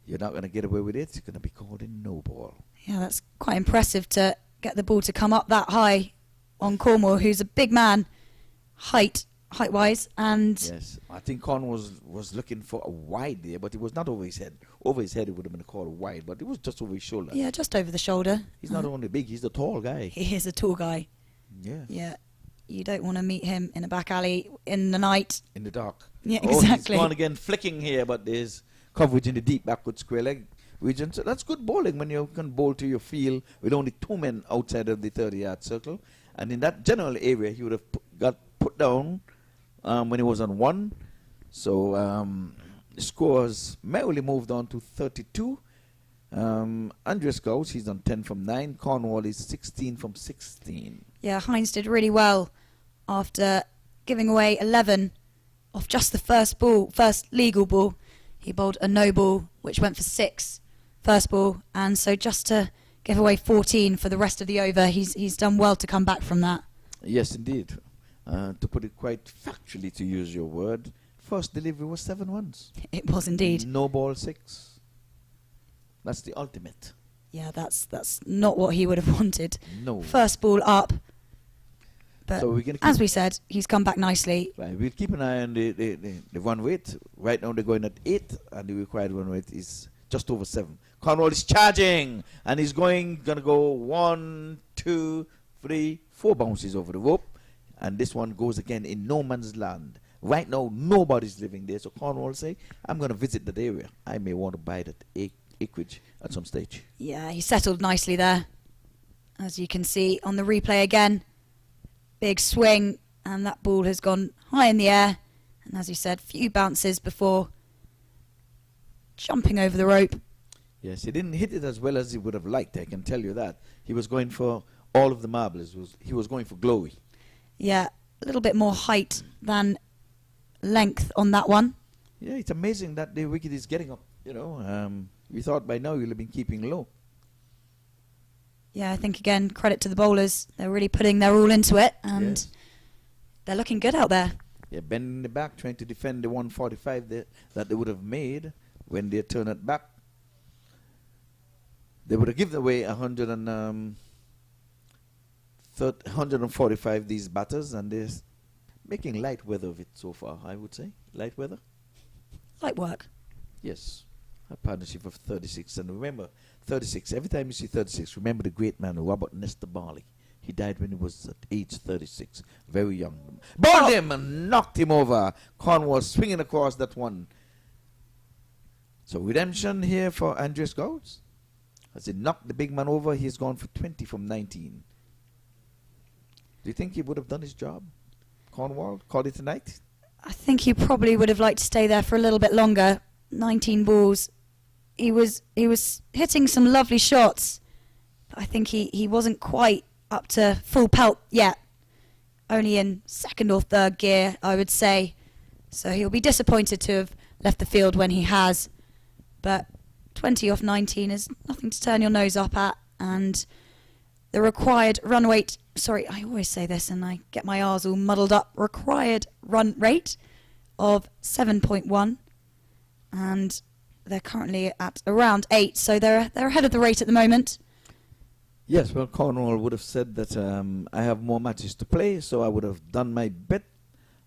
You're not going to get away with it. It's going to be called a no ball. Yeah, that's quite impressive to get the ball to come up that high on Cornwall, who's a big man, height-wise, and yes, I think Cornwall was looking for a wide there, but it was not over his head. Over his head, it would have been called wide, but it was just over his shoulder. yeah, just over the shoulder. He's not only big; he's the tall guy. He is a tall guy. Yeah. Yeah, you don't want to meet him in a back alley in the night. In the dark. Yeah, Oh, exactly. he's gone again, flicking here, but there's coverage in the deep backward square leg region. So that's good bowling when you can bowl to your field with only 2 men outside of the 30-yard circle. And in that general area, he would have got put down when he was on 1. So the scores merrily moved on to 32. Andreas Gauss, he's on 10 from 9. Cornwall is 16 from 16. Yeah, Hines did really well after giving away 11 off just the first legal ball. He bowled a no ball, which went for 6 first ball, and so just to give away 14 for the rest of the over, he's done well to come back from that. Yes, indeed. To put it quite factually, to use your word, first delivery was 7 runs. It was indeed. No ball 6. That's the ultimate. Yeah, that's not what he would have wanted. No. First ball up. But So we're gonna as we said, he's come back nicely. Right, we'll keep an eye on the run rate. Right now they're going at 8, and the required run rate is just over 7. Cornwall is charging, and he's gonna go 1, 2, 3, 4 bounces over the rope, and this one goes again in no man's land. Right now, nobody's living there, so Cornwall say, I'm gonna visit that area. I may want to buy that acreage at some stage. Yeah, he settled nicely there. As you can see on the replay again, big swing, and that ball has gone high in the air. And as you said, few bounces before jumping over the rope. Yes, he didn't hit it as well as he would have liked, I can tell you that. He was going for all of the marbles. He was going for glory. Yeah, a little bit more height than length on that one. Yeah, it's amazing that the wicket is getting up, you know. We thought by now you'll have been keeping low. Yeah, I think again, credit to the bowlers. They're really putting their all into it, and Yes. they're looking good out there. Yeah, bending the back, trying to defend the 145 that they would have made when they turn it back. They would have given away 145 these batters, and they're making light weather of it so far, I would say. Light weather? Light work. Yes. A partnership of 36. And remember, 36, every time you see 36, remember the great man, Robert Nestor Barley. He died when he was at age 36, very young. Bowled him and knocked him over. Cornwall swinging across that one. So redemption here for Andreas Gouds. As he knocked the big man over, he's gone for 20 from 19. Do you think he would have done his job? Cornwall, called it a night? I think he probably would have liked to stay there for a little bit longer. 19 balls. He was hitting some lovely shots, but I think he wasn't quite up to full pelt yet. Only in second or third gear, I would say. So he'll be disappointed to have left the field when he has. But 20 off 19 is nothing to turn your nose up at. And the required run rate, sorry, I always say this and I get my R's all muddled up. Required run rate of 7.1. And they're currently at around 8, so they're ahead of the rate at the moment. Yes, well, Cornwall would have said that I have more matches to play, so I would have done my bit.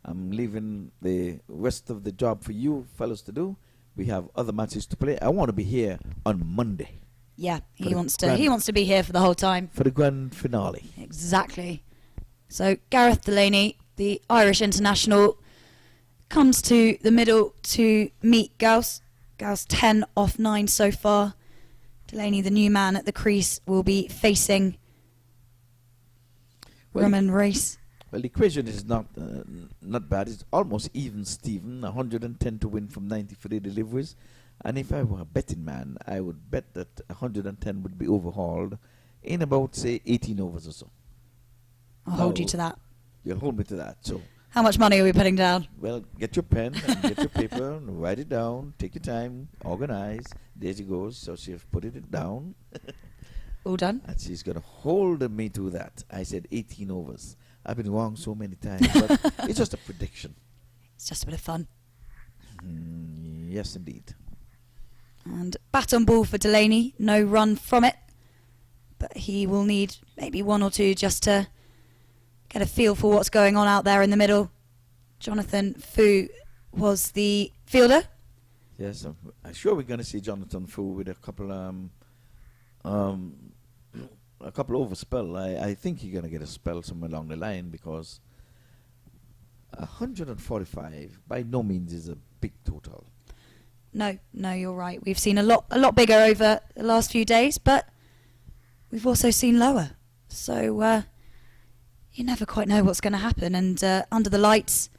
I'm leaving the rest of the job for you fellas to do. We have other matches to play. I want to be here on Monday. Yeah, he wants to be here for the whole time. For the grand finale. Exactly. So Gareth Delaney, the Irish international, comes to the middle to meet Gauss. Gauss 10 off 9 so far. Delaney, the new man at the crease, will be facing Roman Race. Well, the equation is not bad. It's almost even Steven. 110 to win from 90 for the deliveries. And if I were a betting man, I would bet that 110 would be overhauled in about, say, 18 overs or so. I'll hold you to that. You'll hold me to that. So, how much money are we putting down? well, get your pen and get your paper and write it down. Take your time. Organize. There she goes. So she's put it down. All done. And she's going to hold me to that. I said 18 overs. I've been wrong so many times, but it's just a prediction. It's just a bit of fun. Yes, indeed. And bat on ball for Delaney. No run from it. But he will need maybe 1 or 2 just to get a feel for what's going on out there in the middle. Jonathan Fu was the fielder. Yes, I'm sure we're going to see Jonathan Fu with a couple overspell. I think he's going to get a spell somewhere along the line, because 145 by no means is a big total. No, you're right. We've seen a lot bigger over the last few days, but we've also seen lower. So you never quite know what's going to happen. And under the lights,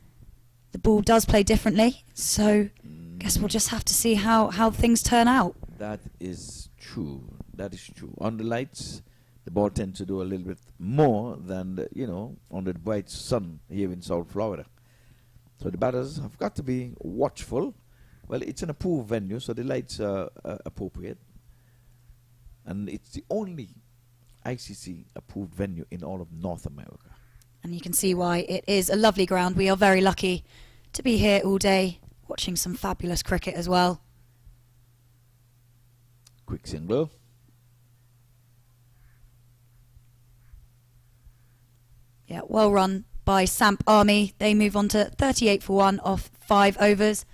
the ball does play differently. So guess we'll just have to see how things turn out. That is true. That is true. On the lights, the ball tends to do a little bit more than, under the bright sun here in South Florida. So the batters have got to be watchful. Well, it's an approved venue, so the lights are appropriate. And it's the only ICC approved venue in all of North America. And you can see why. It is a lovely ground. We are very lucky to be here all day, watching some fabulous cricket as well. Quick single. Yeah, well run by Samp Army. They move on to 38 for 1 off 5 overs.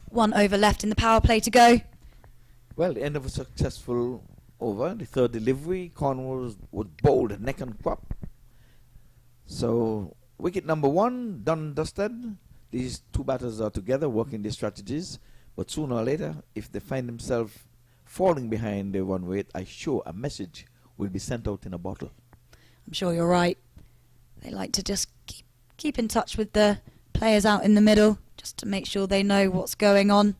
1 over left in the power play to go. Well, the end of a successful over. The third delivery, Cornwall was bowled neck and crop. So, wicket number 1, done and dusted. These two batters are together working their strategies. But sooner or later, if they find themselves falling behind their run rate, I'm sure a message will be sent out in a bottle. I'm sure you're right. They like to just keep in touch with the players out in the middle, just to make sure they know what's going on.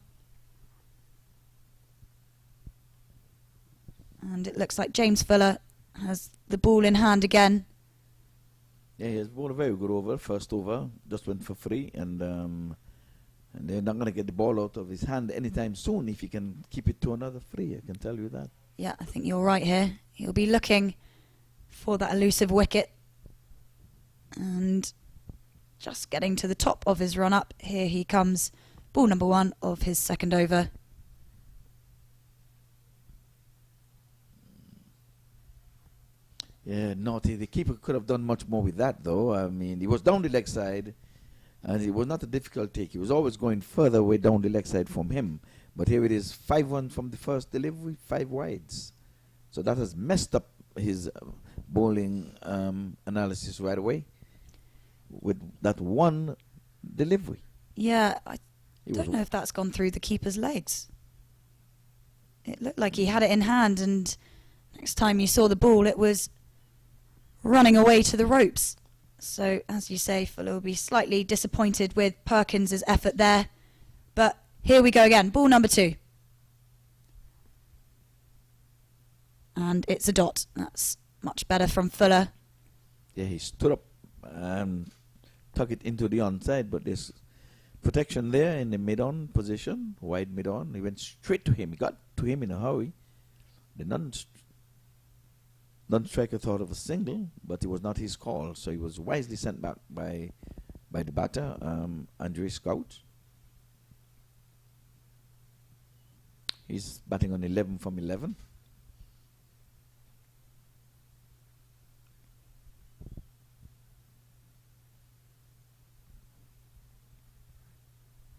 And it looks like James Fuller has the ball in hand again. Yeah, he has bowled a very good over. First over, just went for 3, and they're not going to get the ball out of his hand anytime soon if he can keep it to another 3, I can tell you that. Yeah, I think you're right here. He'll be looking for that elusive wicket. And just getting to the top of his run-up. Here he comes. Ball number 1 of his second over. Yeah, naughty. The keeper could have done much more with that, though. I mean, he was down the leg side, and it was not a difficult take. He was always going further away down the leg side from him. But here it is, 5-1 from the first delivery, 5 wides. So that has messed up his bowling analysis right away with that one delivery. Yeah, I don't know if that's gone through the keeper's legs. It looked like he had it in hand, and next time you saw the ball, it was running away to the ropes. So, as you say, Fuller will be slightly disappointed with Perkins' effort there. But here we go again. Ball number 2. And it's a dot. That's much better from Fuller. Yeah, he stood up and tuck it into the onside, but there's protection there in the mid-on position, wide mid-on. He went straight to him. He got to him in a hurry. The non-striker thought of a single, but it was not his call, so he was wisely sent back by the batter, Andre Scout. He's batting on 11 from 11.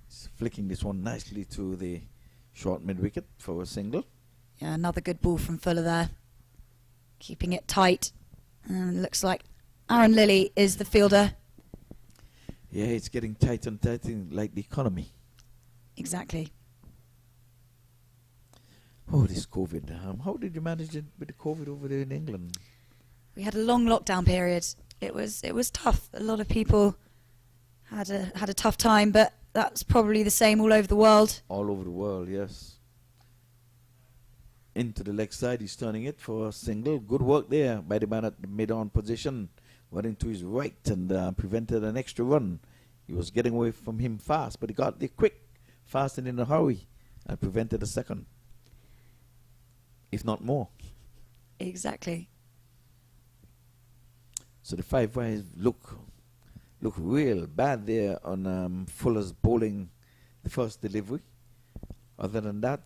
He's flicking this one nicely to the short mid-wicket for a single. Yeah, another good ball from Fuller there. Keeping it tight. And looks like Aaron Lilly is the fielder. Yeah, it's getting tight and tight like the economy. Exactly. Oh, this COVID. How did you manage it with the COVID over there in England? We had a long lockdown period. It was tough. A lot of people had a tough time, but that's probably the same all over the world. All over the world, yes. Into the leg side, he's turning it for a single. Good work there by the man at the mid-on position. Went into his right and prevented an extra run. He was getting away from him fast, but he got there quick, fast and in a hurry, and prevented a second, if not more. Exactly. So the 5 wides look real bad there on Fuller's bowling the first delivery. Other than that,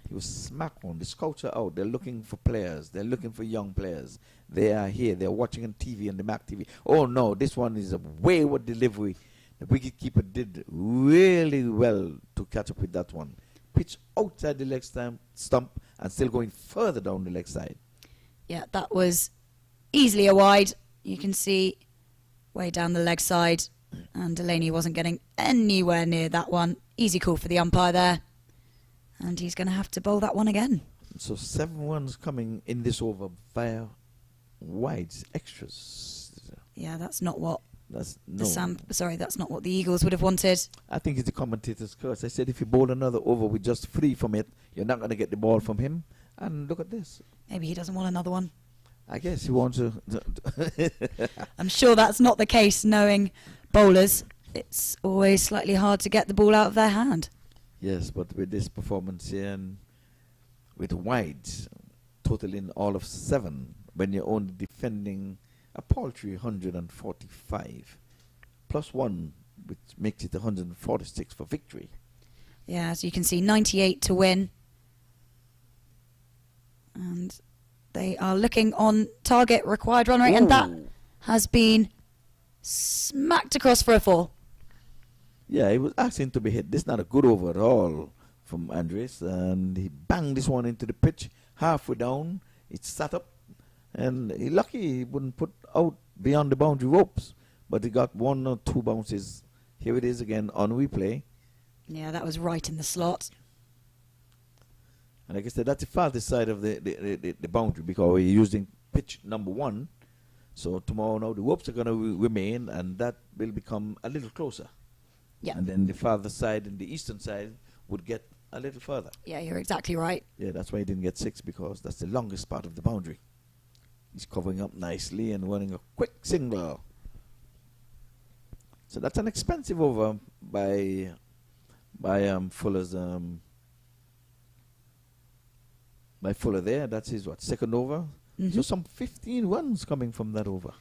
he was smack on. The scouts are out. They're looking for players. They're looking for young players. They are here. They're watching on TV, on the MAQ TV. Oh no, this one is a wayward delivery. The wicketkeeper did really well to catch up with that one. Pitch outside the leg stump and still going further down the leg side. Yeah, that was easily a wide. You can see way down the leg side, and Delaney wasn't getting anywhere near that one. Easy call for the umpire there. And he's going to have to bowl that one again. So 7 runs coming in this over via wides, extras. Yeah, that's not what that's that's not what the Eagles would have wanted. I think it's the commentator's curse. I said if you bowl another over with just 3 from it, you're not going to get the ball from him. And look at this. Maybe he doesn't want another one. I guess he wants to. I'm sure that's not the case, knowing bowlers. It's always slightly hard to get the ball out of their hand. Yes, but with this performance here and with wides, totaling all of 7, when you're only defending a paltry 145, plus 1, which makes it 146 for victory. Yeah, as you can see, 98 to win. And they are looking on target required run rate, and that has been smacked across for a 4. Yeah, he was asking to be hit. This is not a good over at all from Andres. And he banged this one into the pitch, halfway down. It sat up. And he lucky he wouldn't put out beyond the boundary ropes. But he got 1 or 2 bounces. Here it is again on replay. Yeah, that was right in the slot. And like I said, that's the farthest side of the boundary because we're using pitch number 1. So tomorrow now the ropes are going to remain, and that will become a little closer. Yeah. And then the farther side and the eastern side would get a little further. Yeah, you're exactly right. Yeah, that's why he didn't get 6, because that's the longest part of the boundary. He's covering up nicely and running a quick single. So that's an expensive over by Fuller's by Fuller there. That's his second over. So some 15 runs coming from that over.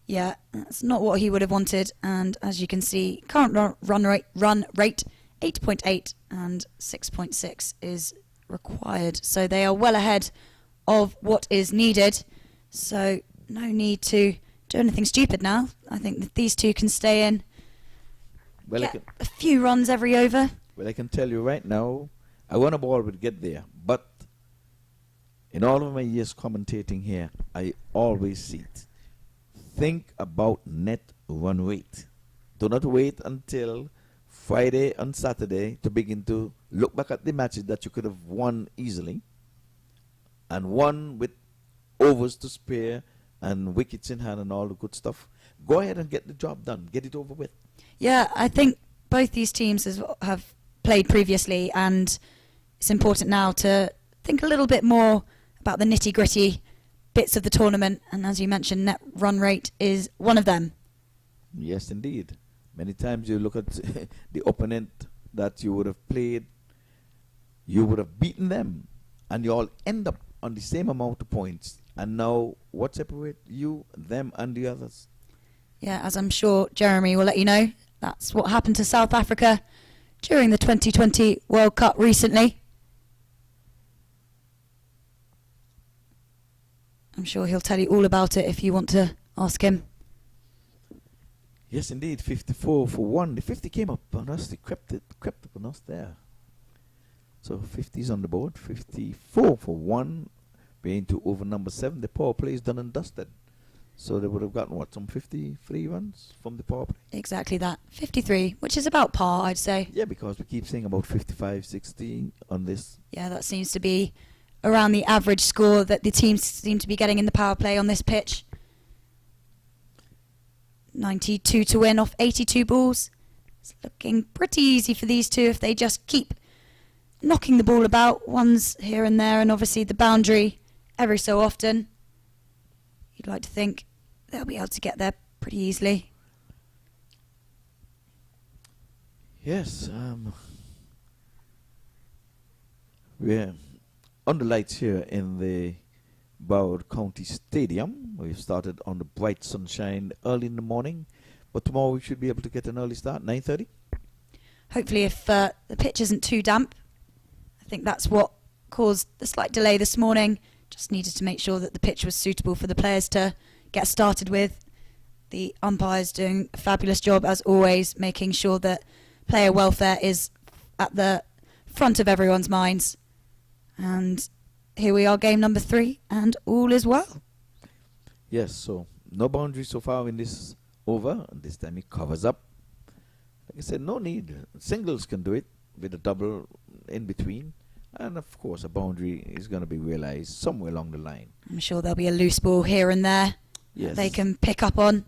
Yeah, that's not what he would have wanted. And as you can see, current run rate 8.8 and 6.6 is required. So they are well ahead of what is needed. So no need to do anything stupid now. I think that these two can stay in, get a few runs every over. Well, I can tell you right now, I want a ball would get there. But in all of my years commentating here, I always see it. Think about net run rate. Do not wait until Friday and Saturday to begin to look back at the matches that you could have won easily and won with overs to spare and wickets in hand and all the good stuff. Go ahead and get the job done. Get it over with. Yeah, I think both these teams have played previously, and it's important now to think a little bit more about the nitty-gritty bits of the tournament, and as you mentioned, net run rate is one of them. Yes, indeed. Many times you look at the opponent that you would have played, you would have beaten them, and you all end up on the same amount of points. And now, what separates you, them, and the others? Yeah, as I'm sure Jeremy will let you know, that's what happened to South Africa during the 2020 World Cup recently. I'm sure he'll tell you all about it if you want to ask him. Yes, indeed, 54 for 1. The 50 came up on us. They crept up on us there. So 50 is on the board. 54 for 1. Being to over number 7. The power play is done and dusted. So they would have gotten, what, some 53 runs from the power play? Exactly that. 53, which is about par, I'd say. Yeah, because we keep saying about 55, 60 on this. Yeah, that seems to be around the average score that the teams seem to be getting in the power play on this pitch. 92 to win off 82 balls. It's looking pretty easy for these two if they just keep knocking the ball about, ones here and there, and obviously the boundary every so often. You'd like to think they'll be able to get there pretty easily. Yes, we're on the lights here in the Broward County Stadium. We've started on the bright sunshine early in the morning, but tomorrow we should be able to get an early start, 9:30. Hopefully if the pitch isn't too damp. I think that's what caused the slight delay this morning. Just needed to make sure that the pitch was suitable for the players to get started with. The umpires doing a fabulous job as always, making sure that player welfare is at the front of everyone's minds. And here we are, game number 3, and all is well. Yes, so no boundary so far in this over. This time he covers up. Like I said, no need. Singles can do it with a double in between. And of course, a boundary is going to be realized somewhere along the line. I'm sure there'll be a loose ball here and there that they can pick up on.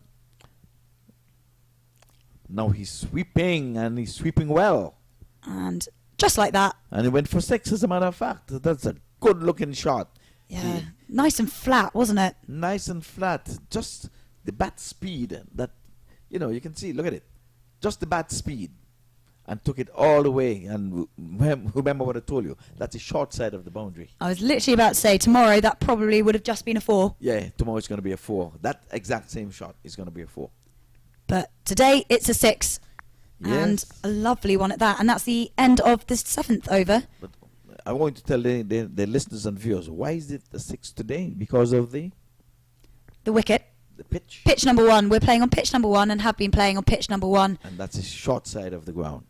Now he's sweeping, and he's sweeping well. And just like that. And he went for 6, as a matter of fact. That's a good-looking shot. Yeah, nice and flat, wasn't it? Nice and flat. Just the bat speed that, you know, you can see, look at it. Just the bat speed. And took it all the way. And remember what I told you. That's the short side of the boundary. I was literally about to say, tomorrow that probably would have just been a 4. Yeah, tomorrow it's going to be a 4. That exact same shot is going to be a 4. But today it's a 6. Yes. And a lovely one at that. And that's the end of the 7th over. But I want to tell the listeners and viewers, why is it a 6 today? Because of the wicket. The pitch. Pitch number 1. We're playing on pitch number 1 and have been playing on pitch number 1. And that's the short side of the ground.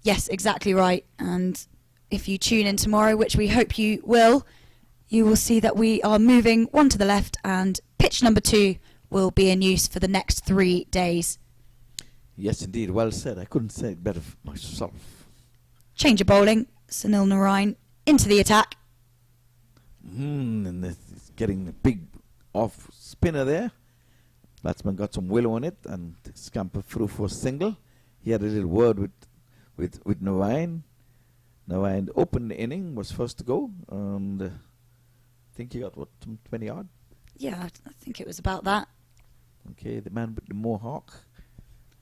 Yes, exactly right. And if you tune in tomorrow, which we hope you will see that we are moving 1 to the left, and pitch number 2 will be in use for the next 3 days. Yes, indeed. Well said. I couldn't say it better myself. Change of bowling. Sunil Narayan into the attack. And it's getting a big off spinner there. Batsman got some willow on it and scampered through for a single. He had a little word with Narayan. Narayan opened the inning, was first to go, and I think he got, what, 20 odd? Yeah, I think it was about that. Okay, the man with the mohawk.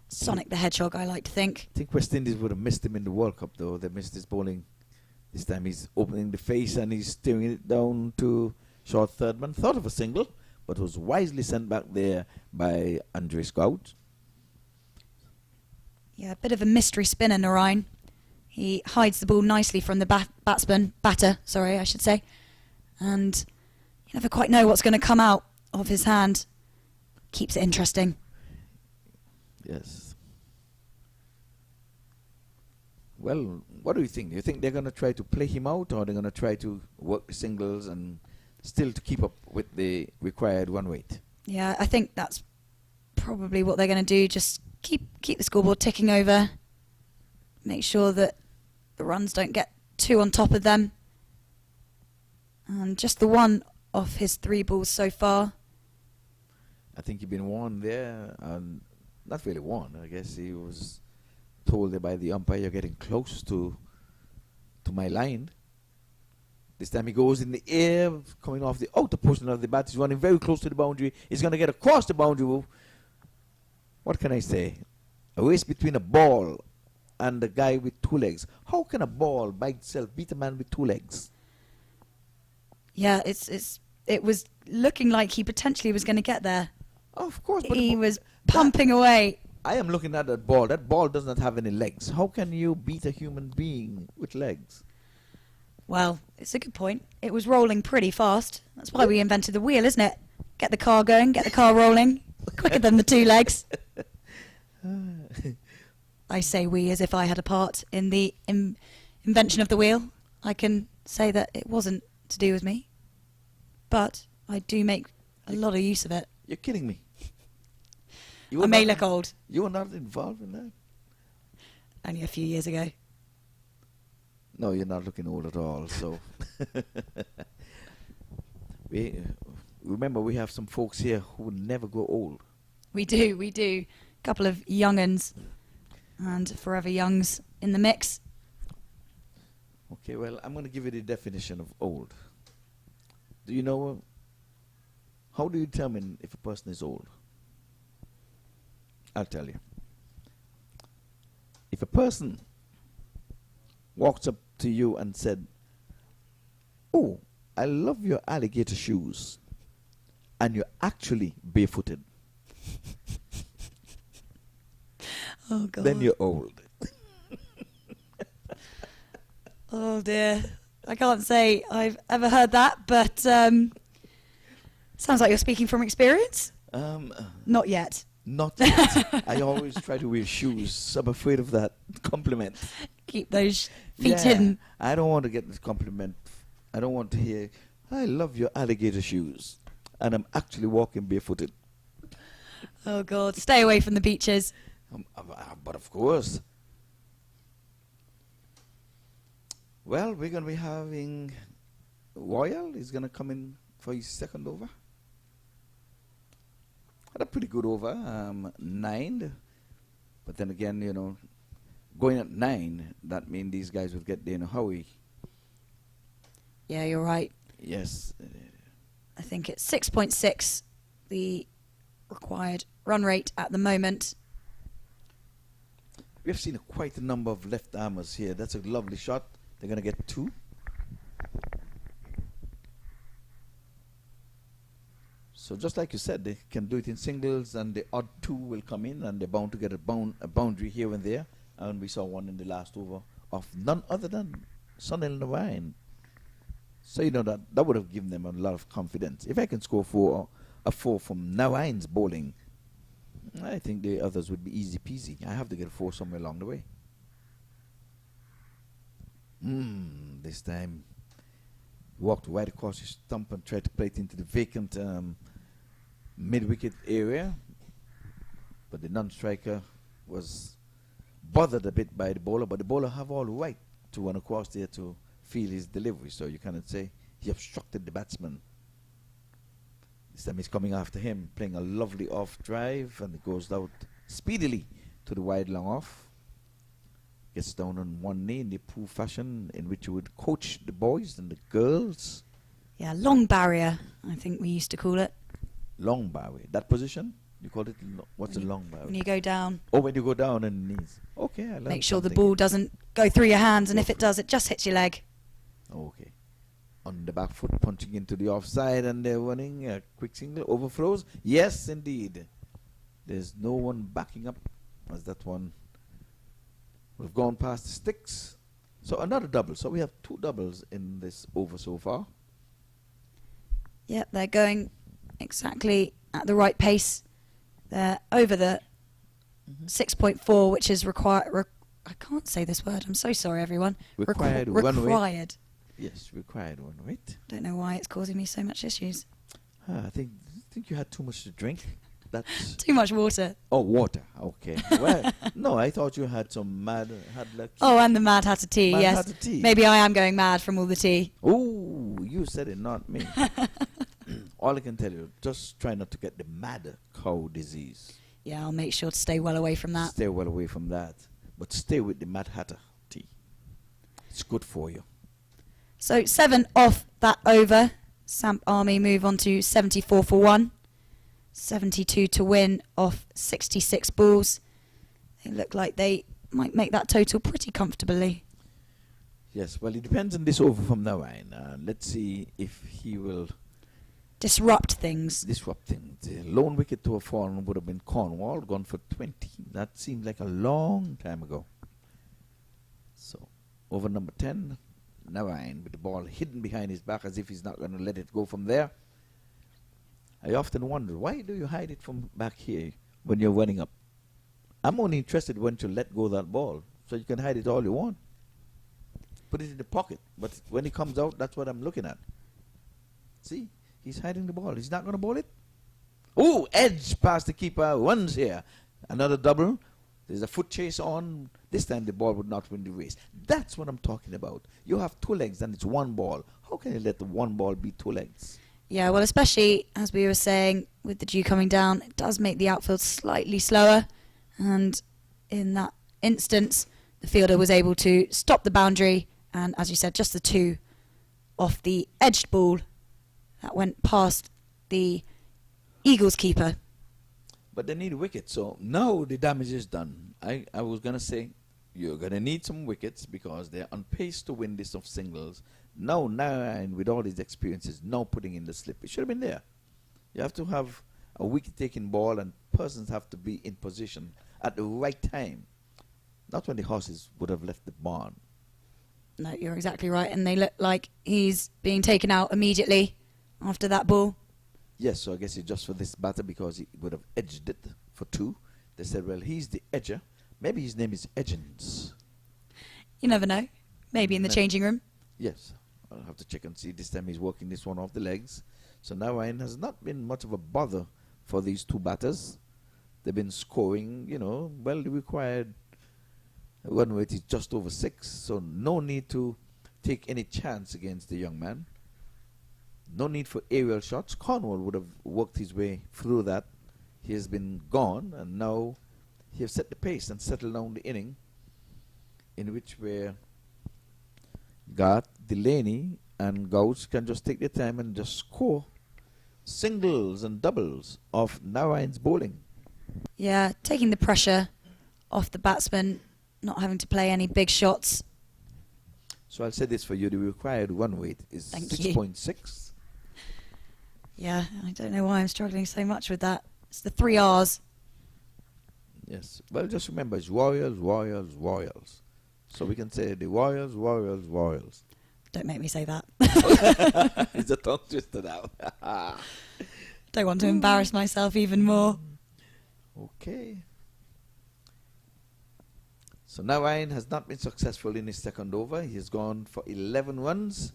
Sonic the Hedgehog, I like to think. I think West Indies would have missed him in the World Cup, though. They missed his bowling. This time he's opening the face and he's steering it down to short third man. Thought of a single, but was wisely sent back there by Andre Scout. Yeah, a bit of a mystery spinner, Narayan. He hides the ball nicely from the batter, I should say. And you never quite know what's going to come out of his hand. Keeps it interesting. Yes. Well, what do you think? Do you think they're going to try to play him out, or they're going to try to work the singles and still to keep up with the required run rate? Yeah, I think that's probably what they're going to do. Just keep the scoreboard ticking over. Make sure that the runs don't get too on top of them. And just the 1 off his 3 balls so far. I think he'd been warned there, and not really warned. I guess he was told there by the umpire, you're getting close to my line. This time he goes in the air, coming off the outer portion of the bat. He's running very close to the boundary. He's going to get across the boundary. What can I say? A race between a ball and a guy with 2 legs. How can a ball by itself beat a man with 2 legs? Yeah, it was looking like he potentially was going to get there. Of course. But he was pumping away. I am looking at that ball. That ball does not have any legs. How can you beat a human being with legs? Well, it's a good point. It was rolling pretty fast. That's why we invented the wheel, isn't it? Get the car going, get the car rolling, quicker than the two legs. I say we as if I had a part in the invention of the wheel. I can say that it wasn't to do with me, but I do make a lot of use of it. You're kidding me. I may look old. You were not involved in that? Only a few years ago. No, you're not looking old at all. So, remember, we have some folks here who will never grow old. We do. A couple of young'uns and forever youngs in the mix. Okay, well, I'm going to give you the definition of old. Do you know, how do you determine if a person is old? I'll tell you. If a person walks up to you and said, "Oh, I love your alligator shoes," and you're actually barefooted, oh God. then you're old. Oh dear. I can't say I've ever heard that, but sounds like you're speaking from experience. Not yet. Not yet. I always try to wear shoes, so I'm afraid of that compliment. Keep those feet hidden. I don't want to get this compliment. I don't want to hear, "I love your alligator shoes," and I'm actually walking barefooted. Oh God, stay away from the beaches. But of course. Well, we're going to be having Royal. He's going to come in for his second over. Had a pretty good over, 9. But then again, you know, going at 9, that means these guys will get there in a hurry. Yeah, you're right. Yes. I think it's 6.6, the required run rate at the moment. We have seen quite a number of left armers here. That's a lovely shot. They're going to get 2. So just like you said, they can do it in singles, and the odd 2 will come in, and they're bound to get a boundary here and there. And we saw one in the last over of none other than Sunil Narayan. So you know that would have given them a lot of confidence. If I can score a 4 from Narayan's bowling, I think the others would be easy peasy. I have to get a 4 somewhere along the way. This time walked right across his stump and tried to play it into the vacant mid-wicket area, but the non-striker was bothered a bit by the bowler, but the bowler have all right to run across there to feel his delivery, so you cannot say he obstructed the batsman. This time he's coming after him, playing a lovely off drive, and it goes out speedily to the wide long off. Gets down on one knee in the poor fashion in which you would coach the boys and the girls. Yeah, long barrier, I think we used to call it. Long barrier. That position? You call it, what's a long barrier? When you go down. Oh, when you go down on the knees. Okay, I learned Make sure the something. ball doesn't go through your hands, and if it does, it just hits your leg. Okay. On the back foot, punching into the offside, and they're running a quick single. Overflows? Yes, indeed. There's no one backing up as that one would have gone past the sticks. So another double. So we have 2 doubles in this over so far. Yep, they're going exactly at the right pace. They're over the 6.4, which is required. I can't say this word. I'm so sorry, everyone. Required run rate. Required. Yes, required run rate. Don't know why it's causing me so much issues. I think you had too much to drink. That's Too much water. oh, water. Okay. Well, no, I thought you had some Oh, and the Mad Hatter tea, Mad yes. Hatter tea. Maybe I am going mad from all the tea. Oh, you said it, not me. All I can tell you, just try not to get the mad cow disease. Yeah, I'll make sure to stay well away from that. Stay well away from that. But stay with the Mad Hatter tea. It's good for you. So 7 off that over. Samp Army move on to 74 for 1. 72 to win off 66 balls. They look like they might make that total pretty comfortably. Yes, well, it depends on this over from now on. Let's see if he will Disrupt things. disrupt things. The lone wicket to have fallen would have been Cornwall, gone for 20. That seemed like a long time ago. So, over number 10, Narayan with the ball hidden behind his back as if he's not going to let it go from there. I often wonder, why do you hide it from back here when you're running up? I'm only interested when to let go of that ball, so you can hide it all you want. Put it in the pocket, but when it comes out, that's what I'm looking at. See, he's hiding the ball. He's not going to bowl it. Oh, edge past the keeper, runs here. Another double. There's a foot chase on. This time the ball would not win the race. That's what I'm talking about. You have two legs and it's one ball. How can you let the one ball be two legs? Yeah, well, especially as we were saying, with the dew coming down, it does make the outfield slightly slower. And in that instance, the fielder was able to stop the boundary. And as you said, just the two off the edged ball that went past the Eagles keeper. But they need a wicket, so now the damage is done. I was going to say, you're going to need some wickets because they're on pace to win this of singles. Now, and with all these experiences, now putting in the slip. It should have been there. You have to have a wicket-taking ball and persons have to be in position at the right time. Not when the horses would have left the barn. No, you're exactly right. And they look like he's being taken out immediately after that ball. Yes, so I guess it's just for this batter because he would have edged it for two. They said, well, he's the edger. Maybe his name is Edgens. You never know. Maybe in the changing room. Yes, I'll have to check and see. This time he's working this one off the legs. So Narayan has not been much of a bother for these two batters. They've been scoring, you know, well, the required run rate is just over 6. So no need to take any chance against the young man. No need for aerial shots. Cornwall would have worked his way through that. He has been gone, and now he has set the pace and settled down the inning, in which where Garth, Delaney, and Gouch can just take their time and just score singles and doubles off Narayan's bowling. Yeah, taking the pressure off the batsman, not having to play any big shots. So I'll say this for you, the required run rate is 6.6. Yeah, I don't know why I'm struggling so much with that. It's the 3 R's. Yes, well, just remember, it's Royals, Royals, Royals. So we can say the Royals, Royals, Royals. Don't make me say that. It's a tongue twister now. Don't want to embarrass myself even more. Okay. So Narayan has not been successful in his second over. He has gone for 11 runs,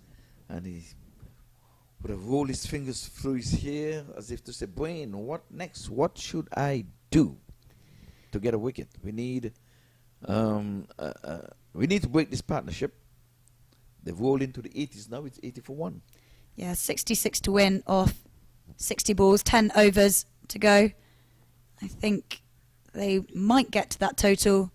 and he would have rolled his fingers through his hair as if to say, brain, what next? What should I do to get a wicket? We need to break this partnership. They've rolled into the 80s now. It's 80 for 1. Yeah, 66 to win off 60 balls, 10 overs to go. I think they might get to that total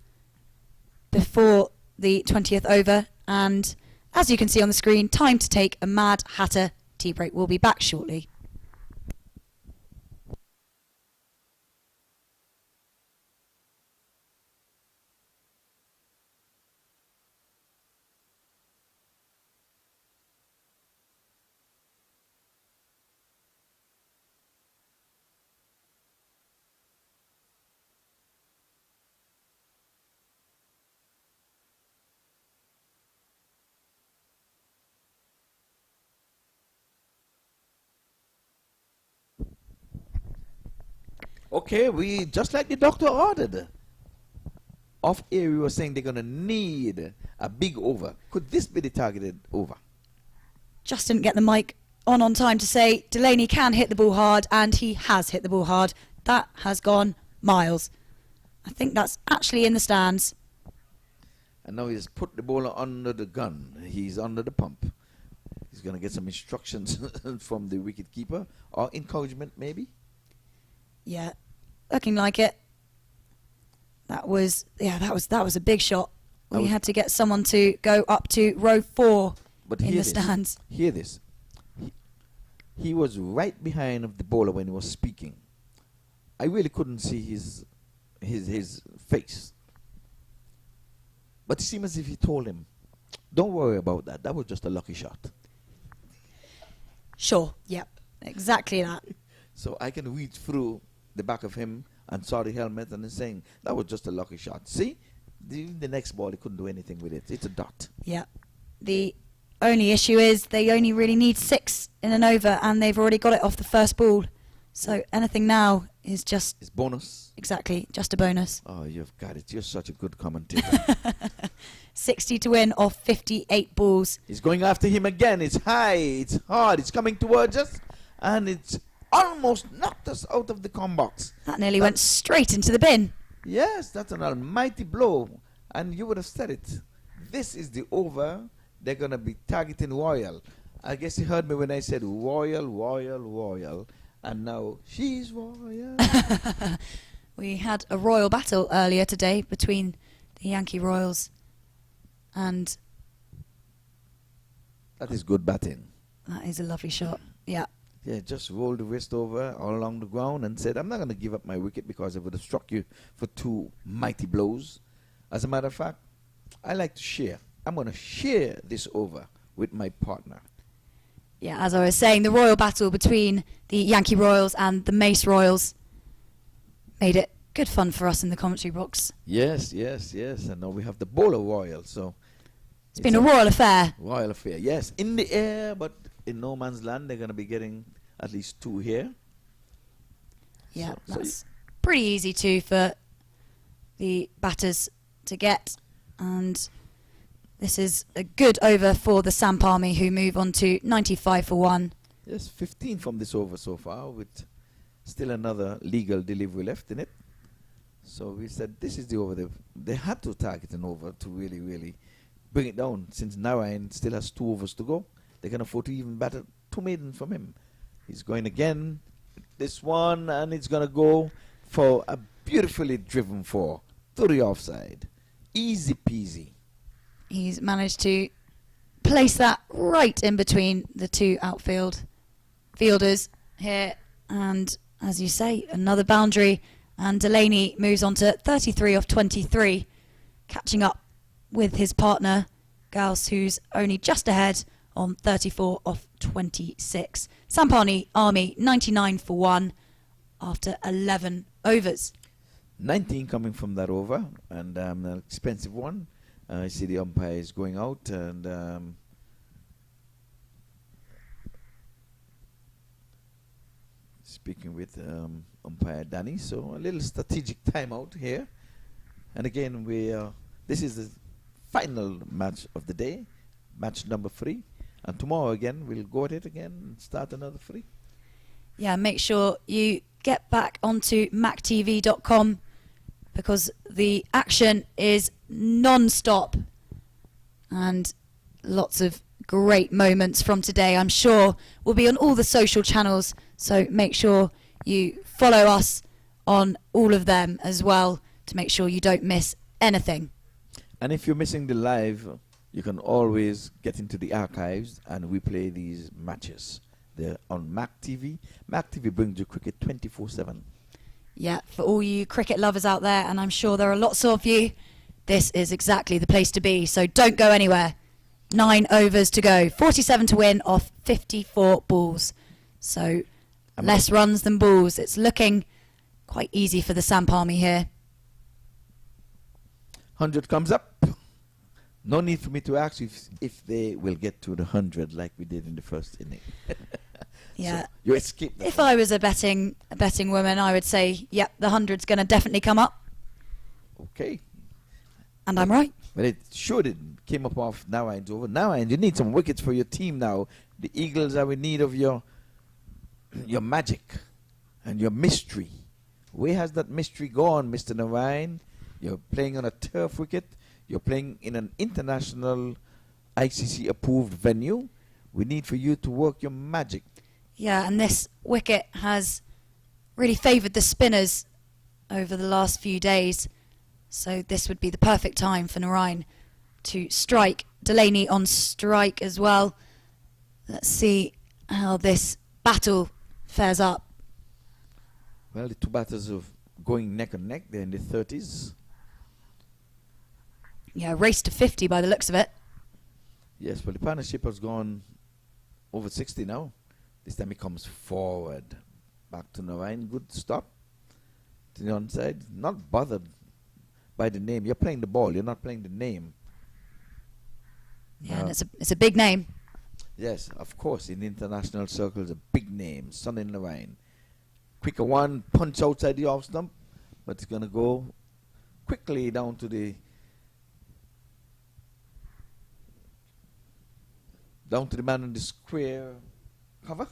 before the 20th over. And as you can see on the screen, time to take a Mad Hatter tea break. We'll be back shortly. Okay, we just like the doctor ordered. Off air, we were saying they're going to need a big over. Could this be the targeted over? Just didn't get the mic on time to say Delaney can hit the ball hard, and he has hit the ball hard. That has gone miles. I think that's actually in the stands. And now he's put the bowler under the gun. He's under the pump. He's going to get some instructions from the wicketkeeper, or encouragement maybe. Yeah, looking like it. That was a big shot. We had to get someone to go up to row 4 in the stands. Hear this. He was right behind of the bowler when he was speaking. I really couldn't see his face. But it seemed as if he told him, don't worry about that. That was just a lucky shot. Sure, yep, exactly that. So I can read through the back of him and saw the helmet and he's saying, that was just a lucky shot. See? The next ball, he couldn't do anything with it. It's a dot. Yeah. The only issue is they only really need 6 in an over, and they've already got it off the first ball. So anything now is just... It's bonus. Exactly, just a bonus. Oh, you've got it. You're such a good commentator. 60 to win off 58 balls. He's going after him again. It's high. It's hard. It's coming towards us. And it's almost knocked us out of the com box. That nearly went straight into the bin. Yes, that's an almighty blow. And you would have said it. This is the over. They're going to be targeting Royal. I guess you heard me when I said Royal, Royal, Royal. And now she's Royal. We had a royal battle earlier today between the Yankee Royals and... That is good batting. That is a lovely shot. Yeah. Yeah, just rolled the wrist over all along the ground and said, I'm not going to give up my wicket because I would have struck you for 2 mighty blows. As a matter of fact, I like to share. I'm going to share this over with my partner. Yeah, as I was saying, the royal battle between the Yankee Royals and the Mace Royals made it good fun for us in the commentary box. Yes, yes, yes. And now we have the bowler Royal, so... It's been a royal affair. Royal affair, yes. In the air, but in no man's land, they're going to be getting at least 2 here. Yeah, so that's pretty easy too for the batters to get. And this is a good over for the Samp Army, who move on to 95 for 1. Yes, 15 from this over so far, with still another legal delivery left in it. So we said this is the over. They had to target an over to really, really bring it down, since Narayan still has 2 overs to go. They can afford to even batter 2 maiden from him. He's going again, this one, and it's going to go for a beautifully driven 4 to the offside. Easy peasy. He's managed to place that right in between the 2 outfield fielders here. And as you say, another boundary. And Delaney moves on to 33 off 23, catching up with his partner, Gauss, who's only just ahead on 34 off 26. Samp Army 99 for 1 after 11 overs. 19 coming from that over, and an expensive one. I see the umpire is going out, and speaking with umpire Danny. So a little strategic timeout here. And again, this is the final match of the day, match number 3. And tomorrow again, we'll go at it again and start another 3. Yeah, make sure you get back onto MAQ TV.com, because the action is non-stop, and lots of great moments from today, I'm sure, will be on all the social channels. So make sure you follow us on all of them as well to make sure you don't miss anything. And if you're missing the live, you can always get into the archives and replay these matches. They're on MAQ TV. MAQ TV brings you cricket 24/7. Yeah, for all you cricket lovers out there, and I'm sure there are lots of you, this is exactly the place to be. So don't go anywhere. 9 overs to go. 47 to win off 54 balls. So less runs than balls. It's looking quite easy for the Samp Army here. 100 comes up. No need for me to ask if they will get to the 100 like we did in the first inning. Yeah. So you escaped that. If I was a betting woman, I would say, yep, the 100's going to definitely come up. Okay. And I'm right. But it sure didn't. Came up off Narayan's over. Narayan, you need some wickets for your team now. The Eagles are in need of your magic and your mystery. Where has that mystery gone, Mr. Narayan? You're playing on a turf wicket. You're playing in an international ICC-approved venue. We need for you to work your magic. Yeah, and this wicket has really favoured the spinners over the last few days. So this would be the perfect time for Narayan to strike. Delaney on strike as well. Let's see how this battle fares up. Well, the 2 batters are going neck and neck. They're in the 30s. Yeah, race to 50 by the looks of it. Yes, well, the partnership has gone over 60 now. This time he comes forward. Back to Narayan. Good stop. To the onside. Not bothered by the name. You're playing the ball. You're not playing the name. Yeah, and it's a big name. Yes, of course, in international circles, a big name, Son in the Rhine. Quicker one, punch outside the off stump, but it's going to go quickly down to the man in the square cover,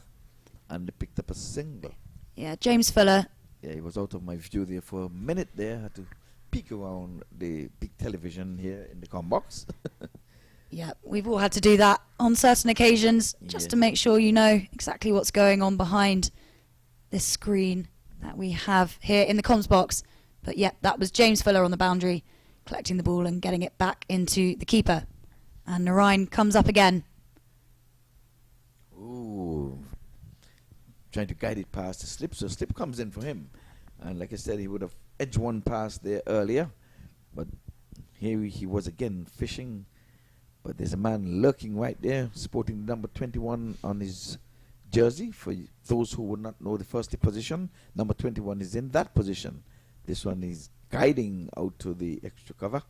and they picked up a single. Yeah, James Fuller. Yeah, he was out of my view there for a minute there. Had to peek around the big television here in the comm box. Yeah, we've all had to do that on certain occasions just to make sure you know exactly what's going on behind this screen that we have here in the comms box. But yeah, that was James Fuller on the boundary, collecting the ball and getting it back into the keeper. And Narayan comes up again. Ooh, trying to guide it past the slip, so slip comes in for him. And like I said, he would have edged one past there earlier, but here he was again fishing. But there's a man lurking right there, sporting the number 21 on his jersey. For those who would not know the first position, number 21 is in that position. This one is guiding out to the extra cover.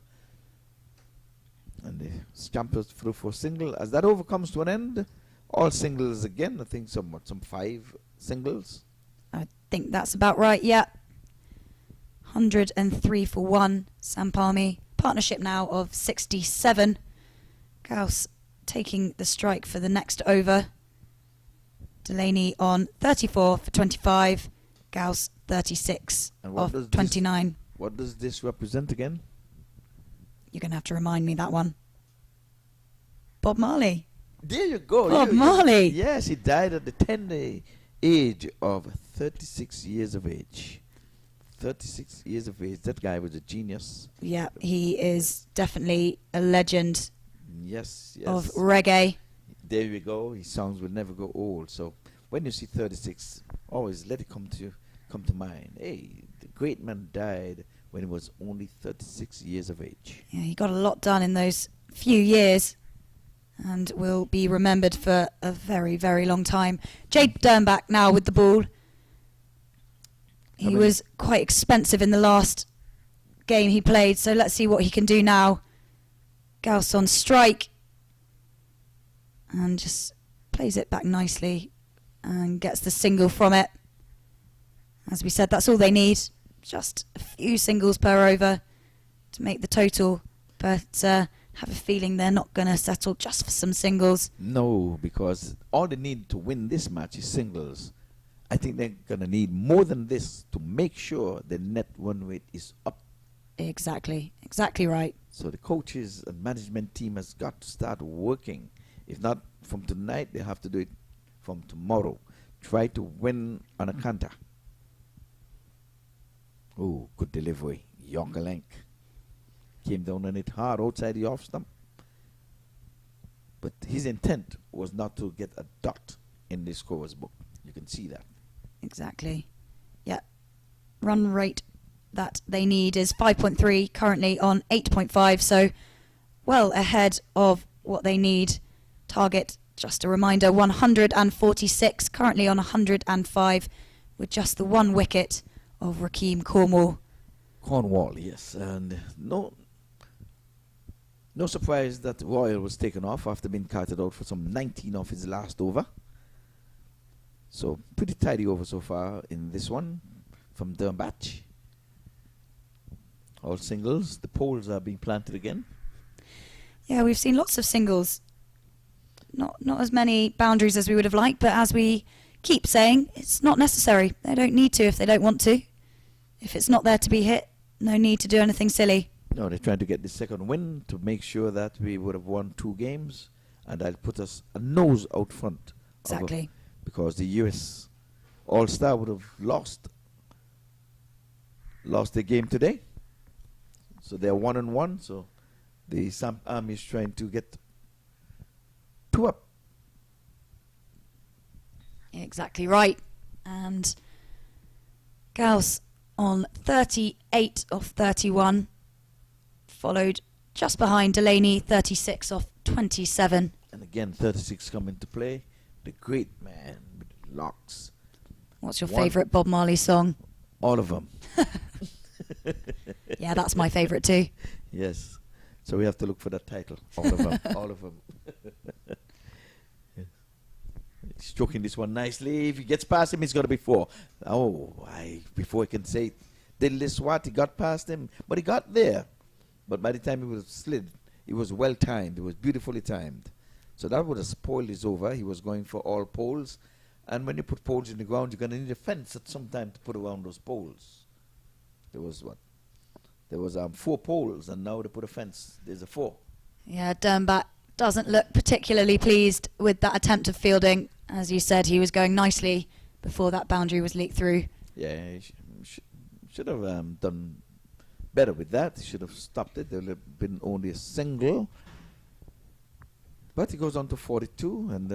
And the scampers through for single. As that over comes to an end, all singles again. I think some 5 singles. I think that's about right, yeah. 103 for 1, Samp Army. Partnership now of 67. Gauss taking the strike for the next over. Delaney on 34 for 25. Gauss 36 of 29. What does this represent again? You're going to have to remind me that one. Bob Marley. There you go. Bob Marley. Yes, he died at the tender age of 36 years of age. 36 years of age. That guy was a genius. Yeah, he is definitely a legend. Yes, yes. Of reggae. There you go. His songs will never go old. So when you see 36, always let it come to mind. Hey, the great man died when he was only 36 years of age. Yeah, he got a lot done in those few years and will be remembered for a very, very long time. Jade Dernbach now with the ball. He was quite expensive in the last game he played, so let's see what he can do now. Gauss on strike and just plays it back nicely and gets the single from it. As we said, that's all they need. Just a few singles per over to make the total, but have a feeling they're not going to settle just for some singles. No, because all they need to win this match is singles. I think they're going to need more than this to make sure the net run rate is up. Exactly right. So the coaches and management team has got to start working. If not from tonight, they have to do it from tomorrow. Try to win on a counter. Oh, good delivery. Yorker length. Came down on it hard outside the off stump. But his intent was not to get a dot in the scorer's book. You can see that. Exactly. Yeah. Run rate that they need is 5.3, currently on 8.5, so well ahead of what they need. Target, just a reminder, 146, currently on 105, with just the 1 wicket of Rakeem Cornwall. Cornwall, yes, and no surprise that Royal was taken off after being carted out for some 19 off his last over. So pretty tidy over so far in this one from Dernbach. All singles. The poles are being planted again. Yeah, we've seen lots of singles. Not as many boundaries as we would have liked, but as we keep saying, it's not necessary. They don't need to if they don't want to. If it's not there to be hit, no need to do anything silly. No, they're trying to get the second win to make sure that we would have won 2 games, and that'll put us a nose out front. Exactly. Because the US All-Star would have lost their game today. So they're 1-1. So the Samp Army is trying to get 2 up. Exactly right. And Gauss on 38 off 31, followed just behind Delaney, 36 off 27. And again, 36 come into play. The great man with locks. What's your favourite Bob Marley song? All of them. Yeah, that's my favourite too. Yes. So we have to look for that title. All of them. All of them. He's stroking this one nicely. If he gets past him, it's got to be 4. Oh, before I can say it, Diddley Swat, he got past him, but he got there. But by the time he was slid, it was well timed. It was beautifully timed. So that would have spoiled his over. He was going for all poles. And when you put poles in the ground, you're going to need a fence at some time to put around those poles. There was what? There was 4 poles, and now they put a fence. There's a 4. Yeah, Dernbach doesn't look particularly pleased with that attempt of fielding. As you said, he was going nicely before that boundary was leaked through. Yeah, he should have done better with that. He should have stopped it. There would have been only a single. But he goes on to 42, and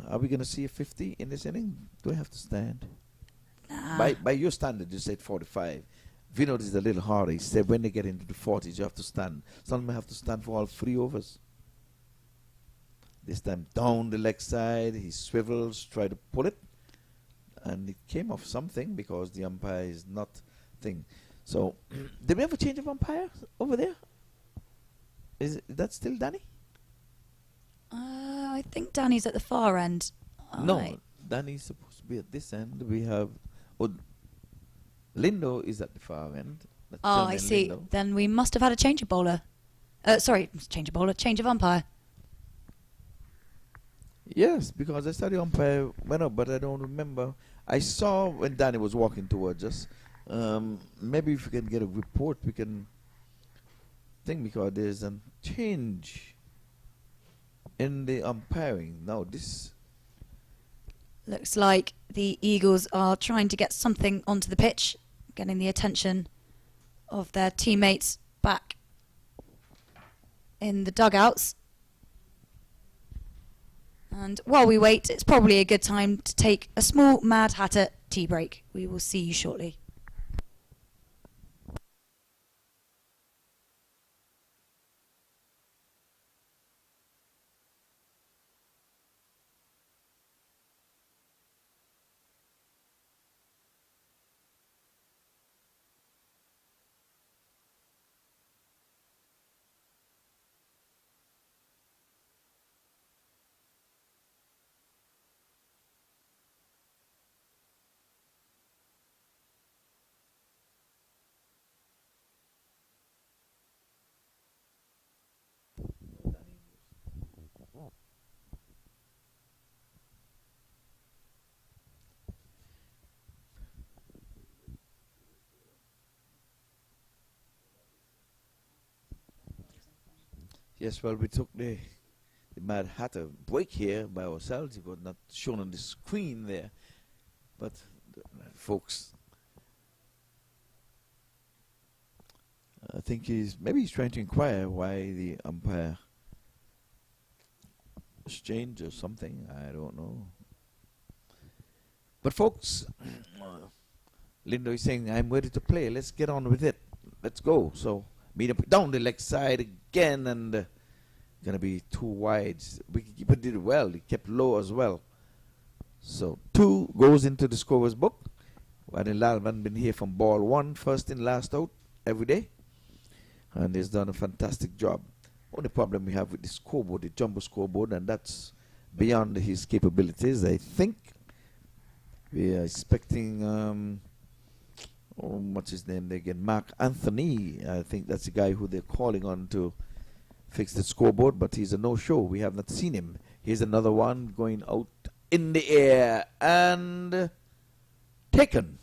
are we going to see a 50 in this inning? Do we have to stand? Nah. By your standard, you said 45. Vinod is a little harder. He said when they get into the 40s, you have to stand. Some may have to stand for all 3 overs. This time down the leg side, he swivels, try to pull it, and it came off something because the umpire is not thing. So, did we have a change of umpire over there? Is that still Danny? I think Danny's at the far end. No, Danny's supposed to be at this end. We have Lindo is at the far end. That's Oh, I Jermaine see. Lindo. Then we must have had a change of bowler. Change of umpire. Yes, because I saw the umpire went up, but I don't remember. I saw when Danny was walking towards us. Maybe if we can get a report, we can think, because there's a change in the umpiring. Now this Looks like the Eagles are trying to get something onto the pitch, getting the attention of their teammates back in the dugouts. And while we wait, it's probably a good time to take a small Mad Hatter tea break. We will see you shortly. Yes, well, we took the Mad Hatter break here by ourselves. It was not shown on the screen there. But, folks, I think maybe he's trying to inquire why the umpire was changed or something. I don't know. But, folks, Lindo is saying, I'm ready to play. Let's get on with it. Let's go. So, meet up down the leg side again, and gonna be 2 wides. Wicketkeeper did well. He kept low as well. So 2 goes into the scorer's book. Wadin Lalman been here from ball 1, first in, last out every day, and he's done a fantastic job. Only problem we have with the scoreboard, the jumbo scoreboard, and that's beyond his capabilities. I think we are expecting what's his name again? Mark Anthony. I think that's the guy who they're calling on to fix the scoreboard, but he's a no-show. We have not seen him. Here's another one going out in the air and taken.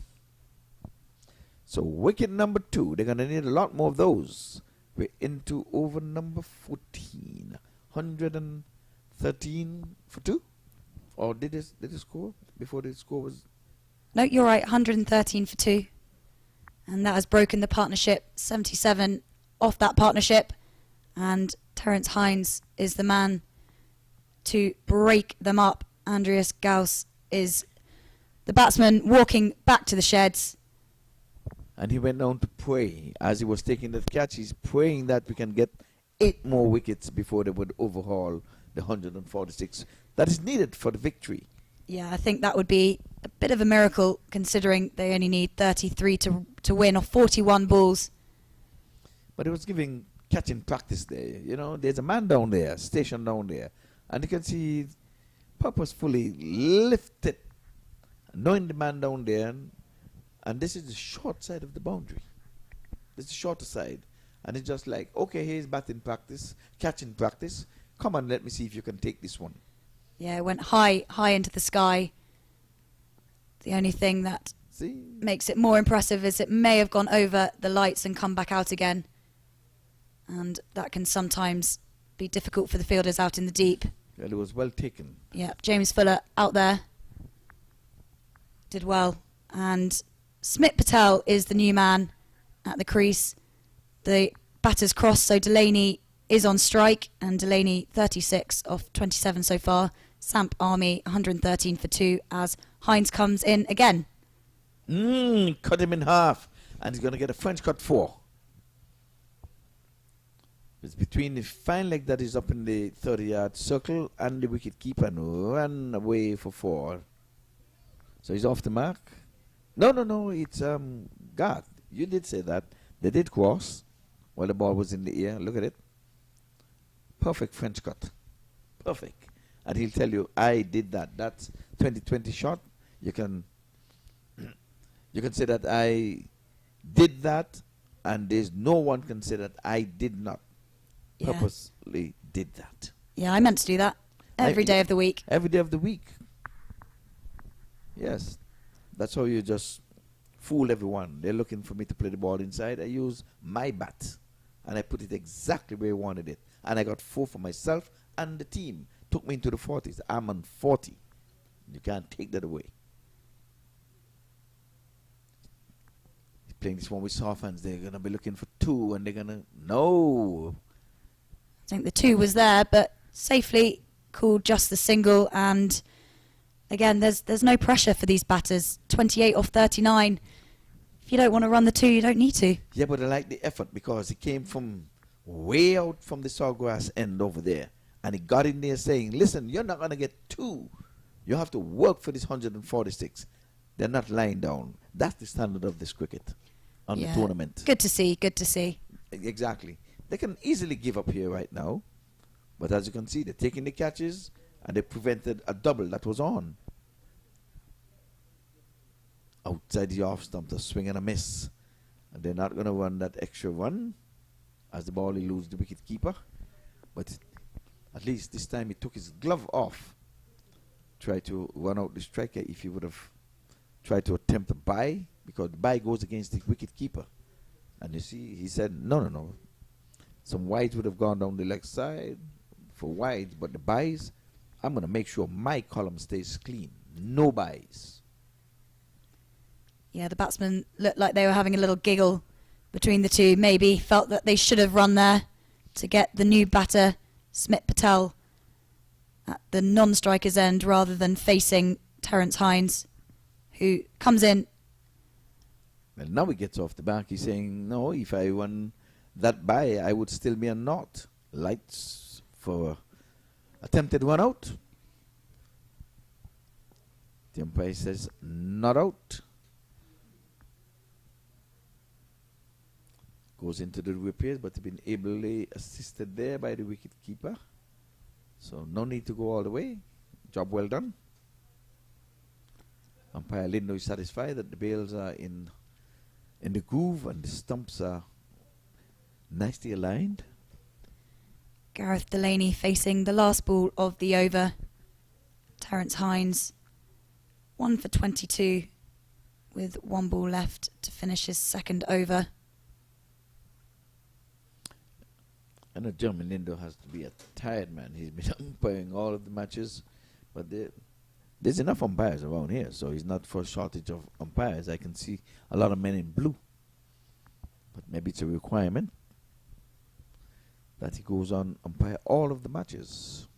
So wicket number 2. They're going to need a lot more of those. We're into over number 14. 113 for 2? Or did it score before the score was... No, you're right, 113 for 2. And that has broken the partnership. 77 off that partnership. And Terence Hines is the man to break them up. Andreas Gauss is the batsman walking back to the sheds. And he went down to pray. As he was taking the catch, he's praying that we can get 8 more wickets before they would overhaul the 146. That is needed for the victory. Yeah, I think that would be a bit of a miracle, considering they only need 33 to win off 41 balls. But it was giving catching practice there. You know, there's a man down there, stationed down there, and you can see purposefully lifted, knowing the man down there, and this is the short side of the boundary. This is the shorter side, and it's just like, okay, here's batting practice, catching practice. Come on, let me see if you can take this one. Yeah, it went high into the sky. The only thing that makes it more impressive is it may have gone over the lights and come back out again. And that can sometimes be difficult for the fielders out in the deep. Well, it was well taken. Yeah, James Fuller out there did well. And Smit Patel is the new man at the crease. The batters cross, so Delaney is on strike, and Delaney 36 off 27 so far. Samp Army 113 for 2 as Hines comes in again. Cut him in half, and he's going to get a French cut 4. It's between the fine leg that is up in the 30-yard circle and the wicket keeper, and run away for 4. So he's off the mark. No, it's Garth. You did say that. They did cross while the ball was in the air. Look at it. Perfect French cut. Perfect. And he'll tell you, I did that. That's 2020 shot. You can say that I did that, and there's no one can say that I did not purposely did that. Yeah, I meant to do that every day of the week. Every day of the week. Yes. That's how you just fool everyone. They're looking for me to play the ball inside. I use my bat, and I put it exactly where I wanted it. And I got 4 for myself and the team. Took me into the 40s. I'm on 40. You can't take that away. He's playing this one with soft hands. They're going to be looking for 2, and they're going to... No. I think the 2 was there, but safely called just the single. And again, there's no pressure for these batters. 28 off 39. If you don't want to run the 2, you don't need to. Yeah, but I like the effort because it came from way out from the sawgrass end over there. And he got in there saying, listen, you're not going to get 2. You have to work for this 146. They're not lying down. That's the standard of this cricket on the tournament. Good to see, good to see. Exactly. They can easily give up here right now. But as you can see, they're taking the catches, and they prevented a double that was on. Outside the off stump, a swing and a miss. And they're not going to run that extra run as the ball eludes the wicket keeper. But at least this time he took his glove off. Tried to run out the striker if he would have tried to attempt a bye, because the bye goes against the wicket keeper. And you see, he said, no. Some wides would have gone down the leg side for wides, but the byes, I'm going to make sure my column stays clean. No byes. Yeah, the batsmen looked like they were having a little giggle between the two. Maybe felt that they should have run there to get the new batter, Smit Patel, at the non-striker's end rather than facing Terence Hines, who comes in. Well, now he gets off the back. He's saying, no, if I won that bye, I would still be a not. Lights for attempted one out. The umpire says not out. Goes into the repairs, but been ably assisted there by the wicket keeper. So no need to go all the way. Job well done. Umpire Lindo is satisfied that the bails are in the groove and the stumps are nicely aligned. Gareth Delaney facing the last ball of the over. Terence Hines 1 for 22 with 1 ball left to finish his second over. I know Jeremy Lindo has to be a tired man. He's been umpiring all of the matches, but there's enough umpires around here, so he's not for a shortage of umpires. I can see a lot of men in blue, but maybe it's a requirement that he goes on umpire all of the matches.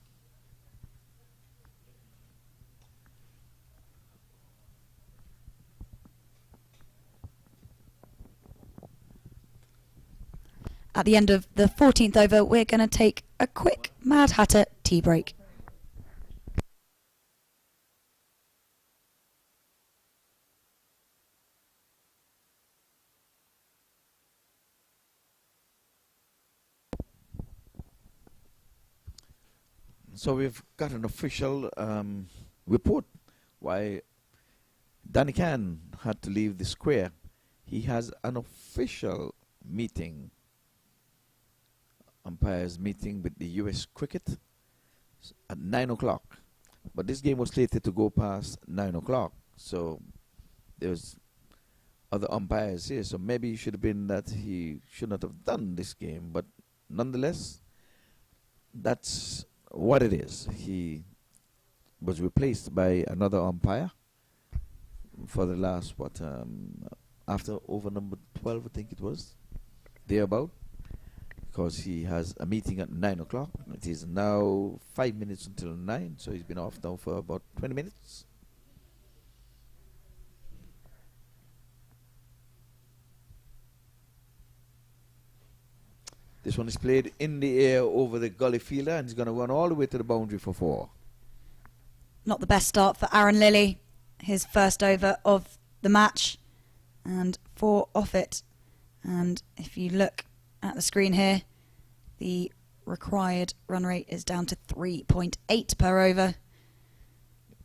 At the end of the 14th over, we're going to take a quick Mad Hatter tea break. So we've got an official report why Danny Can had to leave the square. He has an official meeting, umpires meeting with the USAcricket at 9 o'clock. But this game was slated to go past 9 o'clock. So there's other umpires here. So maybe it should have been that he should not have done this game. But nonetheless, that's what it is. He was replaced by another umpire for the last, after over number 12, I think it was, thereabout, because he has a meeting at 9 o'clock. It is now 5 minutes until 9, so he's been off now for about 20 minutes. This one is played in the air over the gully fielder, and he's going to run all the way to the boundary for 4. Not the best start for Aaron Lilly. His first over of the match, and 4 off it. And if you look at the screen here, the required run rate is down to 3.8 per over.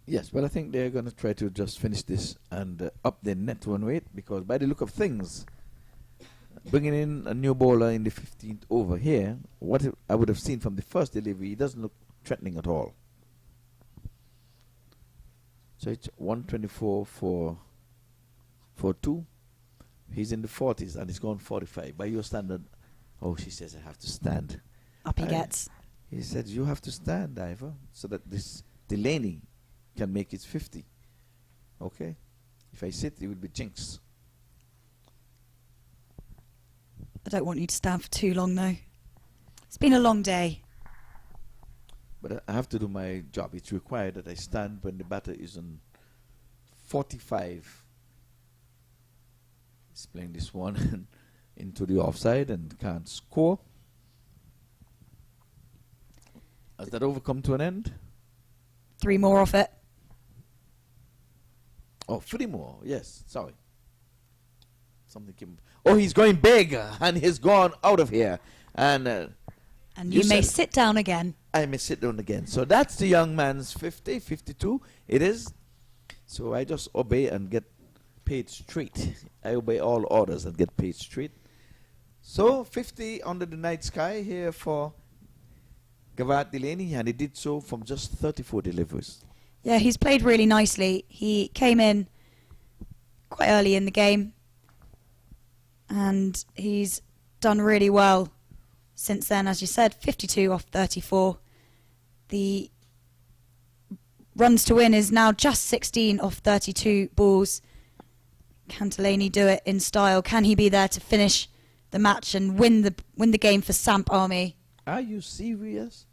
Yes, well, I think they're going to try to just finish this and up their net run rate, because by the look of things, bringing in a new bowler in the 15th over here, what I would have seen from the first delivery, he doesn't look threatening at all. So it's 124 for 2. He's in the 40s and he's gone 45. By your standard, oh, she says I have to stand. Up he gets. He said you have to stand, Ivor, so that this Delaney can make it 50. Okay? If I sit, it would be jinx. I don't want you to stand for too long, though. It's been a long day. But I have to do my job. It's required that I stand when the batter is on 45. He's playing this one into the offside and can't score. Has that over come to an end? 3 more off it. Oh, 3 more. Yes, sorry. Something came. Oh, he's going big, and he's gone out of here. And you may sit down again. I may sit down again. So that's the young man's 50, 52. It is. So I just obey and get paid straight. I obey all orders and get paid straight. So 50 under the night sky here for Gavard Delaney, and he did so from just 34 deliveries. Yeah, he's played really nicely. He came in quite early in the game, and he's done really well since then. As you said, 52 off 34. The runs to win is now just 16 off 32 balls. Can Delaney do it in style? Can he be there to finish the match and win the game for Samp Army? Are you serious?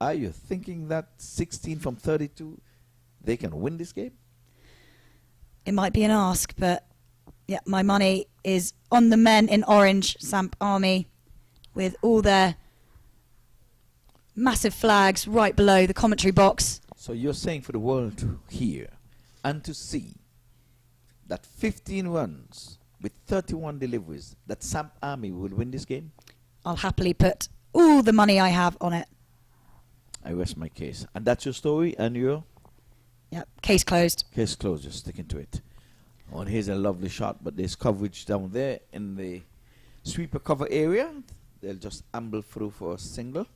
Are you thinking that 16 from 32, they can win this game? It might be an ask, but yeah, my money is on the men in orange, Samp Army, with all their massive flags right below the commentary box. So you're saying for the world to hear and to see that 15 runs with 31 deliveries, that Samp Army will win this game? I'll happily put all the money I have on it. I rest my case. And that's your story and your? Yep, case closed. Case closed, just sticking to it. Oh, and here's a lovely shot, but there's coverage down there in the sweeper cover area. They'll just amble through for a single.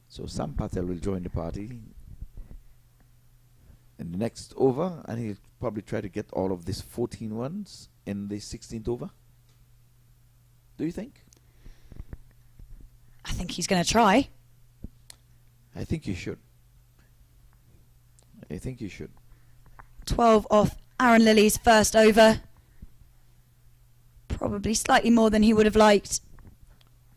So Sam Patel will join the party in the next over, and he'll probably try to get all of these 14 runs in the 16th over. Do you think? I think he's going to try. I think you should. I think you should. 12 off Aaron Lilly's first over. Probably slightly more than he would have liked.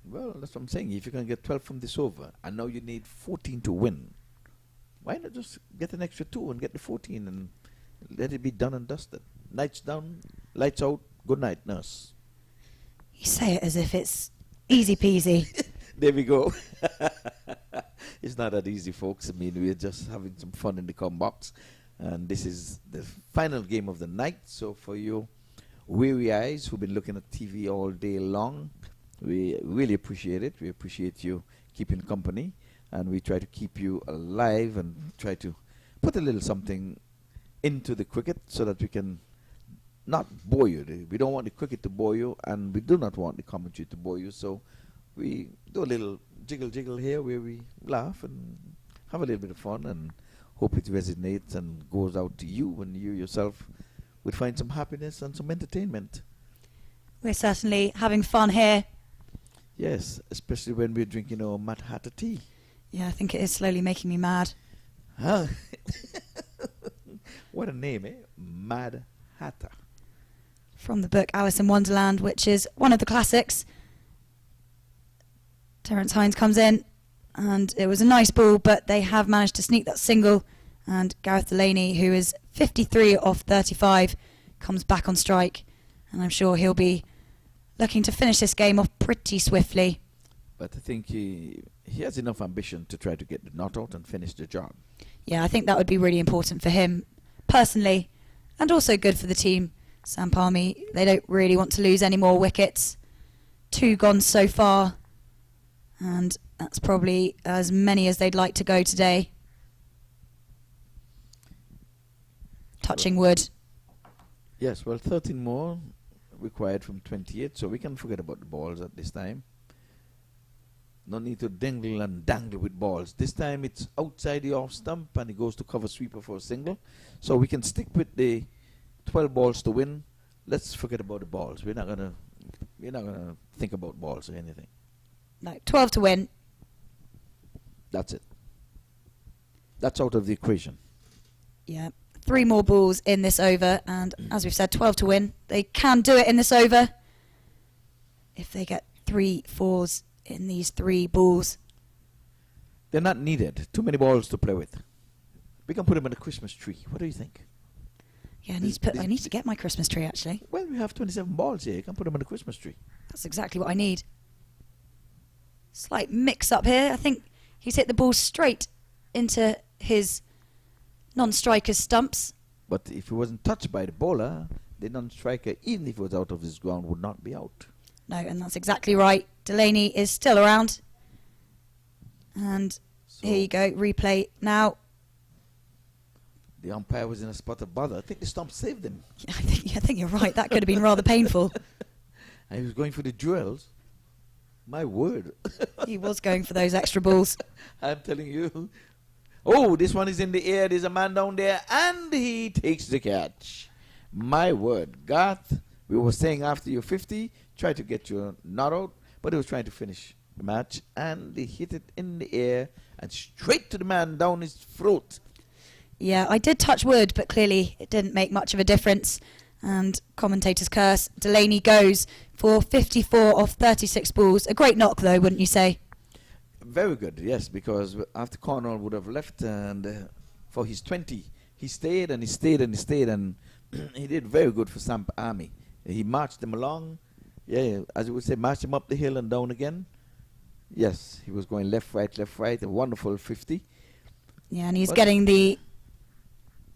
Well, that's what I'm saying. If you can get 12 from this over, and now you need 14 to win, why not just get an extra 2 and get the 14 and let it be done and dusted? Lights down, lights out, good night, nurse. You say it as if it's easy peasy. There we go. It's not that easy, folks. I mean, we're just having some fun in the com box. And this is the final game of the night. So for you weary eyes who've been looking at TV all day long, we really appreciate it. We appreciate you keeping company. and we try to keep you alive and try to put a little something into the cricket so that we can not bore you. We don't want the cricket to bore you, and we do not want the commentary to bore you, so we do a little jiggle here where we laugh and have a little bit of fun and hope it resonates and goes out to you, and you yourself would find some happiness and some entertainment. We're certainly having fun here. Yes, especially when we're drinking our Mad Hatter tea. Yeah, I think it is slowly making me mad. Huh? What a name, eh? Mad Hatter. From the book Alice in Wonderland, which is one of the classics. Terence Hines comes in, and it was a nice ball, but they have managed to sneak that single, and Gareth Delaney, who is 53 off 35, comes back on strike, and I'm sure he'll be looking to finish this game off pretty swiftly. But I think he has enough ambition to try to get the not out and finish the job. Yeah, I think that would be really important for him personally, and also good for the team. Samp Army, they don't really want to lose any more wickets. 2 gone so far, and that's probably as many as they'd like to go today. Touching wood. Yes, well, 13 more required from 28, so we can forget about the balls at this time. No need to dingle and dangle with balls. This time it's outside the off stump and it goes to cover sweeper for a single. So we can stick with the 12 balls to win. Let's forget about the balls. We're not gonna think about balls or anything. No, 12 to win. That's it. That's out of the equation. Yeah, 3 more balls in this over, and as we've said, 12 to win. They can do it in this over if they get 3 fours in these 3 balls. They're not needed. Too many balls to play with. We can put them in a Christmas tree. What do you think? Yeah, I need to get my Christmas tree, actually. Well, we have 27 balls here. You can put them in a Christmas tree. That's exactly what I need. Slight mix-up here. I think he's hit the ball straight into his non-striker's stumps. But if he wasn't touched by the bowler, the non-striker, even if he was out of his ground, would not be out. No, and that's exactly right. Delaney is still around. And so here you go, replay now. The umpire was in a spot of bother. I think the stump saved him. Yeah, I think you're right. That could have been rather painful. And he was going for the duels. My word. He was going for those extra balls. I'm telling you. Oh, this one is in the air. There's a man down there. And he takes the catch. My word. Garth, we were saying after you're 50, try to get your not out. But he was trying to finish the match. And he hit it in the air and straight to the man down his throat. Yeah, I did touch wood, but clearly it didn't make much of a difference. And commentator's curse. Delaney goes for 54 off 36 balls. A great knock, though, wouldn't you say? Very good, yes, because after Cornwall would have left, and for his 20, he stayed and he stayed and he stayed, and he did very good for Samp Army. He marched them along, yeah, as you would say, marched him up the hill and down again. Yes, he was going left, right, a wonderful 50. Yeah, and he's getting the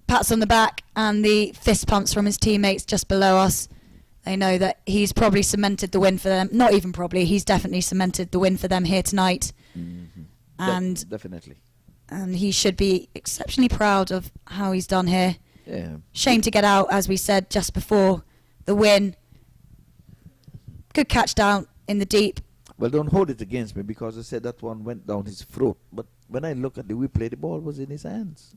pats on the back and the fist pumps from his teammates just below us. They know that he's probably cemented the win for them. Not even probably, he's definitely cemented the win for them here tonight. Mm-hmm. And definitely. And he should be exceptionally proud of how he's done here. Yeah. Shame to get out, as we said just before the win. Good catch down in the deep. Well, don't hold it against me, because I said that one went down his throat. But when I look at the replay, the ball was in his hands.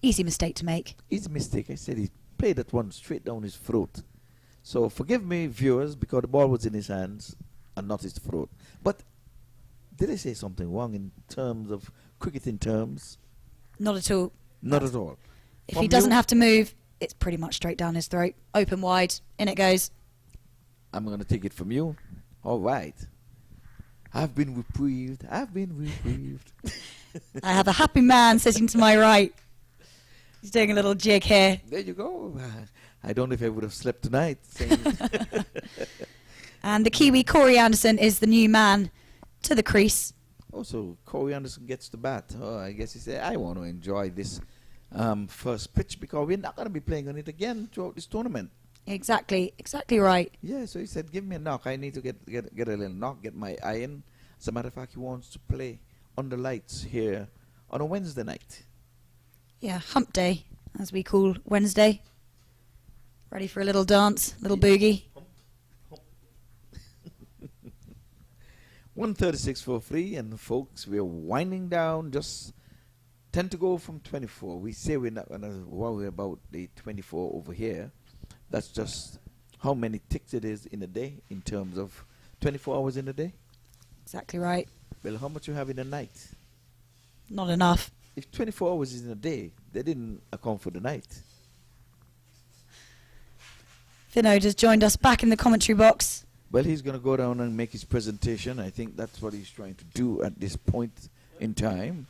Easy mistake to make. Easy mistake. I said he played that one straight down his throat. So forgive me, viewers, because the ball was in his hands and not his throat. But did I say something wrong in terms of cricketing terms? Not at all. Not at all. If he doesn't have to move, it's pretty much straight down his throat. Open wide, in it goes. I'm going to take it from you. All right. I've been reprieved. I've been reprieved. I have a happy man sitting to my right. He's doing a little jig here. There you go. I don't know if I would have slept tonight. And the Kiwi, Corey Anderson, is the new man to the crease. Oh, so Corey Anderson gets the bat. Oh, I guess he said, I want to enjoy this first pitch, because we're not going to be playing on it again throughout this tournament. Exactly right. Yeah, so he said, give me a knock. I need to get a little knock, get my eye in. As a matter of fact, he wants to play under lights here on a Wednesday night. Yeah, hump day, as we call Wednesday. Ready for a little dance, little boogie. 136 for free, and folks, we're winding down. Just 10 to go from 24. We say we're not going to worry about the 24 over here. That's just how many ticks it is in a day in terms of 24 hours in a day. Exactly right. Well, how much you have in a night? Not enough. If 24 hours is in a day, they didn't account for the night. Vinod has joined us back in the commentary box. Well, he's going to go down and make his presentation. I think that's what he's trying to do at this point in time.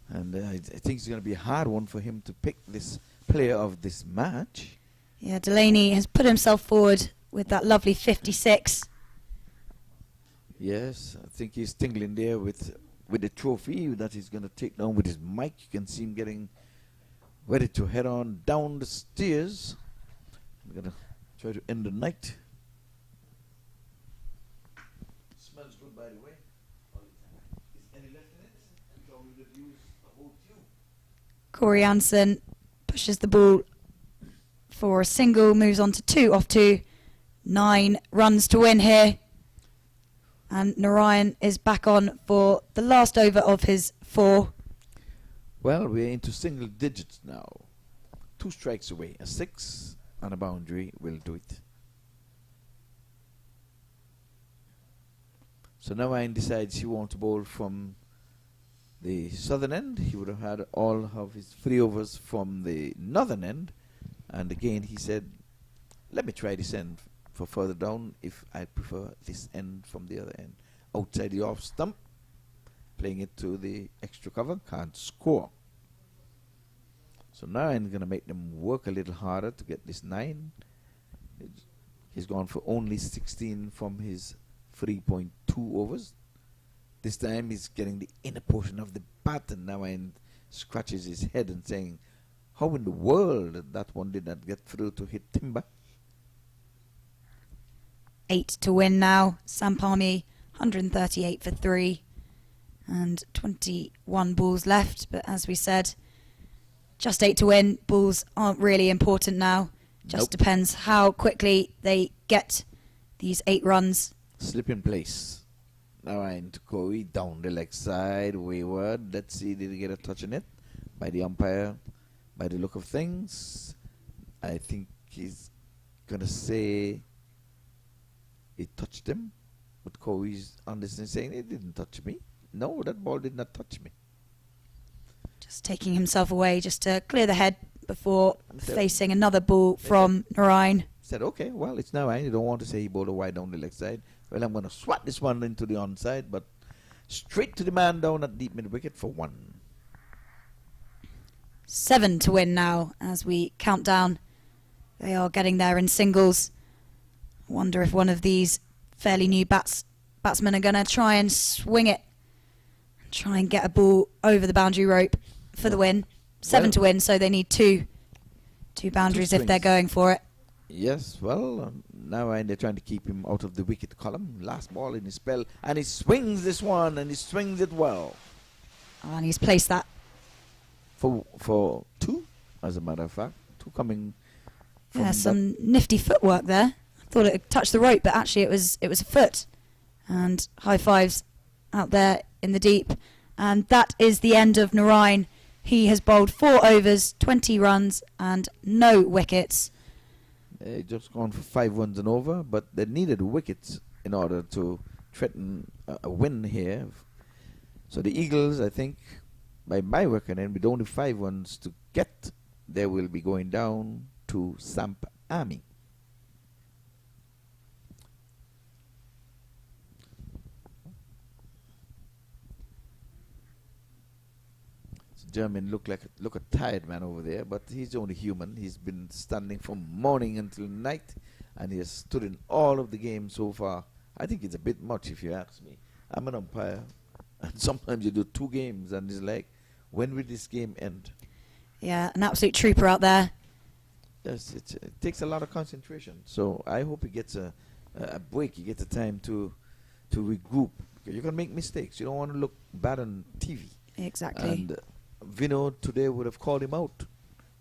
And I think it's going to be a hard one for him to pick this player of this match. Yeah, Delaney has put himself forward with that lovely 56. Yes, I think he's tingling there with the trophy that he's going to take down with his mic. You can see him getting ready to head on down the stairs. I'm going to try to end the night. Smells good, by the way. Is any left in it? We thought we would use a whole tube. Corey Anson pushes the ball for a single, moves on to 2 off 2. 9 runs to win here. And Narayan is back on for the last over of his 4. Well, we're into single digits now. 2 strikes away. A 6 and a boundary will do it. So Narayan decides he wants to bowl from the southern end. He would have had all of his free overs from the northern end. And again, he said, let me try this end for further down if I prefer this end from the other end. Outside the off stump, playing it to the extra cover, can't score. So now I'm going to make them work a little harder to get this 9. He's gone for only 16 from his 3.2 overs. This time he's getting the inner portion of the bat, and now and scratches his head and saying, how in the world that one did not get through to hit timber? 8 to win now. Samp Army 138 for 3 and 21 balls left. But as we said, just 8 to win. Balls aren't really important now. Just depends how quickly they get these 8 runs. Slip in place. Now into Corey down the leg side, wayward. Let's see, did he get a touch on it by the umpire? By the look of things, I think he's gonna say it touched him, but Corey's on this and saying it didn't touch me. No, that ball did not touch me. Just taking himself away just to clear the head before facing another ball from Narayan. Said, okay, well, it's Narayan. You don't want to say he bowled a wide down the leg side. Well, I'm going to swat this one into the onside, but straight to the man down at deep mid wicket for 1. 7 to win now as we count down. They are getting there in singles. I wonder if one of these fairly new batsmen are going to try and swing it. Try and get a ball over the boundary rope for the win. 7 to win, so they need two boundaries if they're going for it. Yes, well, now they're trying to keep him out of the wicket column. Last ball in his spell, and he swings this one, and he swings it well. And he's placed that. For 2, as a matter of fact. 2 coming from Yeah, some nifty footwork there. I thought it had touched the rope, but actually it was a foot. And high fives out there in the deep. And that is the end of Narayan. He has bowled 4 overs, 20 runs, and no wickets. They just gone for 5 runs and over, but they needed wickets in order to threaten a win here. So the Eagles, I think, by my reckoning, with only 5 runs to get, they will be going down to Samp Army. German look a tired man over there, but he's only human. He's been standing from morning until night, and he has stood in all of the games so far. I think it's a bit much, if you ask me. I'm an umpire, and sometimes you do 2 games, and it's like, when will this game end? Yeah, an absolute trooper out there. Yes, it takes a lot of concentration. So I hope he gets a break. He gets a time to regroup You can make mistakes. You don't want to look bad on TV. Exactly. And Vino today would have called him out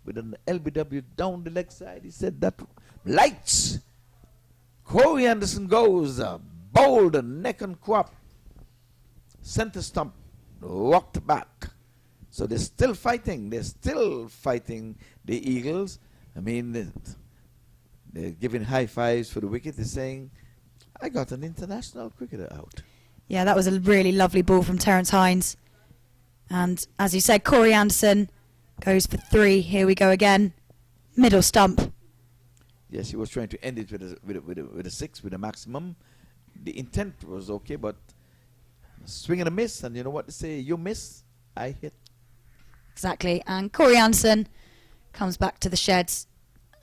with an LBW down the leg side. He said that lights. Corey Anderson goes bold and neck and crop. Center stump rocked back. So they're still fighting. They're still fighting the Eagles. I mean, they're giving high fives for the wicket. They're saying, I got an international cricketer out. Yeah, that was a really lovely ball from Terence Hines. And as you said, Corey Anderson goes for 3. Here we go again. Middle stump. Yes, he was trying to end it with a 6, with a maximum. The intent was okay, but swing and a miss. And you know what they say? You miss, I hit. Exactly. And Corey Anderson comes back to the sheds.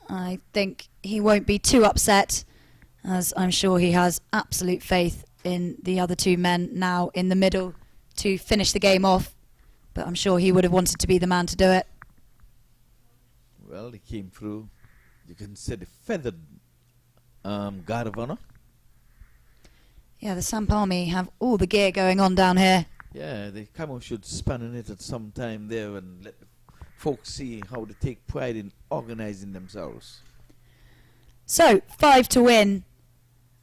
I think he won't be too upset, as I'm sure he has absolute faith in the other 2 men now in the middle to finish the game off. But I'm sure he would have wanted to be the man to do it. Well, he came through. You can say the feathered guard of honor. Yeah, the Samp Army have all the gear going on down here. Yeah, they come on should span on it at some time there and let the folks see how they take pride in organizing themselves. So, 5 to win.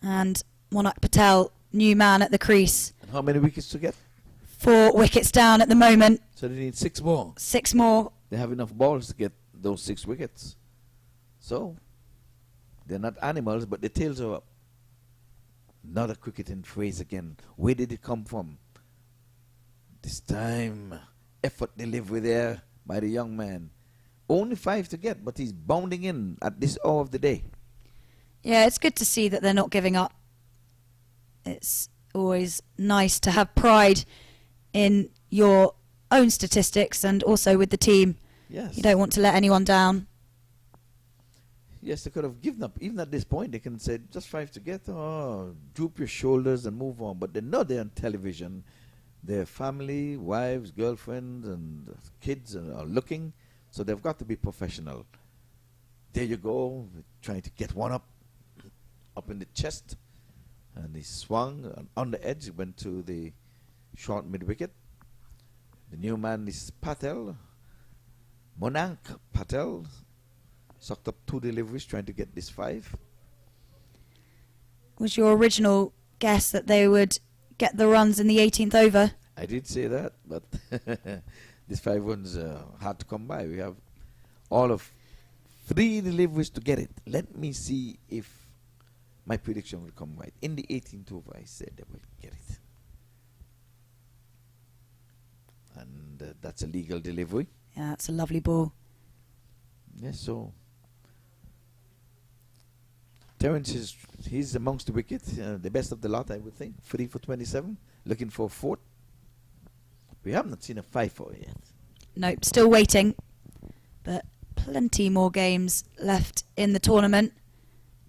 And Monak Patel, new man at the crease. And how many wickets to get? 4 wickets down at the moment. So they need 6 more. 6 more. They have enough balls to get those 6 wickets. So, they're not animals, but the tails are up. Not a cricketing phrase again. Where did it come from? This time, effort delivery there by the young man. Only 5 to get, but he's bounding in at this hour of the day. Yeah, it's good to see that they're not giving up. It's always nice to have pride in your own statistics and also with the team. Yes. You don't want to let anyone down. Yes, they could have given up. Even at this point, they can say, just 5 to get, droop your shoulders and move on. But they know they're on television. Their family, wives, girlfriends, and kids are looking. So they've got to be professional. There you go, trying to get one up in the chest. And he swung and on the edge, went to the short mid-wicket. The new man is Patel. Monank Patel. Sucked up 2 deliveries trying to get this 5. Was your original guess that they would get the runs in the 18th over? I did say that, but this 5 runs hard to come by. We have all of 3 deliveries to get it. Let me see if my prediction will come right. In the 18th over, I said they will get it. And that's a legal delivery. Yeah, that's a lovely ball. Yes, so Terence he's amongst the wickets, the best of the lot, I would think. 3 for 27, looking for a 4th. We haven't seen a 5-4 yet. Nope, still waiting. But plenty more games left in the tournament.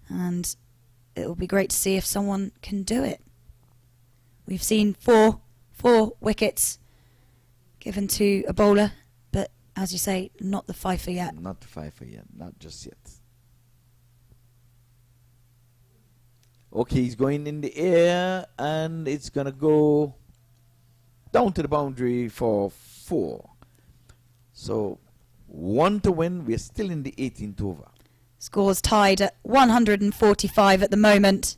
And it will be great to see if someone can do it. We've seen four wickets given to a bowler. But as you say, not the 5-for yet. Not the 5-for yet, not just yet. Okay, he's going in the air, and it's going to go down to the boundary for 4. So, 1 to win. We're still in the 18th over. Scores tied at 145 at the moment.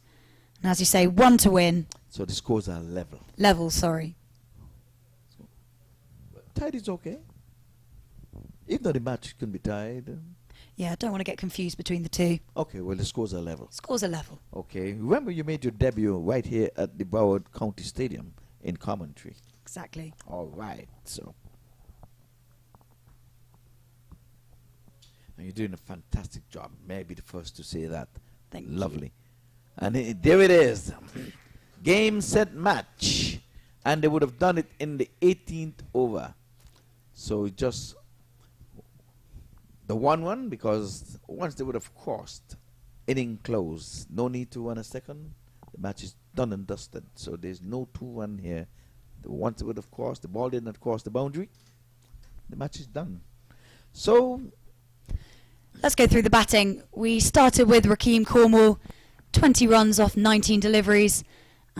And as you say, 1 to win. So the scores are level. Level, sorry. Tied is okay. If not, the match can be tied. Yeah, I don't want to get confused between the two. Okay, well, the scores are level. Scores are level. Okay. Remember you made your debut right here at the Broward County Stadium in Coventry. Exactly. All right, so. And you're doing a fantastic job. May I be the first to say that. Thank you. Lovely. And there it is. Game, set, match. And they would have done it in the 18th over. So just the 1-1, because once they would have crossed, inning closed. No need to run a second. The match is done and dusted. So there's no 2-1 here. Once they would have crossed, the ball did not cross the boundary. The match is done. So let's go through the batting. We started with Rakeem Cornwall, 20 runs off 19 deliveries.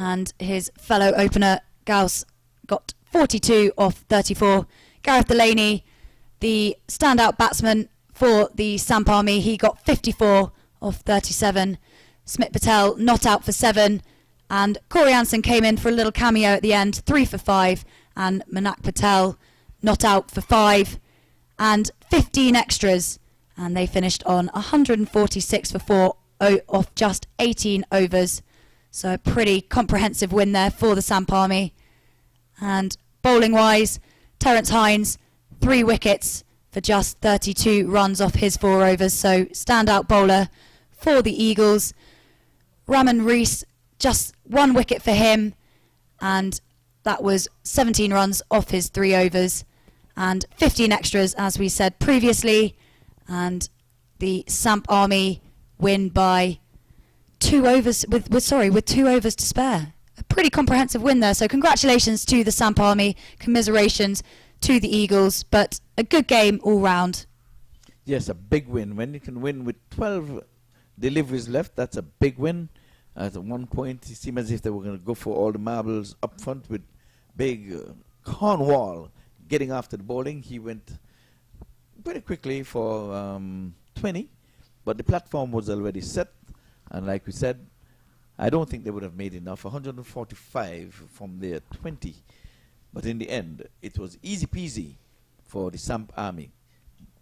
and his fellow opener Gauss got 42 off 34. Gareth Delaney, the standout batsman for the Samp Army, he got 54 off 37. Smit Patel not out for 7, and Corey Anson came in for a little cameo at the end, 3 for 5, and MAQ Patel not out for 5, and 15 extras, and they finished on 146 for 4 off just 18 overs. So a pretty comprehensive win there for the Samp Army. And bowling wise, Terence Hines, 3 wickets for just 32 runs off his 4 overs. So standout bowler for the Eagles. Raman Rees, just 1 wicket for him, and that was 17 runs off his 3 overs. And 15 extras, as we said previously. And the Samp Army win by 2 overs with 2 overs to spare. A pretty comprehensive win there. So congratulations to the Samp Army, commiserations to the Eagles, but a good game all round. Yes, a big win. When you can win with 12 deliveries left, that's a big win. At one point, it seemed as if they were going to go for all the marbles up front with big Cornwall getting after the bowling. He went pretty quickly for 20, but the platform was already set. And like we said, I don't think they would have made enough. 145 from their 20. But in the end, it was easy peasy for the Samp Army,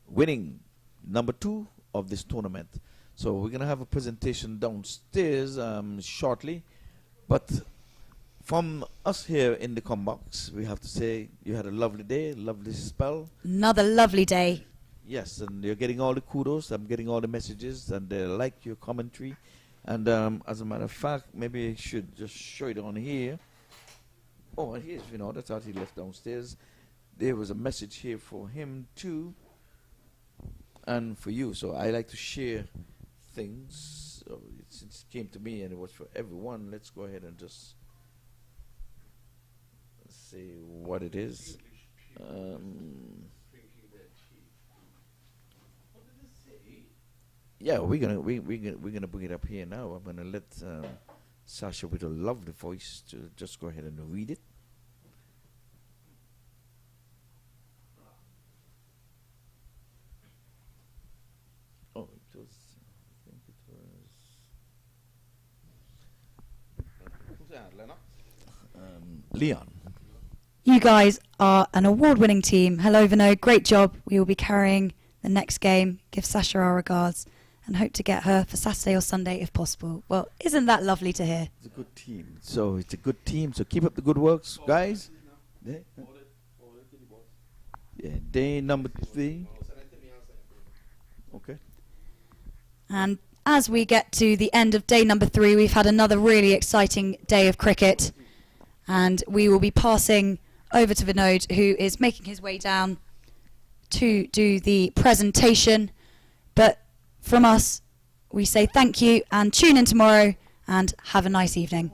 winning number 2 of this tournament. So we're going to have a presentation downstairs shortly. But from us here in the Combox, we have to say you had a lovely day, lovely spell. Another lovely day. Yes, and you're getting all the kudos. I'm getting all the messages, and they like your commentary. And as a matter of fact, maybe I should just show it on here. Oh, and here's Vinod. I thought he left downstairs. There was a message here for him too, and for you. So I like to share things. So it came to me, and it was for everyone. Let's go ahead and just see what it is. Yeah, we're gonna bring it up here now. I'm gonna let Sasha, with a lovely voice, to just go ahead and read it. Oh, it was. I think it was. Who's that, Leonard? Leon. You guys are an award-winning team. Hello, Vinod. Great job. We will be carrying the next game. Give Sasha our regards, and hope to get her for Saturday or Sunday if possible. Well, isn't that lovely to hear? It's a good team. So it's a good team. So keep up the good works, guys. Yeah, day number 3. Okay. And as we get to the end of day number 3, we've had another really exciting day of cricket. And we will be passing over to Vinod, who is making his way down to do the presentation. But from us, we say thank you and tune in tomorrow and have a nice evening.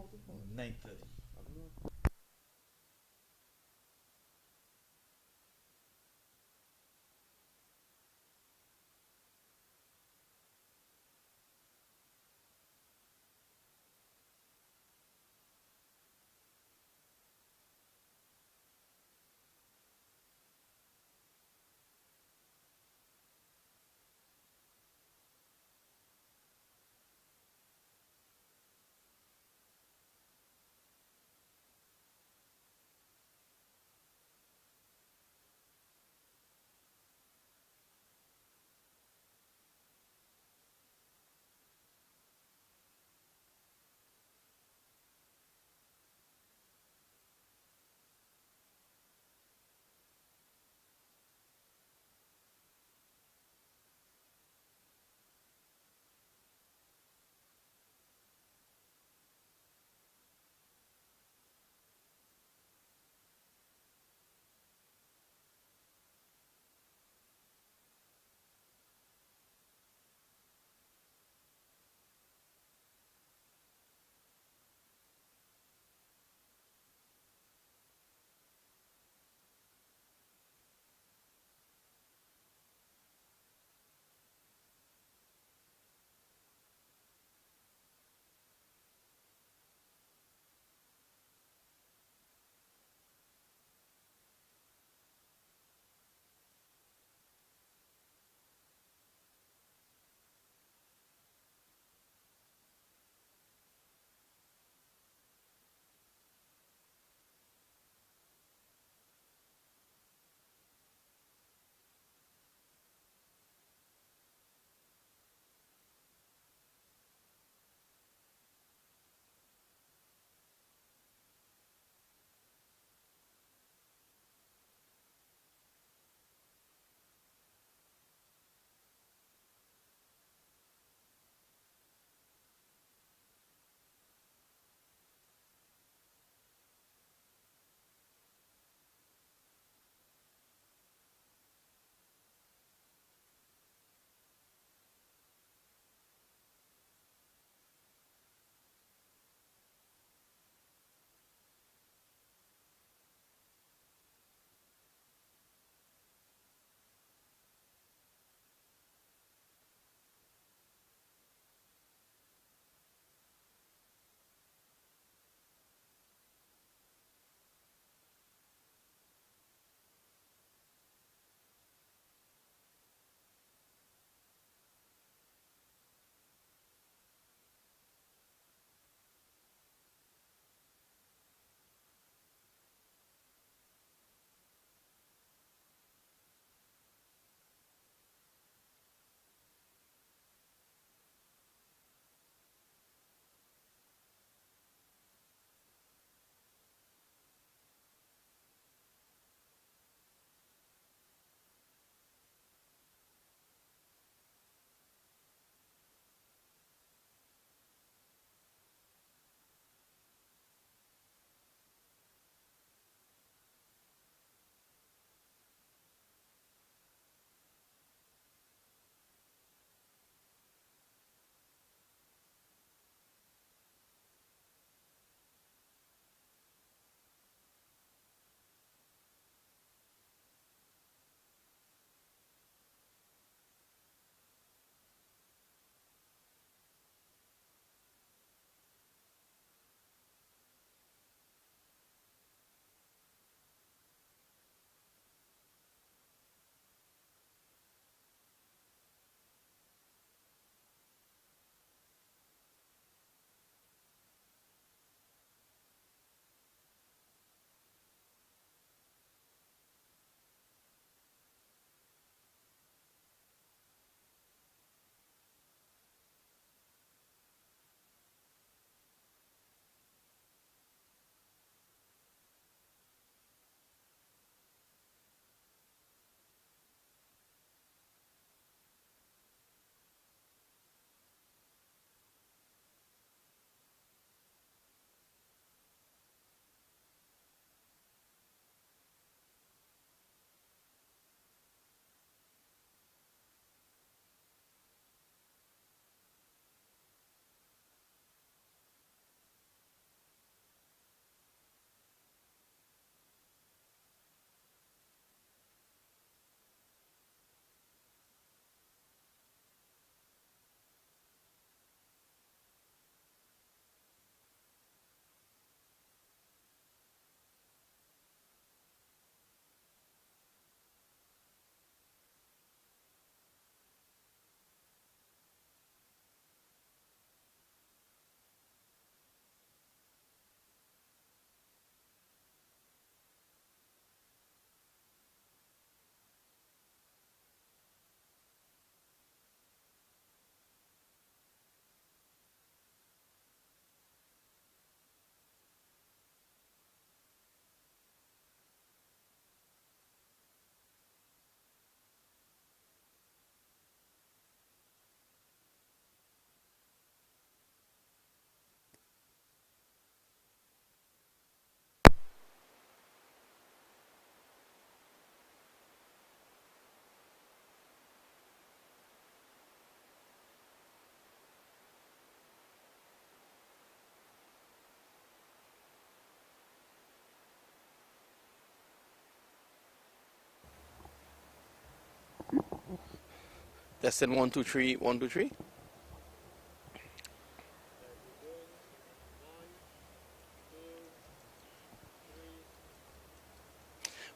Less than 1, 2, 3, 1, 2, 3.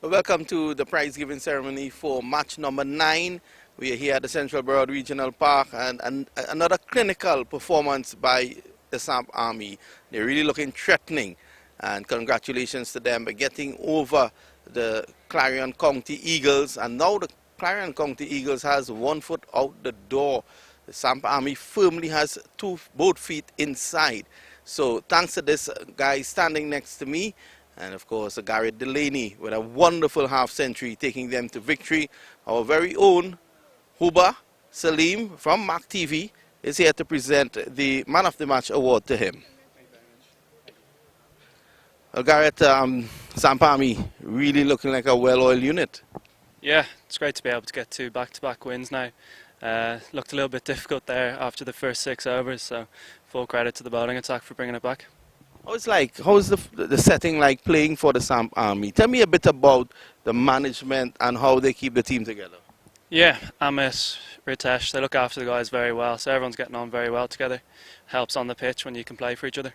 Well, welcome to the prize giving ceremony for match number 9. We are here at the Central Broad Regional Park, and another clinical performance by the Samp Army. They're really looking threatening, and congratulations to them for getting over the Clarion County Eagles, and now the Clarion County Eagles has 1 foot out the door. The Samp Army firmly has both feet inside. So thanks to this guy standing next to me, and of course Garrett Delaney with a wonderful half century taking them to victory. Our very own Huba Salim from MAQ TV is here to present the Man of the Match award to him. Well, Garrett, Samp Army really looking like a well-oiled unit. Yeah, it's great to be able to get 2 back-to-back wins now. Looked a little bit difficult there after the first 6 overs, so full credit to the bowling attack for bringing it back. How's the setting like playing for the Samp Army? Tell me a bit about the management and how they keep the team together. Yeah, Amit, Ritesh, they look after the guys very well, so everyone's getting on very well together. Helps on the pitch when you can play for each other.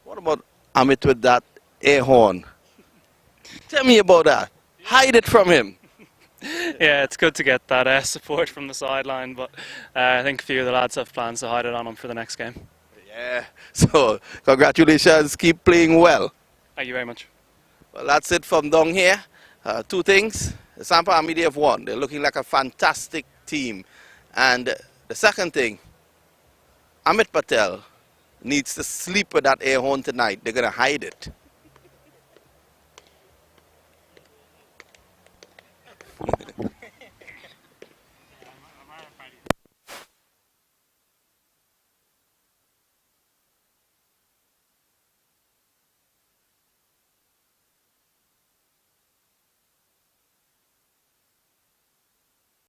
What about Amit with that air horn? Tell me about that. Hide it from him. Yeah, it's good to get that support from the sideline, but I think a few of the lads have plans to hide it on him for the next game. Yeah, so congratulations, keep playing well. Thank you very much. Well, that's it from down here. 2 things. The Samp Army, they have won. They're looking like a fantastic team. And the second thing, Amit Patel needs to sleep with that air horn tonight. They're going to hide it.